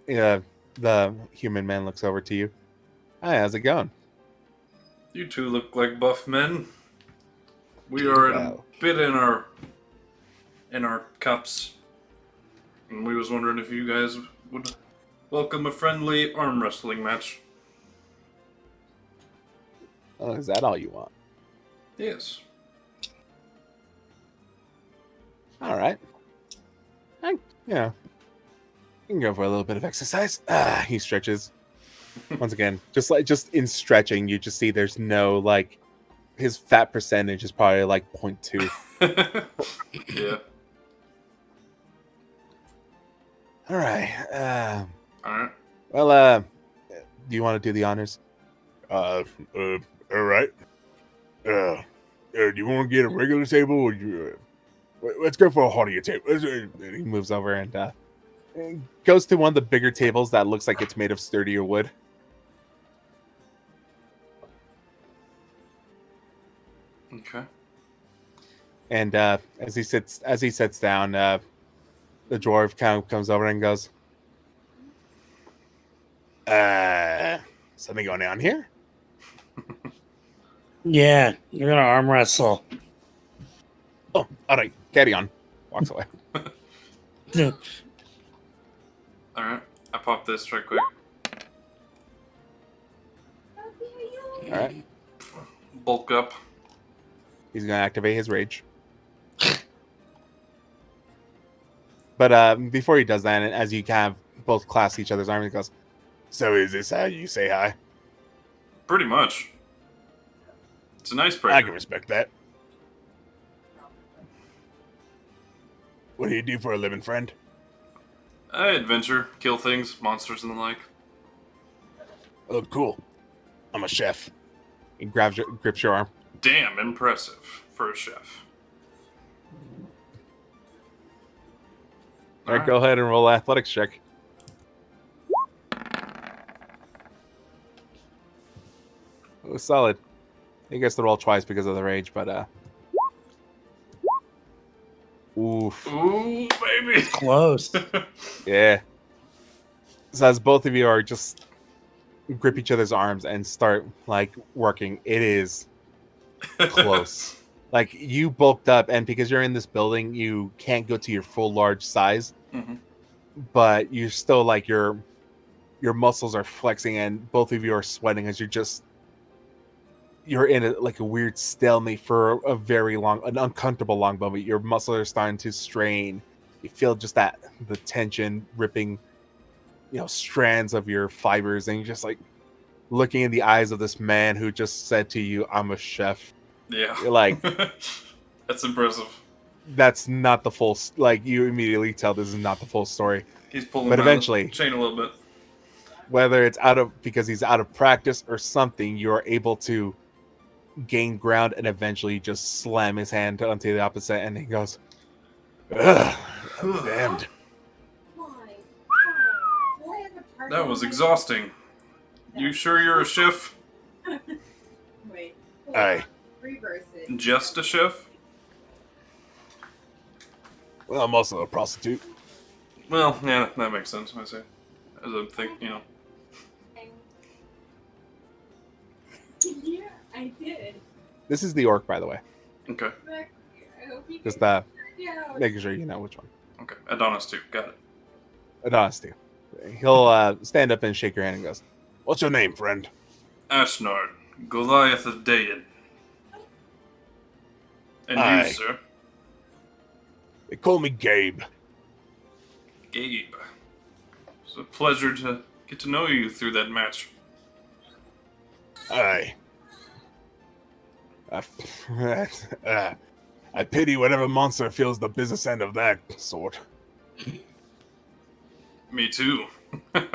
Yeah, the human man looks over to you. Hi, how's it going? You two look like buff men. We are a Wow. bit in our cups. And we was wondering if you guys would welcome a friendly arm wrestling match. Oh, is that all you want? Yes. All right. You can go for a little bit of exercise. He stretches. Once again, just in stretching, you just see there's no, like, his fat percentage is probably like 0.2. Yeah. All right. Alright. Well, do you want to do the honors? All right. Do you want to get a regular table, or let's go for a heartier table? And he moves over and goes to one of the bigger tables that looks like it's made of sturdier wood. Okay. And as he sits down, the dwarf kind of comes over and goes, something going on here? Yeah, you're gonna arm wrestle. Oh, all right, carry on. Walks away. All right. I pop this right quick. All right, Bulk up. he's gonna activate his rage. But before he does that, and as you kind of both clasp each other's arm, he goes, "So is this how you say hi?" Pretty much. It's an I icebreaker. can respect that. What do you do for a living, friend? I adventure, kill things, monsters and the like. Oh, cool. I'm a chef. He grips your arm. Damn impressive for a chef. All right, go ahead and roll athletics check. It was solid. He gets to roll twice because of the rage, but oof. Ooh, baby. Close. Yeah. So as both of you are just grip each other's arms and start like working, it is close. Like you bulked up, and because you're in this building, you can't go to your full large size. Mhm. But you're still like your muscles are flexing, and both of you are sweating as you're in like a weird stalemate for an uncomfortable long moment. Your muscles are starting to strain. You feel just the tension ripping, strands of your fibers, and you're just like looking in the eyes of this man who just said to you, "I'm a chef." Yeah. You're like, that's impressive. that's not the full. Like you immediately tell this is not the full story. He's pulling But around eventually- the chain a little bit. Whether it's because he's out of practice or something, you're able to gain ground and eventually just slam his hand onto the opposite, and he goes, "Ugh, I'm damned." That was exhausting. You sure you're a chef? Wait. Aye. Reverse it. Just a chef? Well, I'm also a prostitute. Well, yeah, that makes sense, I say. As I think, Yeah, I did. This is the orc, by the way. Okay, But I hope you Just can- yeah. making sure you know which one. okay. Adonis too, got it. Adonis too. He'll stand up and shake your hand and goes, "What's your name, friend?" Ashnard, Goliath of Dayan. And Aye. you, sir? They call me Gabe. Gabe. It's a pleasure to get to know you through that match. Aye. I pity whatever monster feels the business end of that sort. Me too. If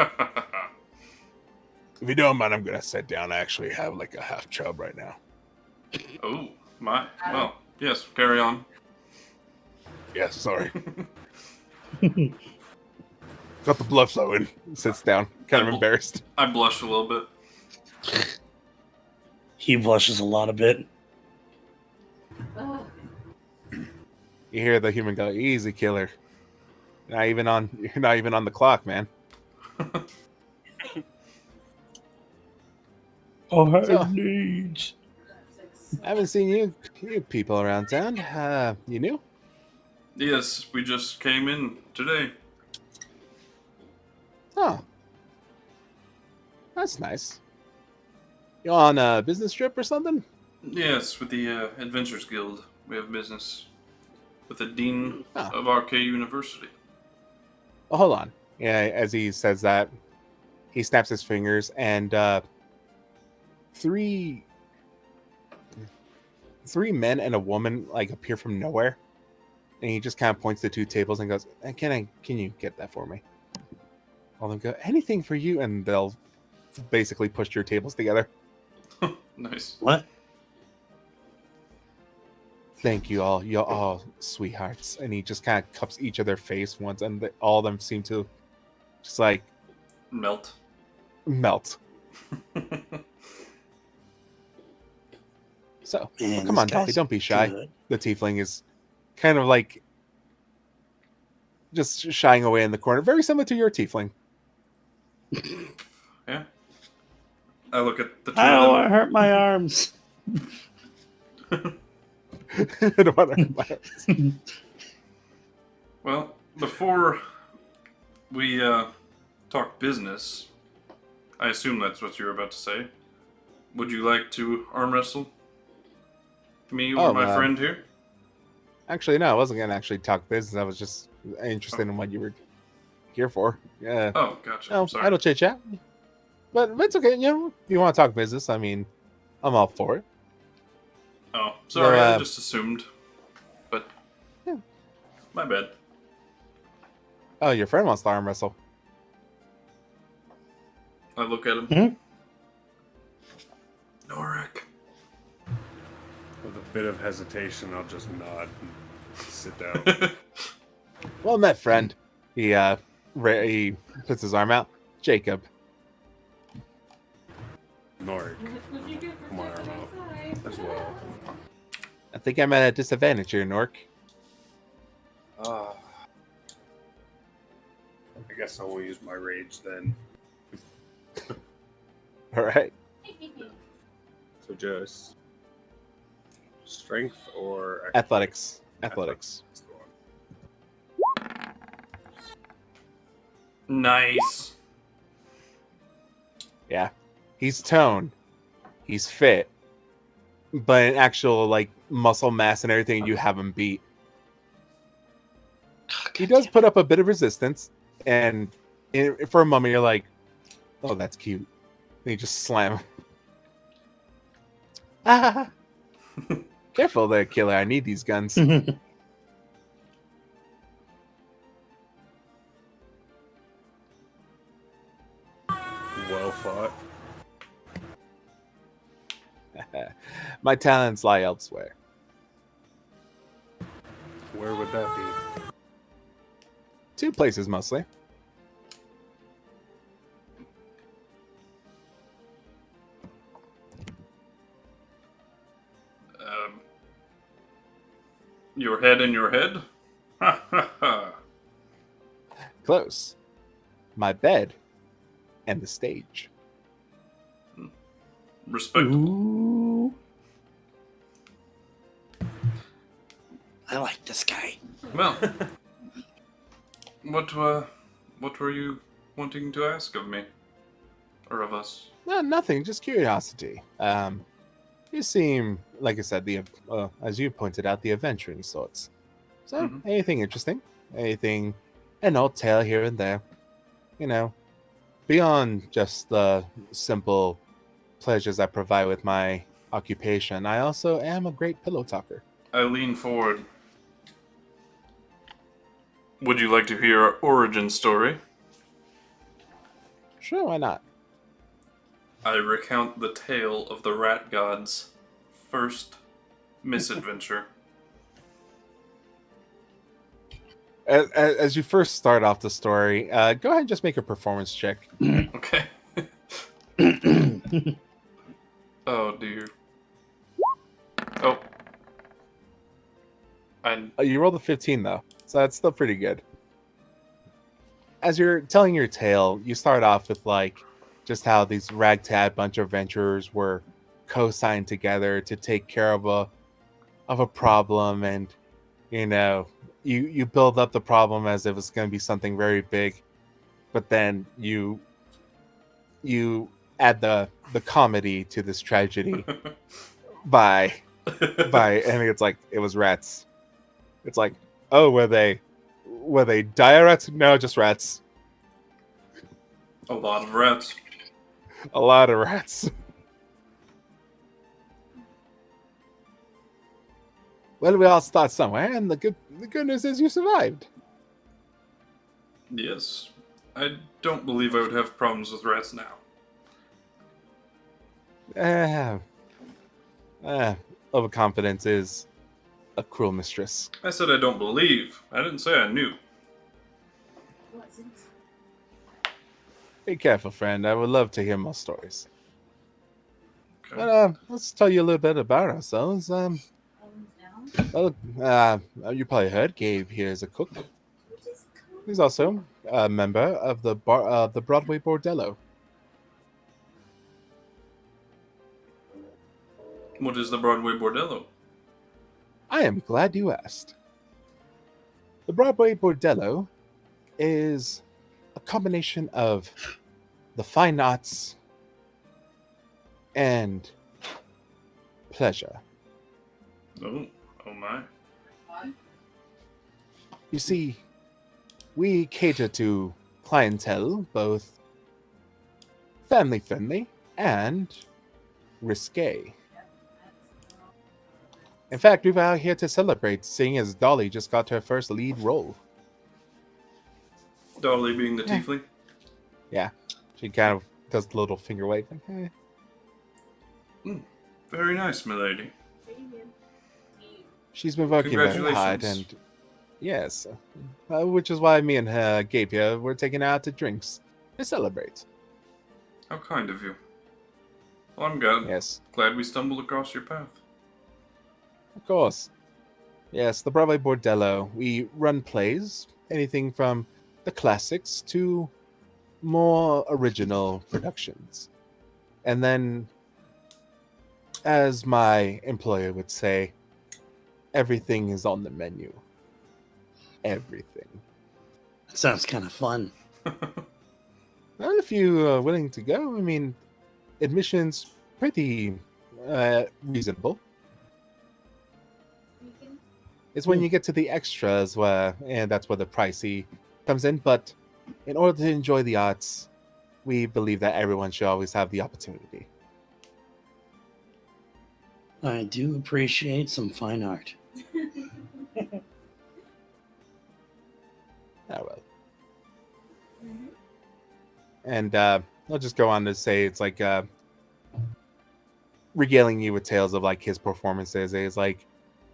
you don't mind, I'm gonna sit down. I actually have like a half chub right now. Oh, my. Well, yes, carry on. Yes, sorry. Got the blood flowing. Sits down, kind of embarrassed. I blushed a little bit. He blushes a lot a bit. Ugh. You hear the human go, "Easy, killer. You're not even on the clock, man." Oh, her So- needs. I haven't seen you people around town. You new? Yes, we just came in today. Oh, that's nice. You on a business trip or something? Yes, with the Adventures Guild. We have business with the Dean Oh. of RK University. Oh, hold on. Yeah, as he says that, he snaps his fingers, and three men and a woman like appear from nowhere, and he just kind of points to two tables and goes, Can you get that for me?" All of them go, "Anything for you," and they'll basically push your tables together. Nice. What? Thank you all. You're all sweethearts. And he just kind of cups each of their face once, and all of them seem to just like Melt. melt. So, Man, come this on, Dolly, guy's don't be shy. good. The tiefling is kind of like just shying away in the corner, very similar to your tiefling. Yeah. I look at the two I don't of want to hurt my arms. I don't want to hurt my arms. Well, before we talk business, I assume that's what you're about to say. Would you like to arm wrestle me or my friend here? Actually, no, I wasn't going to actually talk business. I was just interested in what you were here for. Yeah. Oh, gotcha. No, Sorry. I don't chit chat. But it's okay. You know, if you want to talk business, I mean, I'm all for it. Oh, sorry. No, I just assumed. But Yeah. my bad. Oh, your friend wants to arm wrestle. I look at him. Mhm. Norrik. With a bit of hesitation, I'll just nod and sit down. Well met, friend. He puts his arm out. Jacob. Norrik, What you get for Come on, stepping Armo. outside? as well. I think I'm at a disadvantage here, Nork. I guess I will use my rage then. All right. So just strength or Athletics. Athletics. Let's go on. Nice. Yeah. He's toned. He's fit. But in actual like muscle mass and everything, you have him beat. He does put up a bit of resistance, and for a moment you're like, "Oh, that's cute." And you just slam him. Ah! Careful there, killer. I need these guns. Well fought. My talents lie elsewhere. Where would that be? 2 places mostly. Your head in your head? Ha ha ha. Close. My bed and the stage. Respectable. Ooh. I like this guy. Well, what were you wanting to ask of me? Or of us? No, nothing. Just curiosity. You seem, like I said, as you pointed out, the adventuring sorts. So, Mhm. anything interesting? Anything, an old tale here and there. You know, beyond just the simple pleasures I provide with my occupation, I also am a great pillow talker. I lean forward. Would you like to hear our origin story? Sure, why not? I recount the tale of the rat god's first misadventure. As you first start off the story, go ahead and just make a performance check. Okay. Oh dear. Oh. You rolled a 15 though, so that's still pretty good. As you're telling your tale, you start off with like just how these ragtag bunch of adventurers were co-signed together to take care of a problem, and you know you build up the problem as if it's going to be something very big, but then you add the comedy to this tragedy by and it's like it was rats. It's like, oh, were they dire rats? No, just rats. A lot of rats. A lot of rats. Well, we all start somewhere, and the good news is you survived. Yes. I don't believe I would have problems with rats now. Overconfidence is a cruel mistress. I said I don't believe. I didn't say I knew. Wasn't. Be careful, friend. I would love to hear more stories. Okay. But let's tell you a little bit about ourselves. Owns down. Well, you probably heard Gabe here is a cook. Which is cool. He's also a member of the Broadway Bordello. What is the Broadway Bordello? I am glad you asked. The Broadway Bordello is a combination of the fine arts and pleasure. Oh my. You see, we cater to clientele both family friendly and risque. In fact, we were out here to celebrate, seeing as Dolly just got her first lead role. Dolly being the tiefling? She kind of does the little finger wave. Very nice, milady. She's been working very hard, Congratulations. and yes, which is why me and her, Gabe here, we're taking her out to drinks to celebrate. How kind of you. Well, I'm glad. Yes, Glad we stumbled across your path. of course. Yes, the Broadway Bordello. We run plays, anything from the classics to more original productions. And then, as my employer would say, everything is on the menu. Everything. That sounds kind of fun. Well, if you are willing to go, I mean, admission's pretty reasonable. It's when you get to the extras and that's where the pricey comes in. But in order to enjoy the arts, we believe that everyone should always have the opportunity. I do appreciate some fine art. Oh well. And I'll just go on to say it's like regaling you with tales of like his performances. It's like,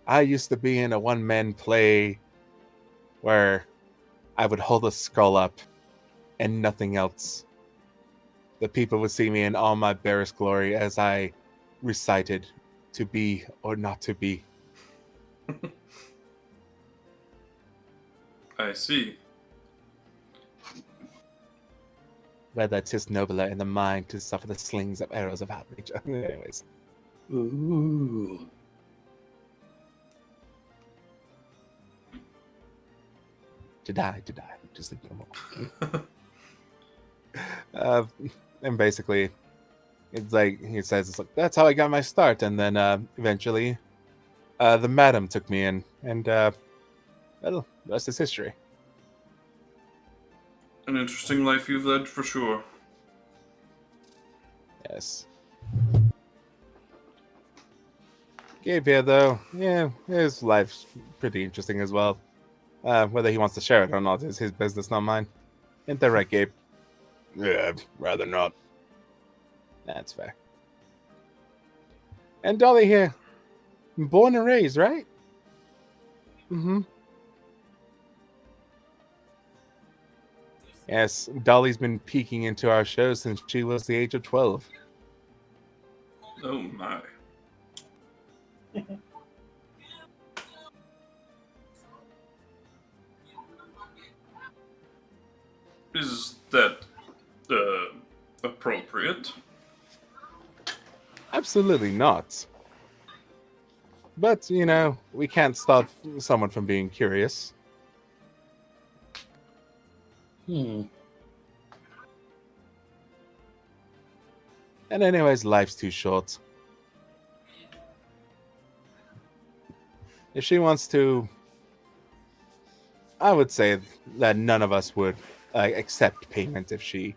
I used to be in a one-man play where I would hold a skull up and nothing else. The people would see me in all my barest glory as I recited to be or not to be. I see. Whether 'tis nobler in the mind to suffer the slings of arrows of outrage. Anyways. Ooh. To die. Just think no more. And basically, it's like he says, it's like that's how I got my start, and then eventually, the madam took me in, and well, the rest is history. An interesting life you've led for sure. Yes. Gabe here, though, yeah, his life's pretty interesting as well. Whether he wants to share it or not is his business, not mine. Ain't that right, Gabe? Yeah, I'd rather not. That's fair. And Dolly here. Born and raised, right? Mm-hmm. Yes, Dolly's been peeking into our show since she was the age of 12. Oh my. Is that appropriate? Absolutely not. But, you know, we can't stop someone from being curious. Hmm. And anyways, life's too short. If she wants to, I would say that none of us would accept payment if she,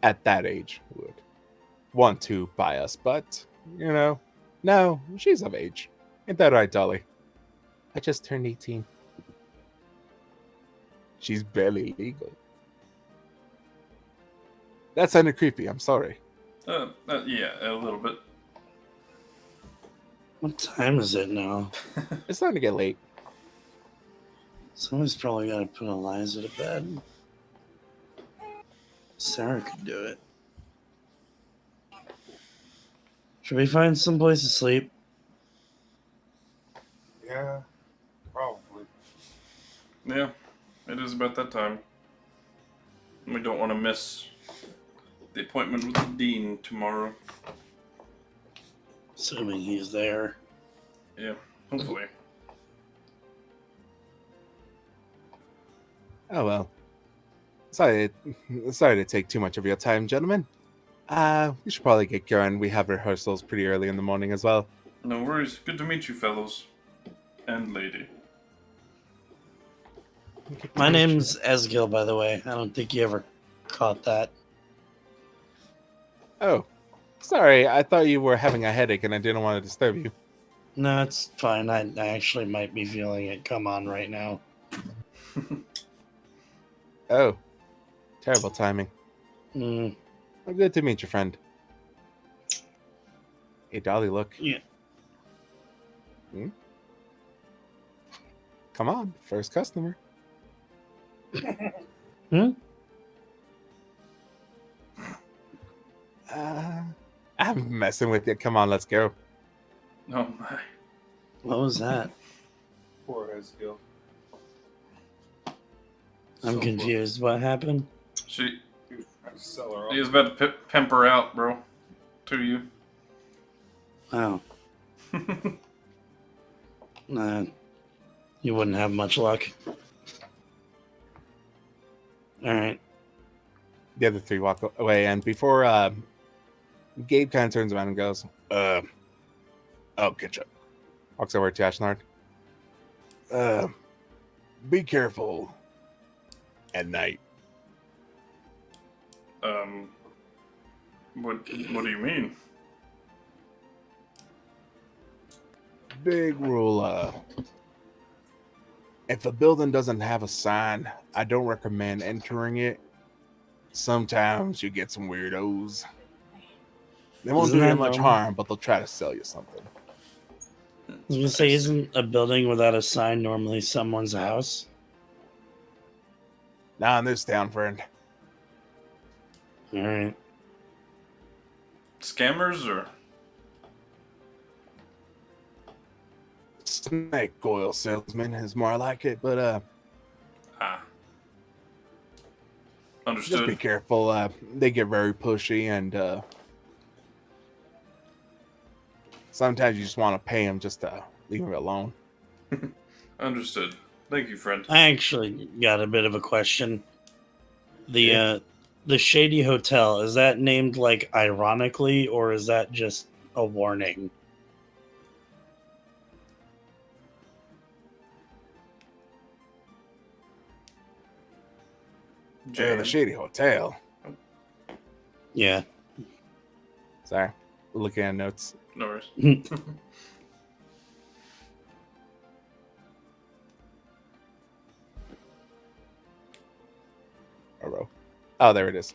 at that age, would want to buy us. But, you know, no, she's of age. Ain't that right, Dolly? I just turned 18. She's barely legal. That sounded creepy. I'm sorry. Yeah, a little bit. What time is it now? It's starting to get late. Someone's probably got to put Eliza to bed. Sarah could do it. Should we find some place to sleep? Yeah, probably. Yeah, it is about that time. We don't want to miss the appointment with the dean tomorrow. Assuming he's there. Yeah, hopefully. Oh well. Sorry to take too much of your time, gentlemen. We should probably get going. We have rehearsals pretty early in the morning as well. No worries. Good to meet you, fellows. And lady. My name's Ezgill, by the way. I don't think you ever caught that. Oh, sorry. I thought you were having a headache and I didn't want to disturb you. No, it's fine. I actually might be feeling it come on right now. Oh, terrible timing. Mm, Well, good to meet your friend. Hey, Dolly, look. yeah. Come on, first customer. Hmm? I'm messing with you. Come on, let's go. Oh my. What was that? Poor Ezgill. I'm So confused. What happened? She. He was trying to sell her He was off. about to pimp her out, bro. To you. Oh, nah. You wouldn't have much luck. Alright. The other three walk away, and before Gabe kind of turns around and goes, I'll catch up. Walks over to Ashnard. Be careful at night. What do you mean? Big rule, if a building doesn't have a sign, I don't recommend entering it. Sometimes you get some weirdos. They won't Isn't do you that much normal? harm, but they'll try to sell you something. I was gonna say, isn't a building without a sign normally someone's house? Not in this town, friend. Alright. Scammers or? Snake oil salesman is more like it, but Ah. just be Understood. careful. They get very pushy, and sometimes you just want to pay them just to leave them alone. Understood. Thank you, friend. I actually got a bit of a question. The Shady Hotel, is that named like ironically, or is that just a warning? Yeah, Jane. the Shady Hotel. Yeah. Sorry, looking at notes. No worries. Oh, there it is.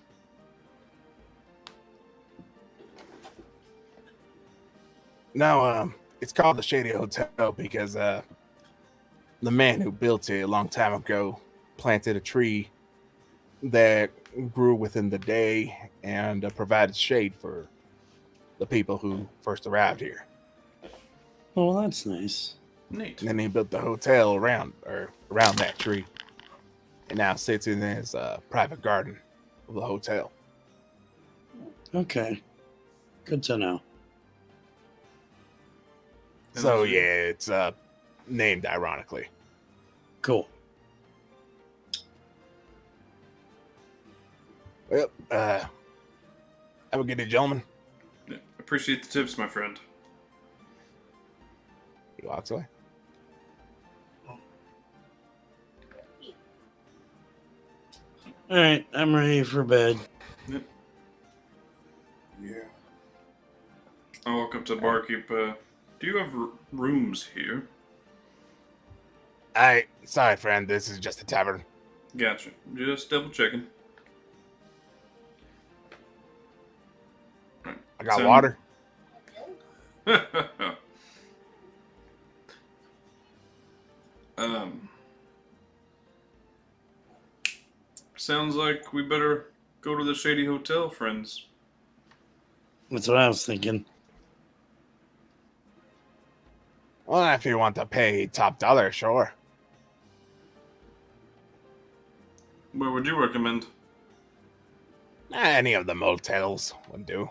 No, it's called the Shady Hotel because the man who built it a long time ago planted a tree that grew within the day and provided shade for the people who first arrived here. Oh, well, that's nice. Neat. And then he built the hotel around that tree, and now sits in his private garden of the hotel. Okay. Good to know. So yeah, it's named ironically. Cool. Well, have a good day, gentlemen. Yeah, appreciate the tips, my friend. He walks away. Alright, I'm ready for bed. Yeah. I walk up to the barkeep. Do you have rooms here? Sorry, friend. This is just a tavern. Gotcha. Just double checking. I got So- water. Sounds like we better go to the Shady Hotel, friends. That's what I was thinking. Well, if you want to pay top dollar, sure. Where would you recommend? Any of the motels would do.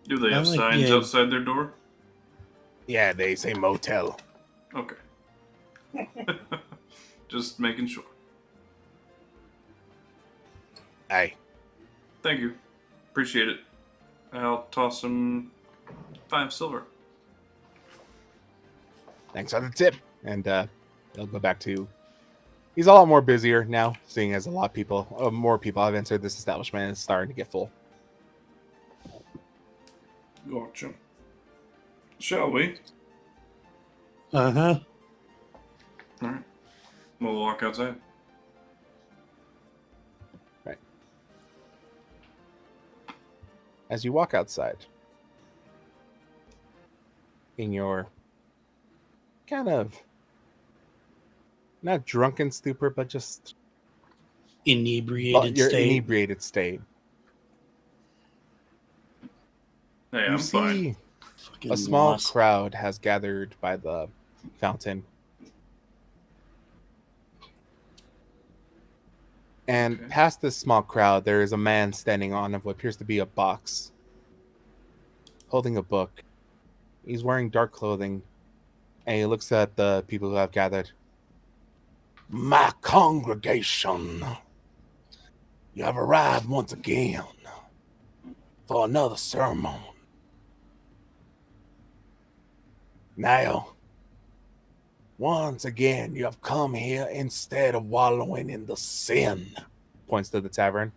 Do they have I like signs the- outside their door? Yeah, they say motel. Okay. Just making sure. Aye. Thank you. Appreciate it. I'll toss him 5 silver. Thanks for the tip. And they'll go back to. He's a lot more busier now, seeing as a lot of people, more people have entered this establishment and it's starting to get full. Gotcha. Shall we? Uh-huh. Alright. We'll walk outside. Right. As you walk outside, in your kind of not drunken stupor, but just Inebriated your state. inebriated state, Hey, you I'm see fine. Fucking a small lost. crowd has gathered by the fountain. And Okay. past this small crowd, there is a man standing on what appears to be a box, holding a book. He's wearing dark clothing, and he looks at the people who have gathered. My congregation, you have arrived once again for another sermon. Now, once again, you have come here instead of wallowing in the sin, points to the tavern,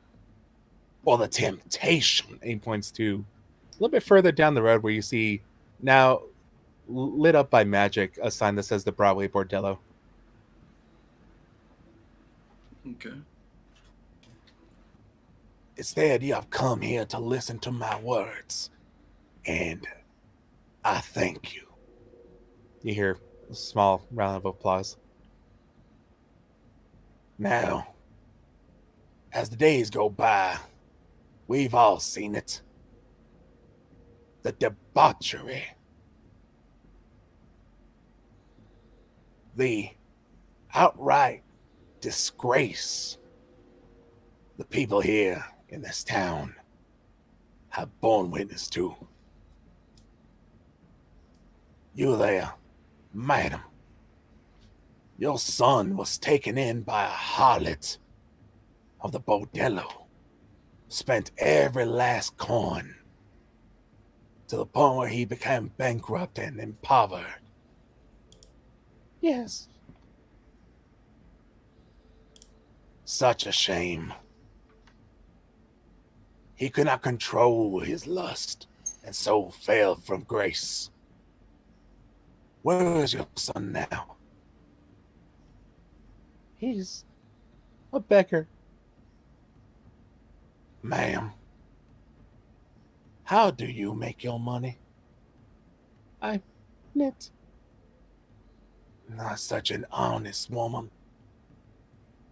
or the temptation, and he points to a little bit further down the road where you see, now lit up by magic, a sign that says the Broadway Bordello. Okay. Instead, you have come here to listen to my words, and I thank you. You hear a small round of applause. Now, as the days go by, we've all seen it. The debauchery. The outright disgrace the people here in this town have borne witness to. You there, madam. Your son was taken in by a harlot of the bordello, spent every last coin, to the point where he became bankrupt and impoverished. Yes. Such a shame. He could not control his lust, and so fell from grace. Where is your son now? He's a beggar. Ma'am, how do you make your money? I knit. Not such an honest woman.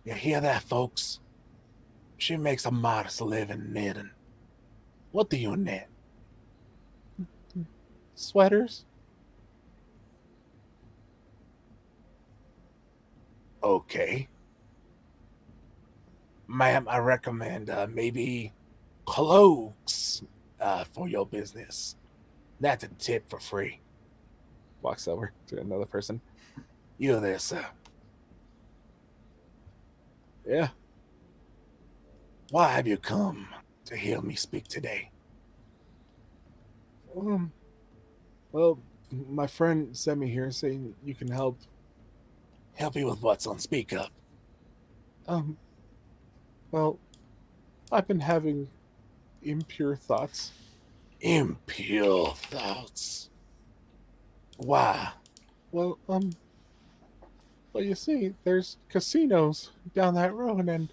You hear that, folks? She makes a modest living knitting. What do you knit? Sweaters? Okay. Ma'am, I recommend maybe cloaks for your business. That's a tip for free. Walks over to another person. You there, sir? Yeah. Why have you come to hear me speak today? Well, my friend sent me here saying you can help. Help you with what, son? Speak up. Well, I've been having impure thoughts. Impure thoughts? Why? Well, you see, there's casinos down that road, and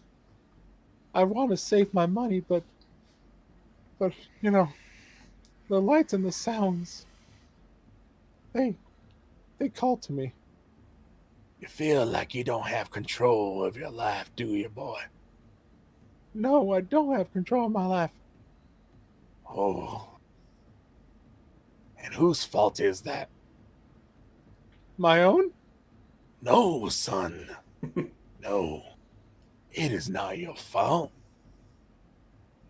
I want to save my money, but, you know, the lights and the sounds, they They called to me. You feel like you don't have control of your life, do you, boy? No, I don't have control of my life. Oh. And whose fault is that? My own? No, son. No. It is not your fault.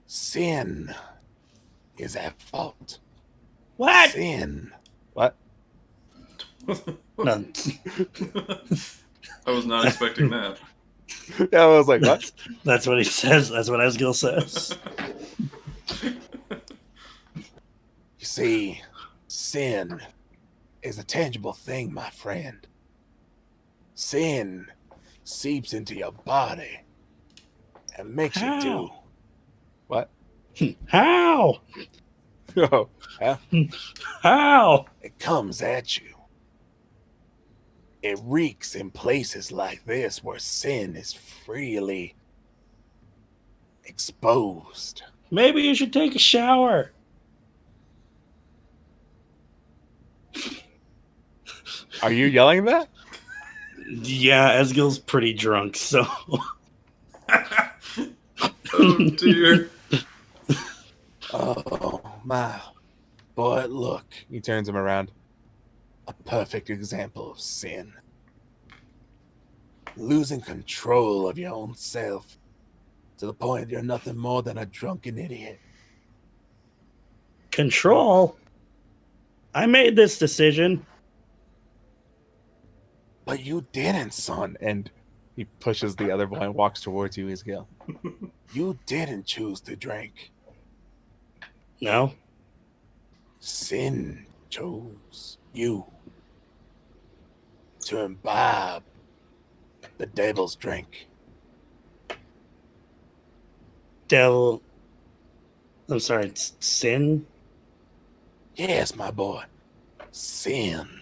Sin is at fault. What? Sin. What? No, I was not expecting that. Yeah, I was like, what? that's what he says. That's what Ezgill says. You see, sin is a tangible thing, my friend. Sin seeps into your body and makes you do. What? How? Oh, yeah. How? It comes at you. It reeks in places like this where sin is freely exposed. Maybe you should take a shower. Are you yelling that? Yeah, Ezgill's pretty drunk, so. Oh dear. Oh, my. Boy, look. He turns him around. A perfect example of sin. Losing control of your own self to the point you're nothing more than a drunken idiot. Control? I made this decision. But you didn't, son. And he pushes the other boy and walks towards you, Ezgill. You didn't choose to drink. No? Sin chose you to imbibe the devil's drink. Devil. I'm sorry, it's sin? Yes, my boy. Sin.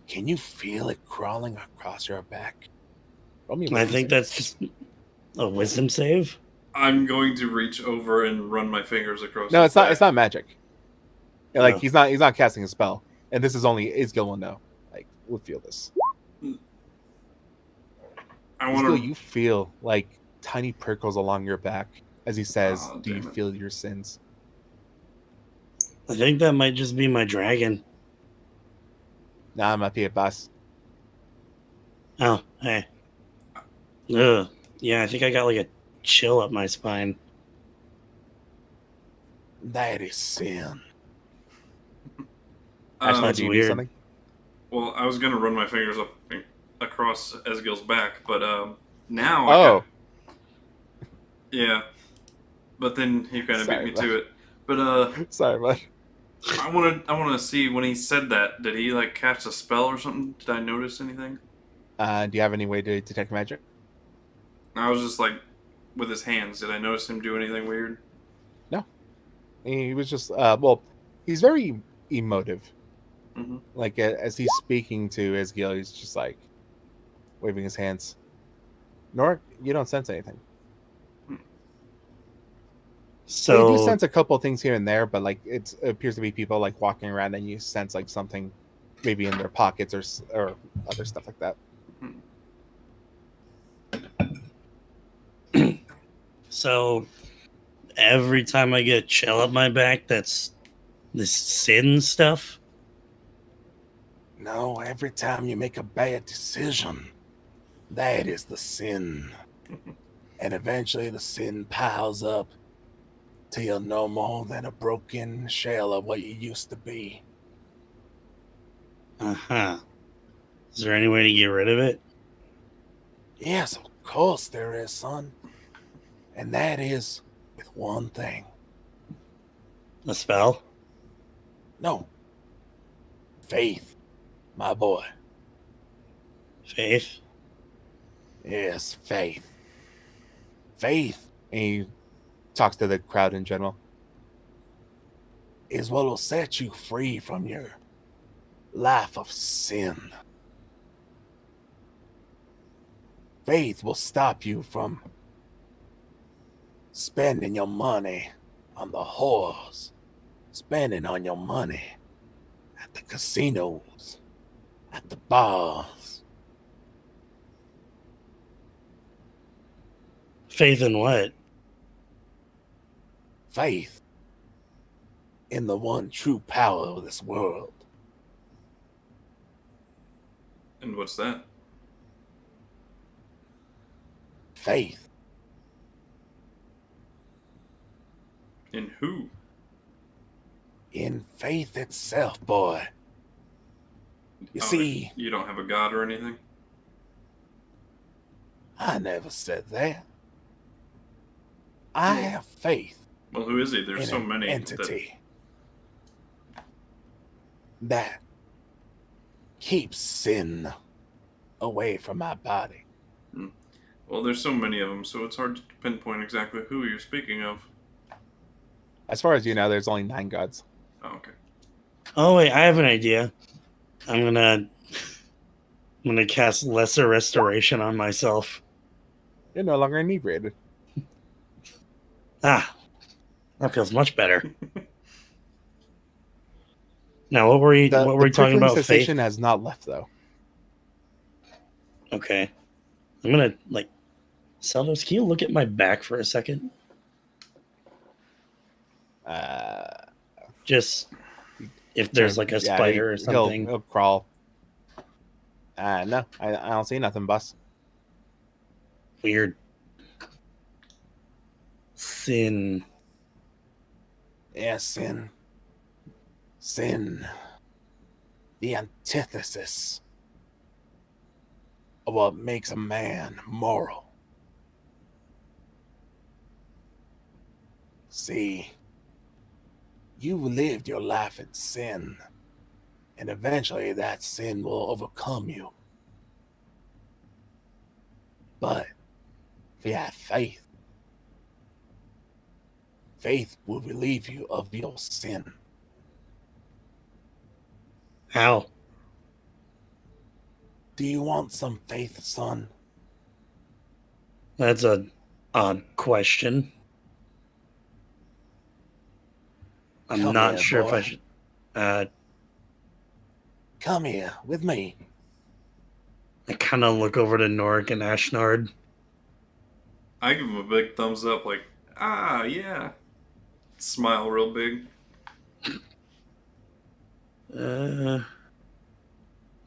Can you feel it crawling across your back? Roll me a I wisdom think save. that's just a wisdom save. I'm going to reach over and run my fingers across. No, his it's not. back. It's not magic. Like No. he's not casting a spell, and this is only Ezgill will know. Like we'll feel this. I want Ezgill, to. you feel like tiny prickles along your back as he says, Oh, "Do you damn it. feel your sins?" I think that might just be my dragon. Nah, I'm not the boss. Oh, hey. Ugh. Yeah, I think I got like a chill up my spine. That is sin. Um, Ashnard, do you do weird. something? well, I was gonna run my fingers up across Ezgill's back, but now I Oh, yeah. But then he kind of beat Sorry, me bud. to it. But sorry, bud. I want to see when he said that. Did he like cast a spell or something? Did I notice anything? Do you have any way to detect magic? I was just like with his hands. Did I notice him do anything weird? He was just well, he's very emotive. Mm-hmm. Like as he's speaking to Ezgill, he's just like waving his hands. Norrik, you don't sense anything. So you do So, sense a couple things here and there, but like it appears to be people like walking around, and you sense like something maybe in their pockets or other stuff like that. so every time I get a chill up my back, that's this sin stuff. No, every time you make a bad decision, that is the sin. And eventually the sin piles up till you're no more than a broken shell of what you used to be. Uh-huh. Is there any way to get rid of it? Yes, of course there is, son. And that is with one thing. A spell? No. Faith, my boy. Faith? Yes, faith. Faith, and he talks to the crowd in general, is what will set you free from your life of sin. Faith will stop you from spending your money on the whores, spending on your money at the casinos, at the bars. Faith in what? Faith in the one true power of this world. And what's that? Faith. In who? In faith itself, boy. You see, you don't have a god or anything? I never said that. I have faith Well, who is he? There's in so an many. entity that keeps sin away from my body. Well, there's so many of them, so it's hard to pinpoint exactly who you're speaking of. As far as you know, there's only 9 gods. Oh, okay. Oh wait, I have an idea. I'm gonna cast Lesser Restoration on myself. You're no longer inebriated. Ah, that feels much better. Now, what were we The talking prickling about? cessation Faith? has not left, though. Okay, I'm gonna Seldos, can you look at my back for a second? Just if there's like a spider or something. He'll crawl. No, I don't see nothing, boss. Weird. Sin. Yeah, sin. Sin. The antithesis of what makes a man moral. See, you lived your life in sin, and eventually that sin will overcome you. But if you have faith, faith will relieve you of your sin. How? Do you want some faith, son? That's a odd question. I'm Come not here, sure if boy. I should. Come here with me. I kind of look over to Norrik and Ashnard. I give him a big thumbs up, like, yeah. Smile real big. All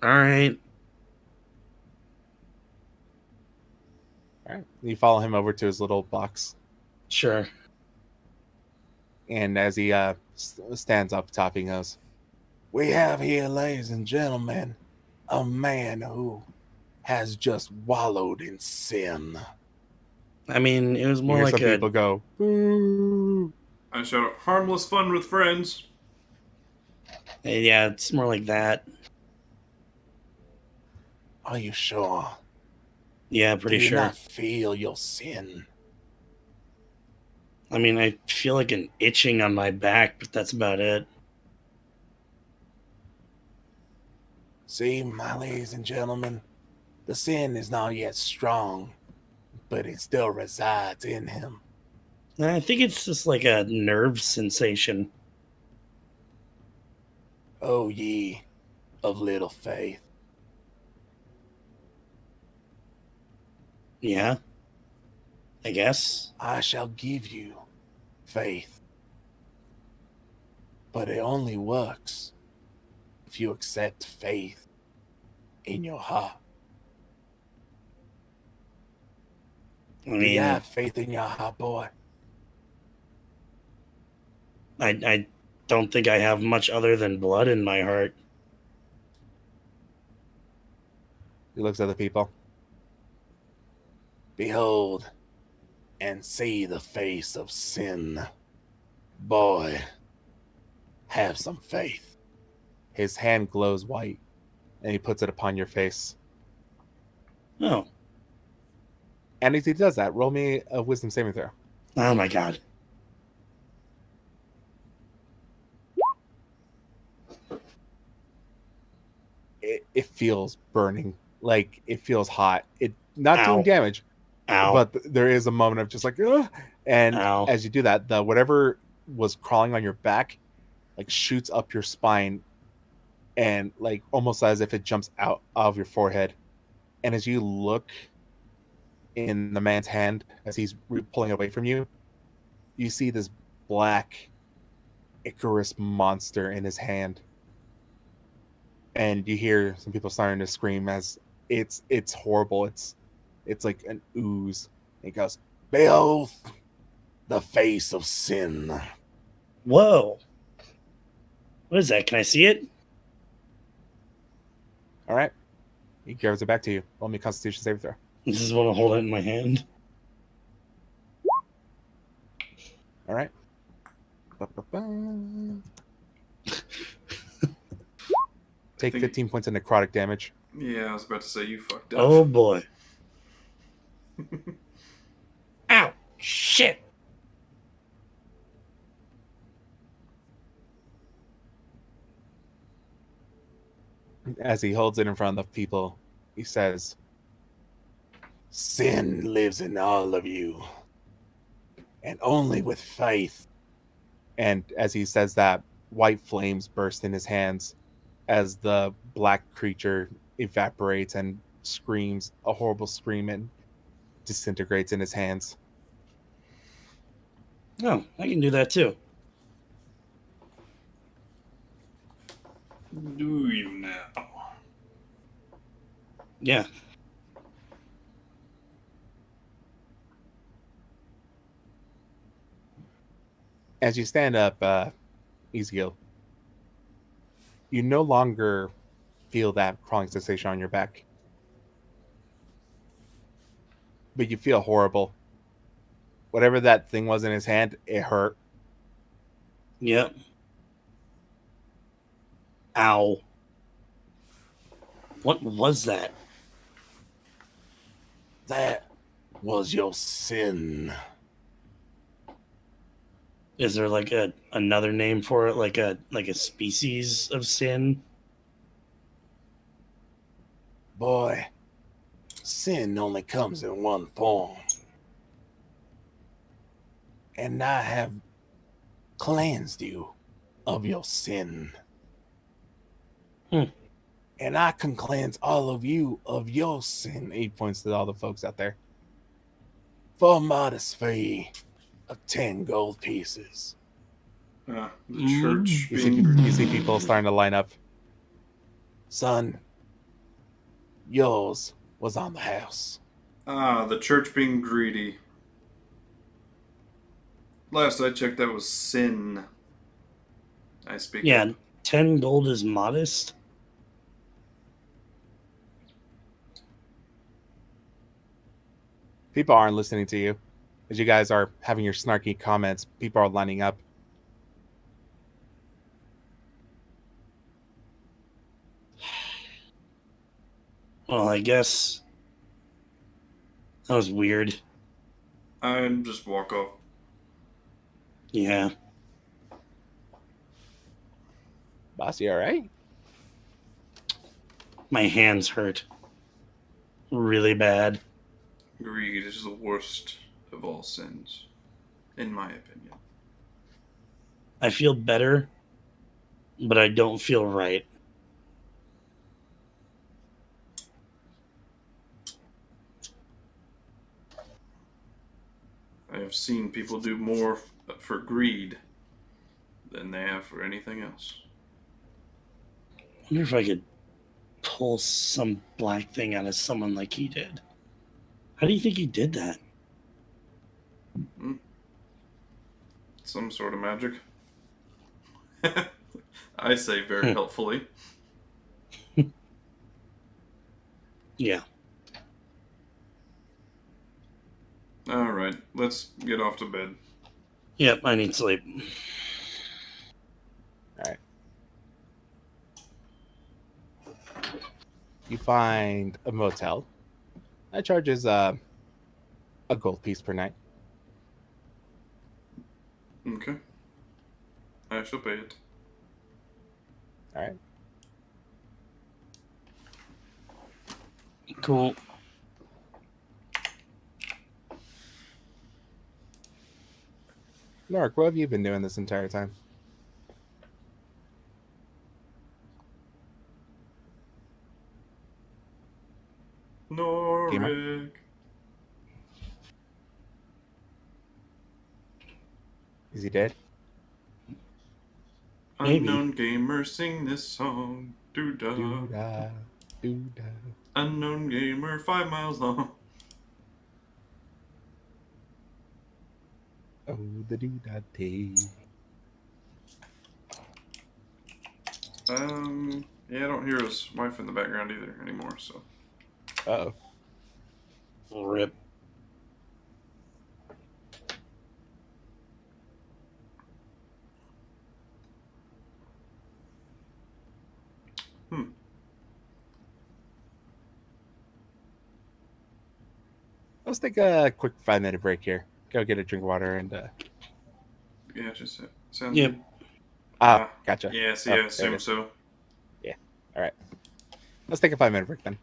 right. All right. You follow him over to his little box. Sure. And as he stands up top, he goes, "We have here, ladies and gentlemen, a man who has just wallowed in sin." I mean, it was You more hear like some people go, "Boo." I shout, harmless fun with friends. Yeah, it's more like that. Are you sure? Yeah, pretty Do you sure. not feel your sin? I mean, I feel like an itching on my back, but that's about it. See, my ladies and gentlemen, the sin is not yet strong, but it still resides in him. And I think it's just like a nerve sensation. O ye of little faith. Yeah, I guess. I shall give you faith. But it only works if you accept faith in your heart. I Do you mean, have faith in your heart, boy? I don't think I have much other than blood in my heart. He looks at the people. Behold and see the face of sin. Boy, have some faith. His hand glows white, and he puts it upon your face. Oh. And as he does that, roll me a wisdom saving throw. Oh my god. It feels burning. Like, it feels hot. It not Ow. doing damage, Ow. but there is a moment of just like, ugh. And Ow. as you do that, the whatever was crawling on your back, like, shoots up your spine and like almost as if it jumps out of your forehead. And as you look in the man's hand as he's pulling it away from you, you see this black Icarus monster in his hand. And you hear some people starting to scream as it's horrible. It's like an ooze. It goes, "Behold the face of sin." Whoa. What is that? Can I see it? All right. He gives it back to you. Roll me a Constitution saving throw. This is when I hold it in my hand. All right. Ba-ba-ba. Take 15 points of necrotic damage. Yeah, I was about to say you fucked up. Oh boy. Ow! Shit! As he holds it in front of the people, he says, "Sin lives in all of you, and only with faith." And as he says that, white flames burst in his hands as the black creature evaporates and screams a horrible scream and disintegrates in his hands. Oh, I can do that too. Do you now? Yeah. As you stand up, Ezgill, you no longer feel that crawling sensation on your back. But you feel horrible. Whatever that thing was in his hand, it hurt. Yep. Ow. What was that? That was your sin. Is there like another name for it, like a species of sin? Boy, sin only comes in one form. And I have cleansed you of your sin. And I can cleanse all of you of your sin. He points to all the folks out there. For a modest fee of 10 gold pieces. The church You see people starting to line up. Son, yours was on the house. The church being greedy. Last I checked, that was sin. I speak. Yeah, up. 10 gold is modest. People aren't listening to you. As you guys are having your snarky comments, people are lining up. Well, I guess that was weird. I just walk off. Yeah. Boss, you alright? My hands hurt. Really bad. Greed is the worst of all sins, in my opinion. I feel better, but I don't feel right. I have seen people do more for greed than they have for anything else. I wonder if I could pull some black thing out of someone like he did. How do you think he did that? Some sort of magic. I say very helpfully. Yeah. Alright, let's get off to bed. Yep, I need sleep. Alright. You find a motel. That charges a gold piece per night. Okay. I shall pay it. Alright. Cool. Norrik, what have you been doing this entire time? Norrik. Is he dead? Maybe. Unknown gamer, sing this song. Doo-dah. Doo-dah, doo-dah. Unknown gamer, 5 miles long. Oh, the doo-dah day. Yeah, I don't hear his wife in the background either anymore, so. Uh-oh. Rip. Let's take a quick 5-minute break here. Go get a drink of water and Yeah, just sounds Yep. good. gotcha. Yeah, see, Oh, I there it assume is. so. All right. Let's take a 5-minute break then.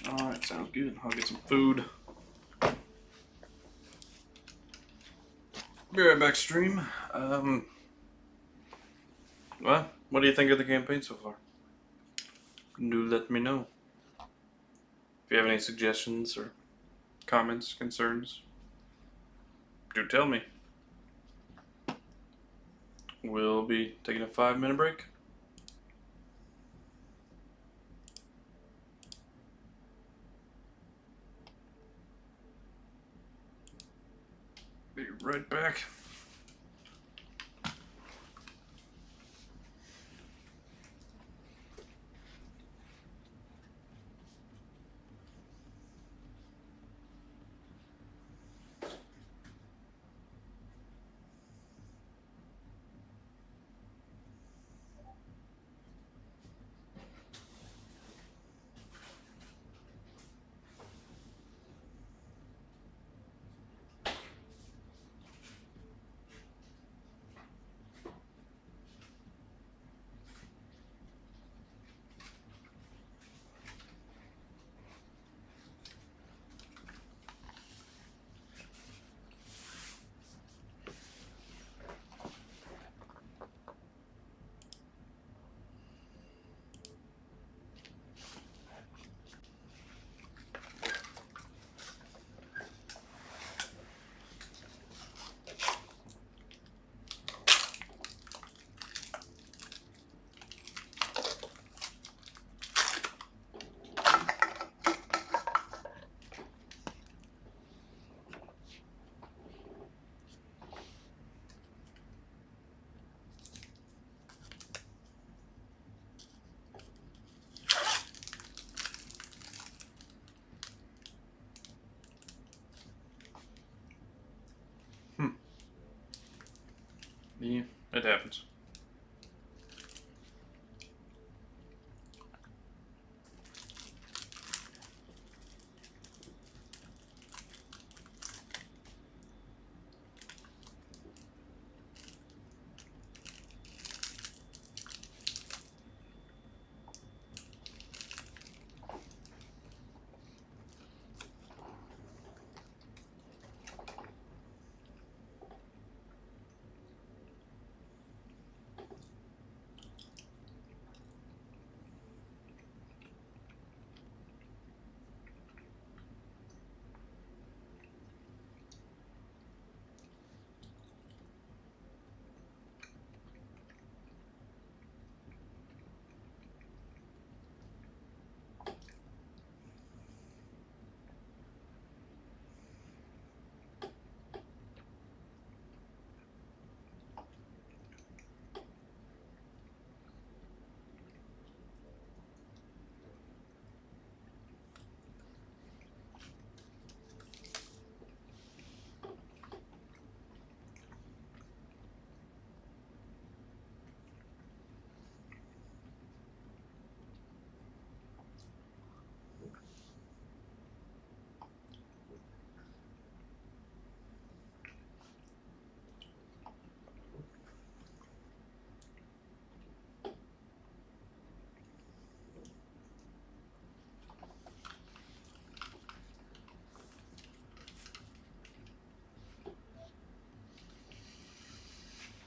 Alright, sounds good. I'll get some food. Be right back, stream. Well, what do you think of the campaign so far? Do let me know. If you have any suggestions or comments, concerns, do tell me. We'll be taking a 5-minute break. Be right back. Yeah, it happens.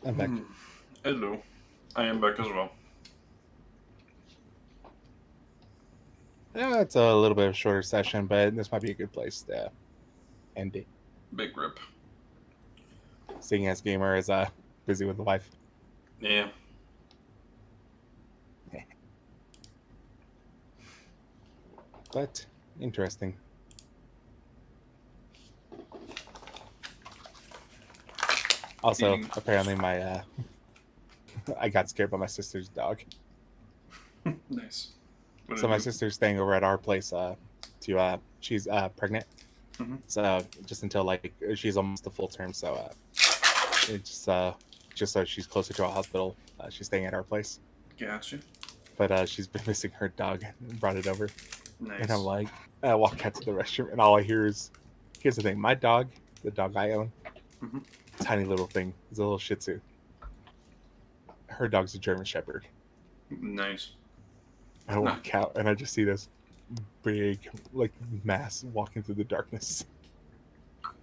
I'm back. Hello. I am back as well. Yeah, it's a little bit of a shorter session, but this might be a good place to end it. Big rip. Seeing as gamer is busy with the wife. Yeah. But interesting. Also, Eating. apparently my I got scared by my sister's dog. Nice. What So did my you do? sister's staying over at our place to she's pregnant. Mhm. So just until like she's almost a full term, so it's just so she's closer to a hospital, she's staying at our place. Gotcha. But she's been missing her dog and brought it over. Nice. And I'm like, I walk out to the restroom and all I hear is, here's the thing, my dog, the dog I own, Mhm. tiny little thing, is a little Shih Tzu. Her dog's a German Shepherd. Nice. I walk out and I just see this big like mass walking through the darkness. Hell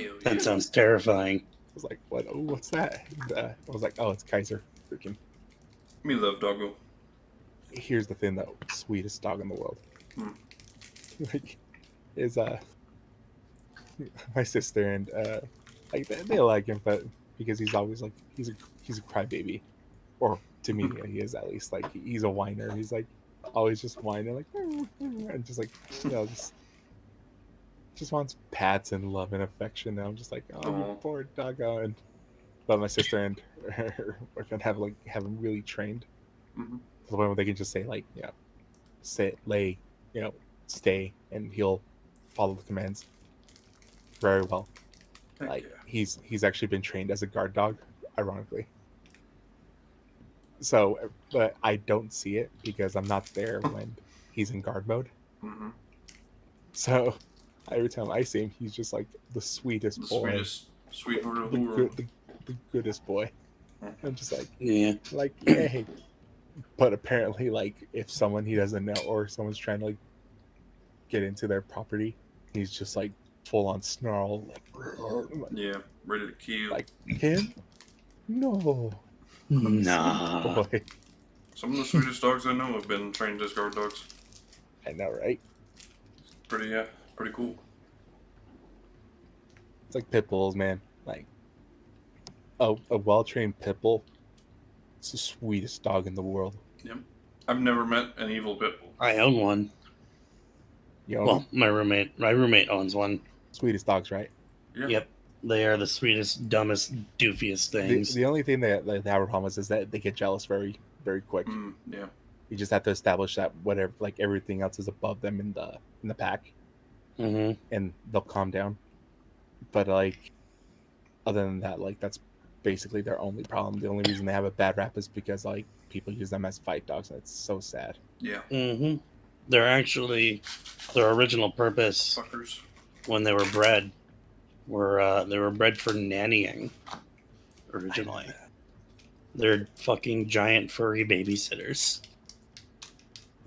yeah. That sounds terrifying. I was like, what? Oh, what's that? And, I was like, oh, it's Kaiser. Freaking. Me love doggo. Here's the thing, though. Sweetest dog in the world. Hmm. Like, is my sister and like they like him, but because he's always like he's a crybaby, or to me he is at least. Like he's a whiner. He's like always just whining, like and just like just wants pats and love and affection. And I'm just like, oh, you Aw. poor doggo. And but my sister and her boyfriend have him really trained Mhm. to the point where they can just say like, sit, lay, stay, and he'll follow the commands very well. Heck Like yeah. he's actually been trained as a guard dog, ironically. So, but I don't see it because I'm not there when he's in guard mode. Mhm. So every time I see him, he's just like the sweetest The boy, sweetest sweetheart of the the world. the goodest boy. I'm just Yeah. like yay. But apparently, like if someone he doesn't know or someone's trying to like get into their property, he's just like full on snarl, like Yeah. Ready to kill. like him. No, Nah. sweet boy. Some of the sweetest dogs I know have been trained as guard dogs. I know, right? Pretty cool. It's like pit bulls, man. Like a well trained pit bull. It's the sweetest dog in the world. I've never met an evil pit bull. I own one. You know, Well, my roommate owns one. sweetest dogs, right? Yeah. Yep. They are the sweetest, dumbest, doofiest things. The only thing that they have a problem with is that they get jealous very, very quick. Yeah. You just have to establish that whatever, like everything else is above them in the pack, Mm-hmm. and they'll calm down. But like, other than that, like that's basically their only problem. The only reason they have a bad rap is because like people use them as fight dogs, and it's so sad. Yeah. Mm-hmm. They're actually their original purpose Fuckers. when they were bred they were bred for nannying originally. They're fucking giant furry babysitters.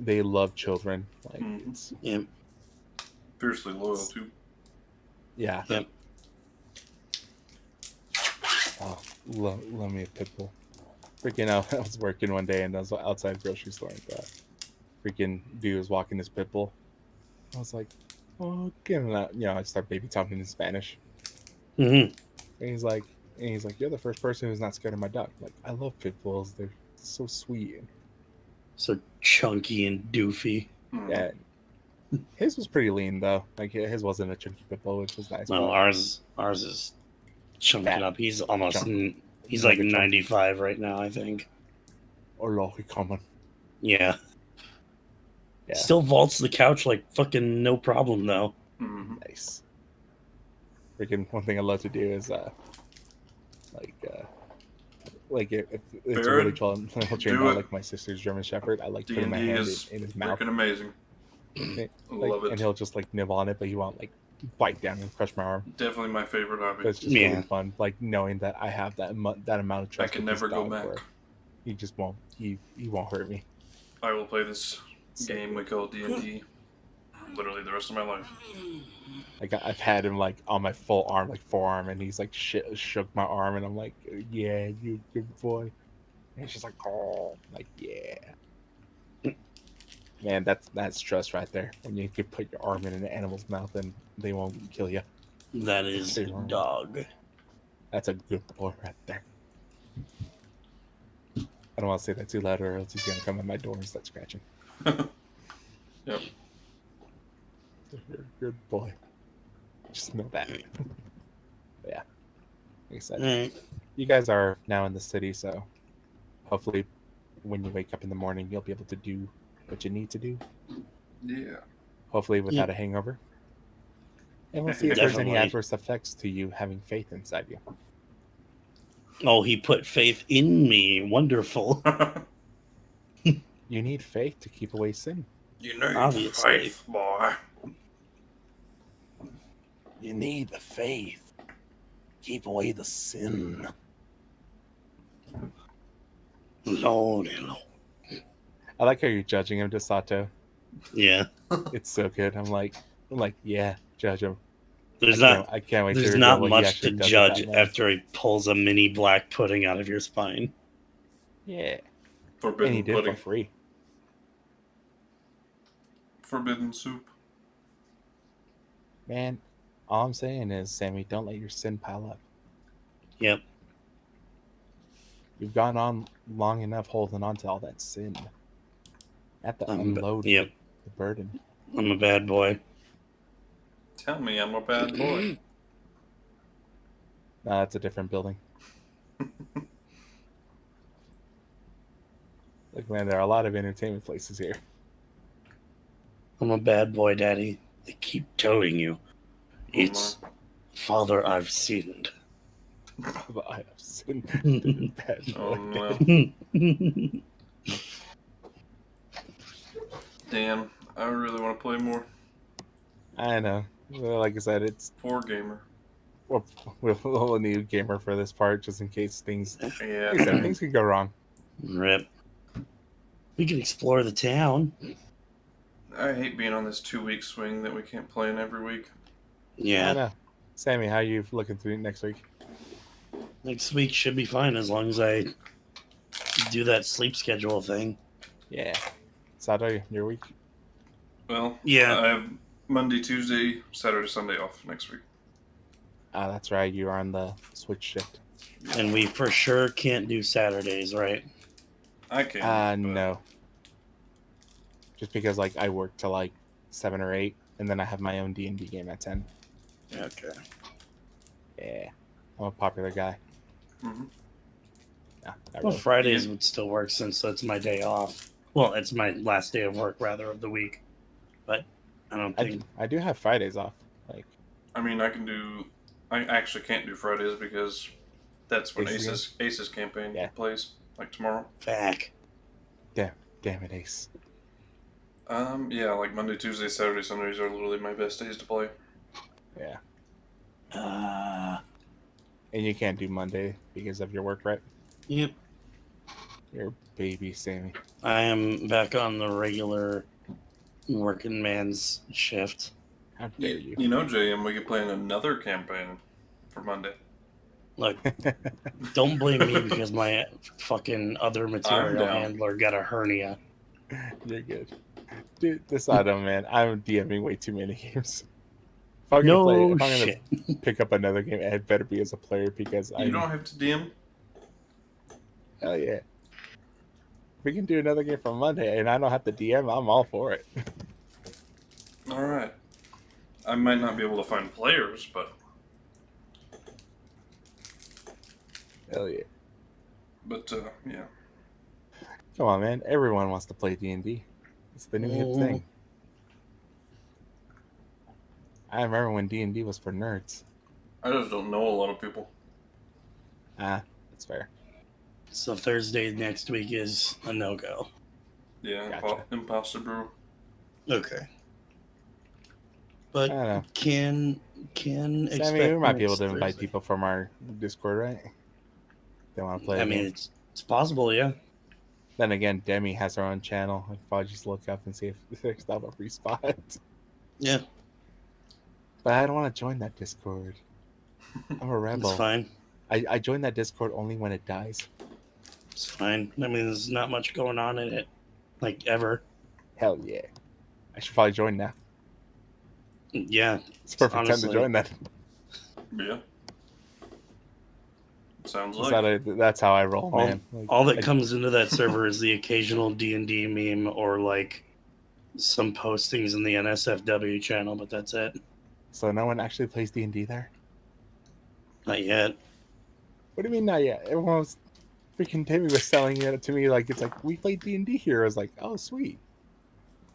They love children. Like, Mhm. it's, Yep. Fiercely loyal too. yeah. Yep. Oh, love me a pit bull. Freaking I was working one day and I was outside the grocery store and freaking dude was walking his pit bull. I was like, oh, get him out. I start baby talking in Spanish. Mm-hmm. And he's like, you're the first person who's not scared of my dog. Like, I love pit bulls. They're so sweet. So chunky and doofy. Mhm. Yeah. His was pretty lean though. Like his wasn't a chunky pit bull, which was nice. Well, but ours is chunking Fat. up. He's almost Chunk. he's like Like a chunk. 95 right now, I think. Hola, common. Yeah. Yeah. Still vaults the couch like fucking no problem though. Mhm. Nice. Freaking one thing I love to do is if it's a really Baron, trained do dog it. like my sister's German Shepherd, I like putting my D&D hand is in his mouth. freaking amazing. Like, Love it. and he'll just like nibble on it, but he won't like bite down and crush my arm. Definitely my favorite hobby. But it's just Yeah. really fun, like knowing that I have that amount of I trust. can with this never go dog back. where He just won't. He won't hurt me. I will play this So- game we call D&D literally the rest of my life. Like I've had him like on my full arm, like forearm, and he's like shook my arm, and I'm like, yeah, you good boy. And she's like, oh, like yeah. Man, that's trust right there. When you can put your arm in an animal's mouth and they won't kill you. That is dog. That's a good boy right there. I don't want to say that too loud, or else he's gonna come at my door and start scratching. Yep. You're a good boy. Just know that. Yeah. Like I said, you guys are now in the city, so hopefully when you wake up in the morning, you'll be able to do what you need to do. Yeah. Hopefully without a hangover. And we'll see if there's any Definitely. adverse effects to you having faith inside you. Oh, he put faith in me. Wonderful. You need faith to keep away sin. You know, Obviously. faith, boy. You need the faith. Keep away the sin. Lordy, Lord. I like how you're judging him, DeSato. Yeah. It's so good. I'm like, yeah, judge him. There's I can't wait to There's reveal not what he much to actually does with judge that man. after he pulls a mini black pudding out of your spine. Yeah. Forbidden And he did it pudding. for free. Forbidden soup. Man, all I'm saying is, Sammy, don't let your sin pile up. Yep. You've gone on long enough holding on to all that sin. Have to unload Yep. the burden. I'm a bad boy. Tell me I'm a bad boy. No, that's a different building. Look, man, there are a lot of entertainment places here. I'm a bad boy, Daddy. They keep telling you. It's Father, I've sinned. But I have sinned to be bad Oh boy. no. Damn, I really want to play more. I know. Well, like I said, it's Poor gamer. we'll need a gamer for this part just in case things. Yeah. Like I said, things could go wrong. Rip. We can explore the town. I hate being on this 2-week swing that we can't play in every week. I Yeah. know. Sammy, how you looking through next week? Next week should be fine as long as I do that sleep schedule thing. Yeah. Sato, your week? Well, Yeah. I have Monday, Tuesday, Saturday, Sunday off next week. Ah, that's right. You're on the switch shift. And we for sure can't do Saturdays, right? I can. but No. Just because like I work till like 7 or 8, and then I have my own D&D game at 10. Okay. Yeah. I'm a popular guy. Mhm. Yeah, Well, Fridays would still work since that's my day off. Well, it's my last day of work, rather, of the week. But I don't think... I do have Fridays off. Like, I mean, I can do. I actually can't do Fridays because that's when Aces Aces campaign Yeah. plays, like tomorrow. Fack. damn it, Ace. Yeah, like Monday, Tuesday, Saturday, Sundays are literally my best days to play. Yeah. And you can't do Monday because of your work, right? Yep. Your baby, Sammy. I am back on the regular working man's shift. How dare you? You know, JM, we could play in another campaign for Monday. Look, don't blame me because my fucking other material down. handler got a hernia. You're good. Dude, this item, man, I'm DMing way too many games. If I'm No gonna play, if I'm shit. gonna pick up another game, it better be as a player because You don't have to DM. hell yeah. If we can do another game for Monday and I don't have to DM, I'm all for it. All right. I might not be able to find players, but Hell yeah. Yeah. Come on, man. Everyone wants to play D&D. It's the new hip thing. I remember when D&D was for nerds. I just don't know a lot of people. Ah, that's fair. So Thursday next week is a no-go. Yeah, Gotcha. Imposter Brew. Okay. I But don't know. can Sammy, expect we might be able next to invite Thursday. people from our Discord, right? They want to play. I a mean, game. it's possible, yeah. Then again, Demi has her own channel. I'll probably just look up and see if there's not a free spot. Yeah, But I don't want to join that Discord. I'm a rebel. it's fine. I joined that Discord only when it dies. It's fine. I mean, there's not much going on in it, like ever. Hell yeah. I should probably join now. Yeah, It's perfect time to honestly. join that. Yeah. Sounds Is like. that's how I roll, All, man. Like, all that I- comes into that server is the occasional D&D meme or like some postings in the NSFW channel, but that's it. So no one actually plays D&D there? Not yet. What do you mean not yet? Everyone was freaking Timmy was selling it to me like it's like we played D&D here. I was like, oh sweet.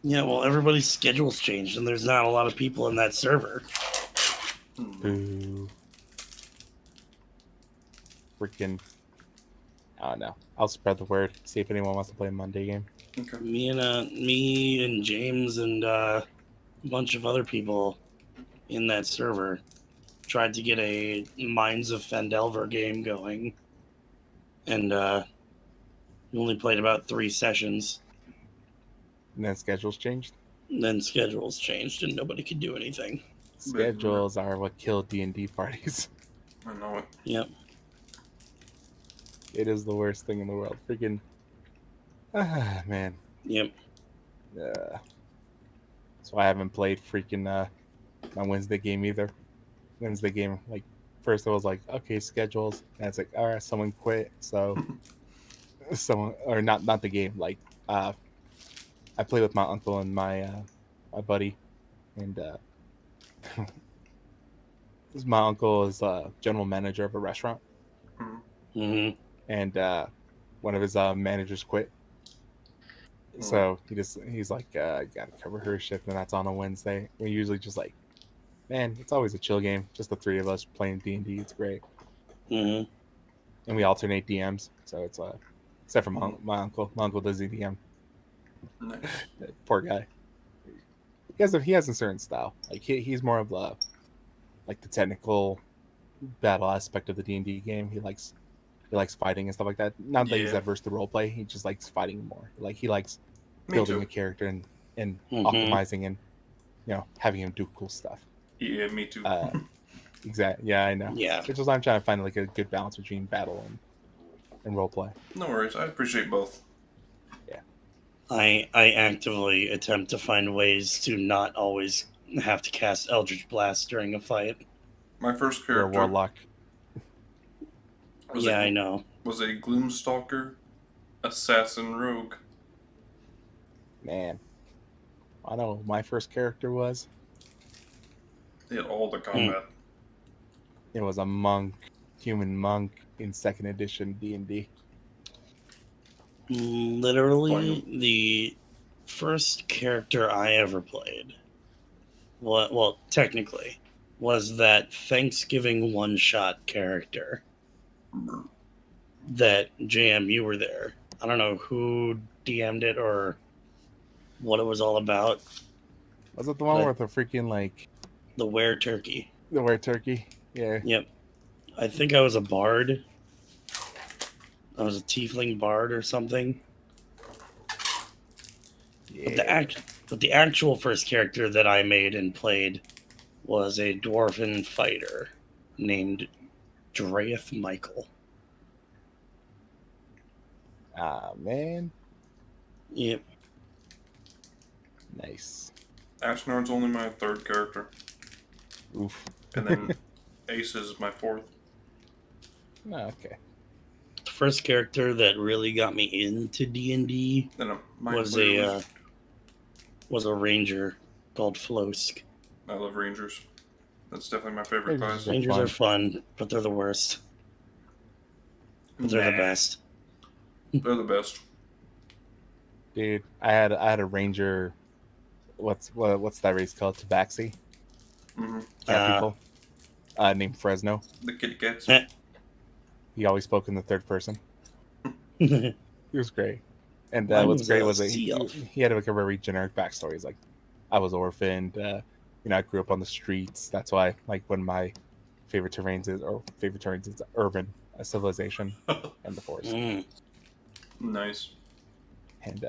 Yeah, well, everybody's schedule's changed, and there's not a lot of people in that server. Boo. Freaking I don't know. I'll spread the word. See if anyone wants to play a Monday game. Okay. Me and James and a bunch of other people in that server tried to get a Mines of Fendelver game going, and we only played about 3 sessions. And then schedules changed. And then schedules changed, and nobody could do anything. Schedules are what kill D&D parties. I know it. Yep. It is the worst thing in the world. Freaking man. Yep. So I haven't played freaking my Wednesday game either. Wednesday game, like first I was like, okay, schedules, and it's like, all right, someone quit, so someone or not the game. Like I play with my uncle and my buddy, and my uncle is general manager of a restaurant, Mm-hmm. and one of his managers quit. So he's like, I gotta cover her shift, and that's on a Wednesday. We usually just like, man, it's always a chill game, just the 3 of us playing D&D. It's great, Mm-hmm. and we alternate DMs. So it's except for my uncle. My uncle does the DM. Nice. Poor guy. He has a certain style. Like he's more of the like the technical battle aspect of the D&D game. He likes fighting and stuff like that. Not that he's Yeah. adverse to roleplay. He just likes fighting more. Like he likes Me building too. a character and Mhm. optimizing and having him do cool stuff. Yeah, me too. Exactly. Yeah, I know. Yeah. Which is why I'm trying to find like a good balance between battle and roleplay. No worries. I appreciate both. I actively attempt to find ways to not always have to cast Eldritch Blast during a fight. My first You're a character warlock. was Yeah, a, I know. was a Gloomstalker, assassin, rogue. Man. I know what my first character was. They had all the combat. It was a monk, human monk in 2nd edition D&D. Literally, the first character I ever played, well, technically, was that Thanksgiving one-shot character that, JM, you were there. I don't know who DM'd it or what it was all about. Was it the one But- with the freaking like The Were Turkey. the were turkey? Yeah. Yep. I think I was a bard. I was a tiefling bard or something. Yeah. But the actual first character that I made and played was a dwarven fighter named Draeth Michael. Ah, man. Yep. Nice. Ashnard's only my 3rd character, Oof. and then Ace is my 4th. Oh, okay. The first character that really got me into D&D Then my was a ranger called Flosk. I love Rangers. That's definitely my favorite Rangers class. are Rangers fun. are fun, but they're the worst. But they're the Nah, best. They're the best. Dude, I had a ranger. What's that race called? Tabaxi? Hmm Cat people. Named Fresno. The kitty cats. He always spoke in the 3rd person. Yeah. He was great. And Mine what's was great a was that sea elf. he had like a very generic backstory. He's like, I was orphaned. I grew up on the streets. That's why, like, one of my favorite terrains is urban, a civilization, and the forest. Nice. And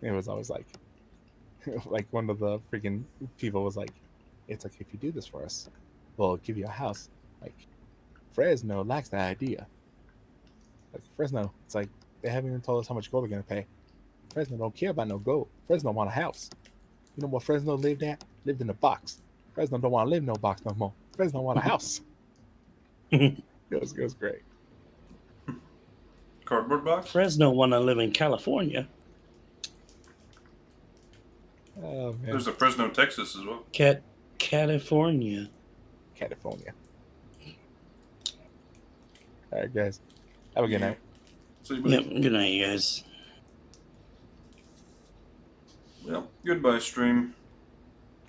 it was always like, like one of the freaking people was like, "It's like if you do this for us, we'll give you a house." Like Fresno lacks that idea. Like Fresno, it's like they haven't even told us how much gold they're gonna pay. Fresno don't care about no gold. Fresno want a house. You know what Fresno lived at? Lived in a box. Fresno don't want to live in no box no more. Fresno want a house. It was great. Cardboard box? Fresno want to live in California. Oh man, There's a Fresno, Texas as well. California. California. All right, guys. Have a good night. See you, buddy. Yep. Good night, you guys. Well, goodbye, stream.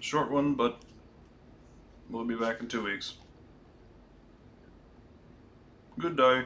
Short one, but we'll be back in 2 weeks. Good day.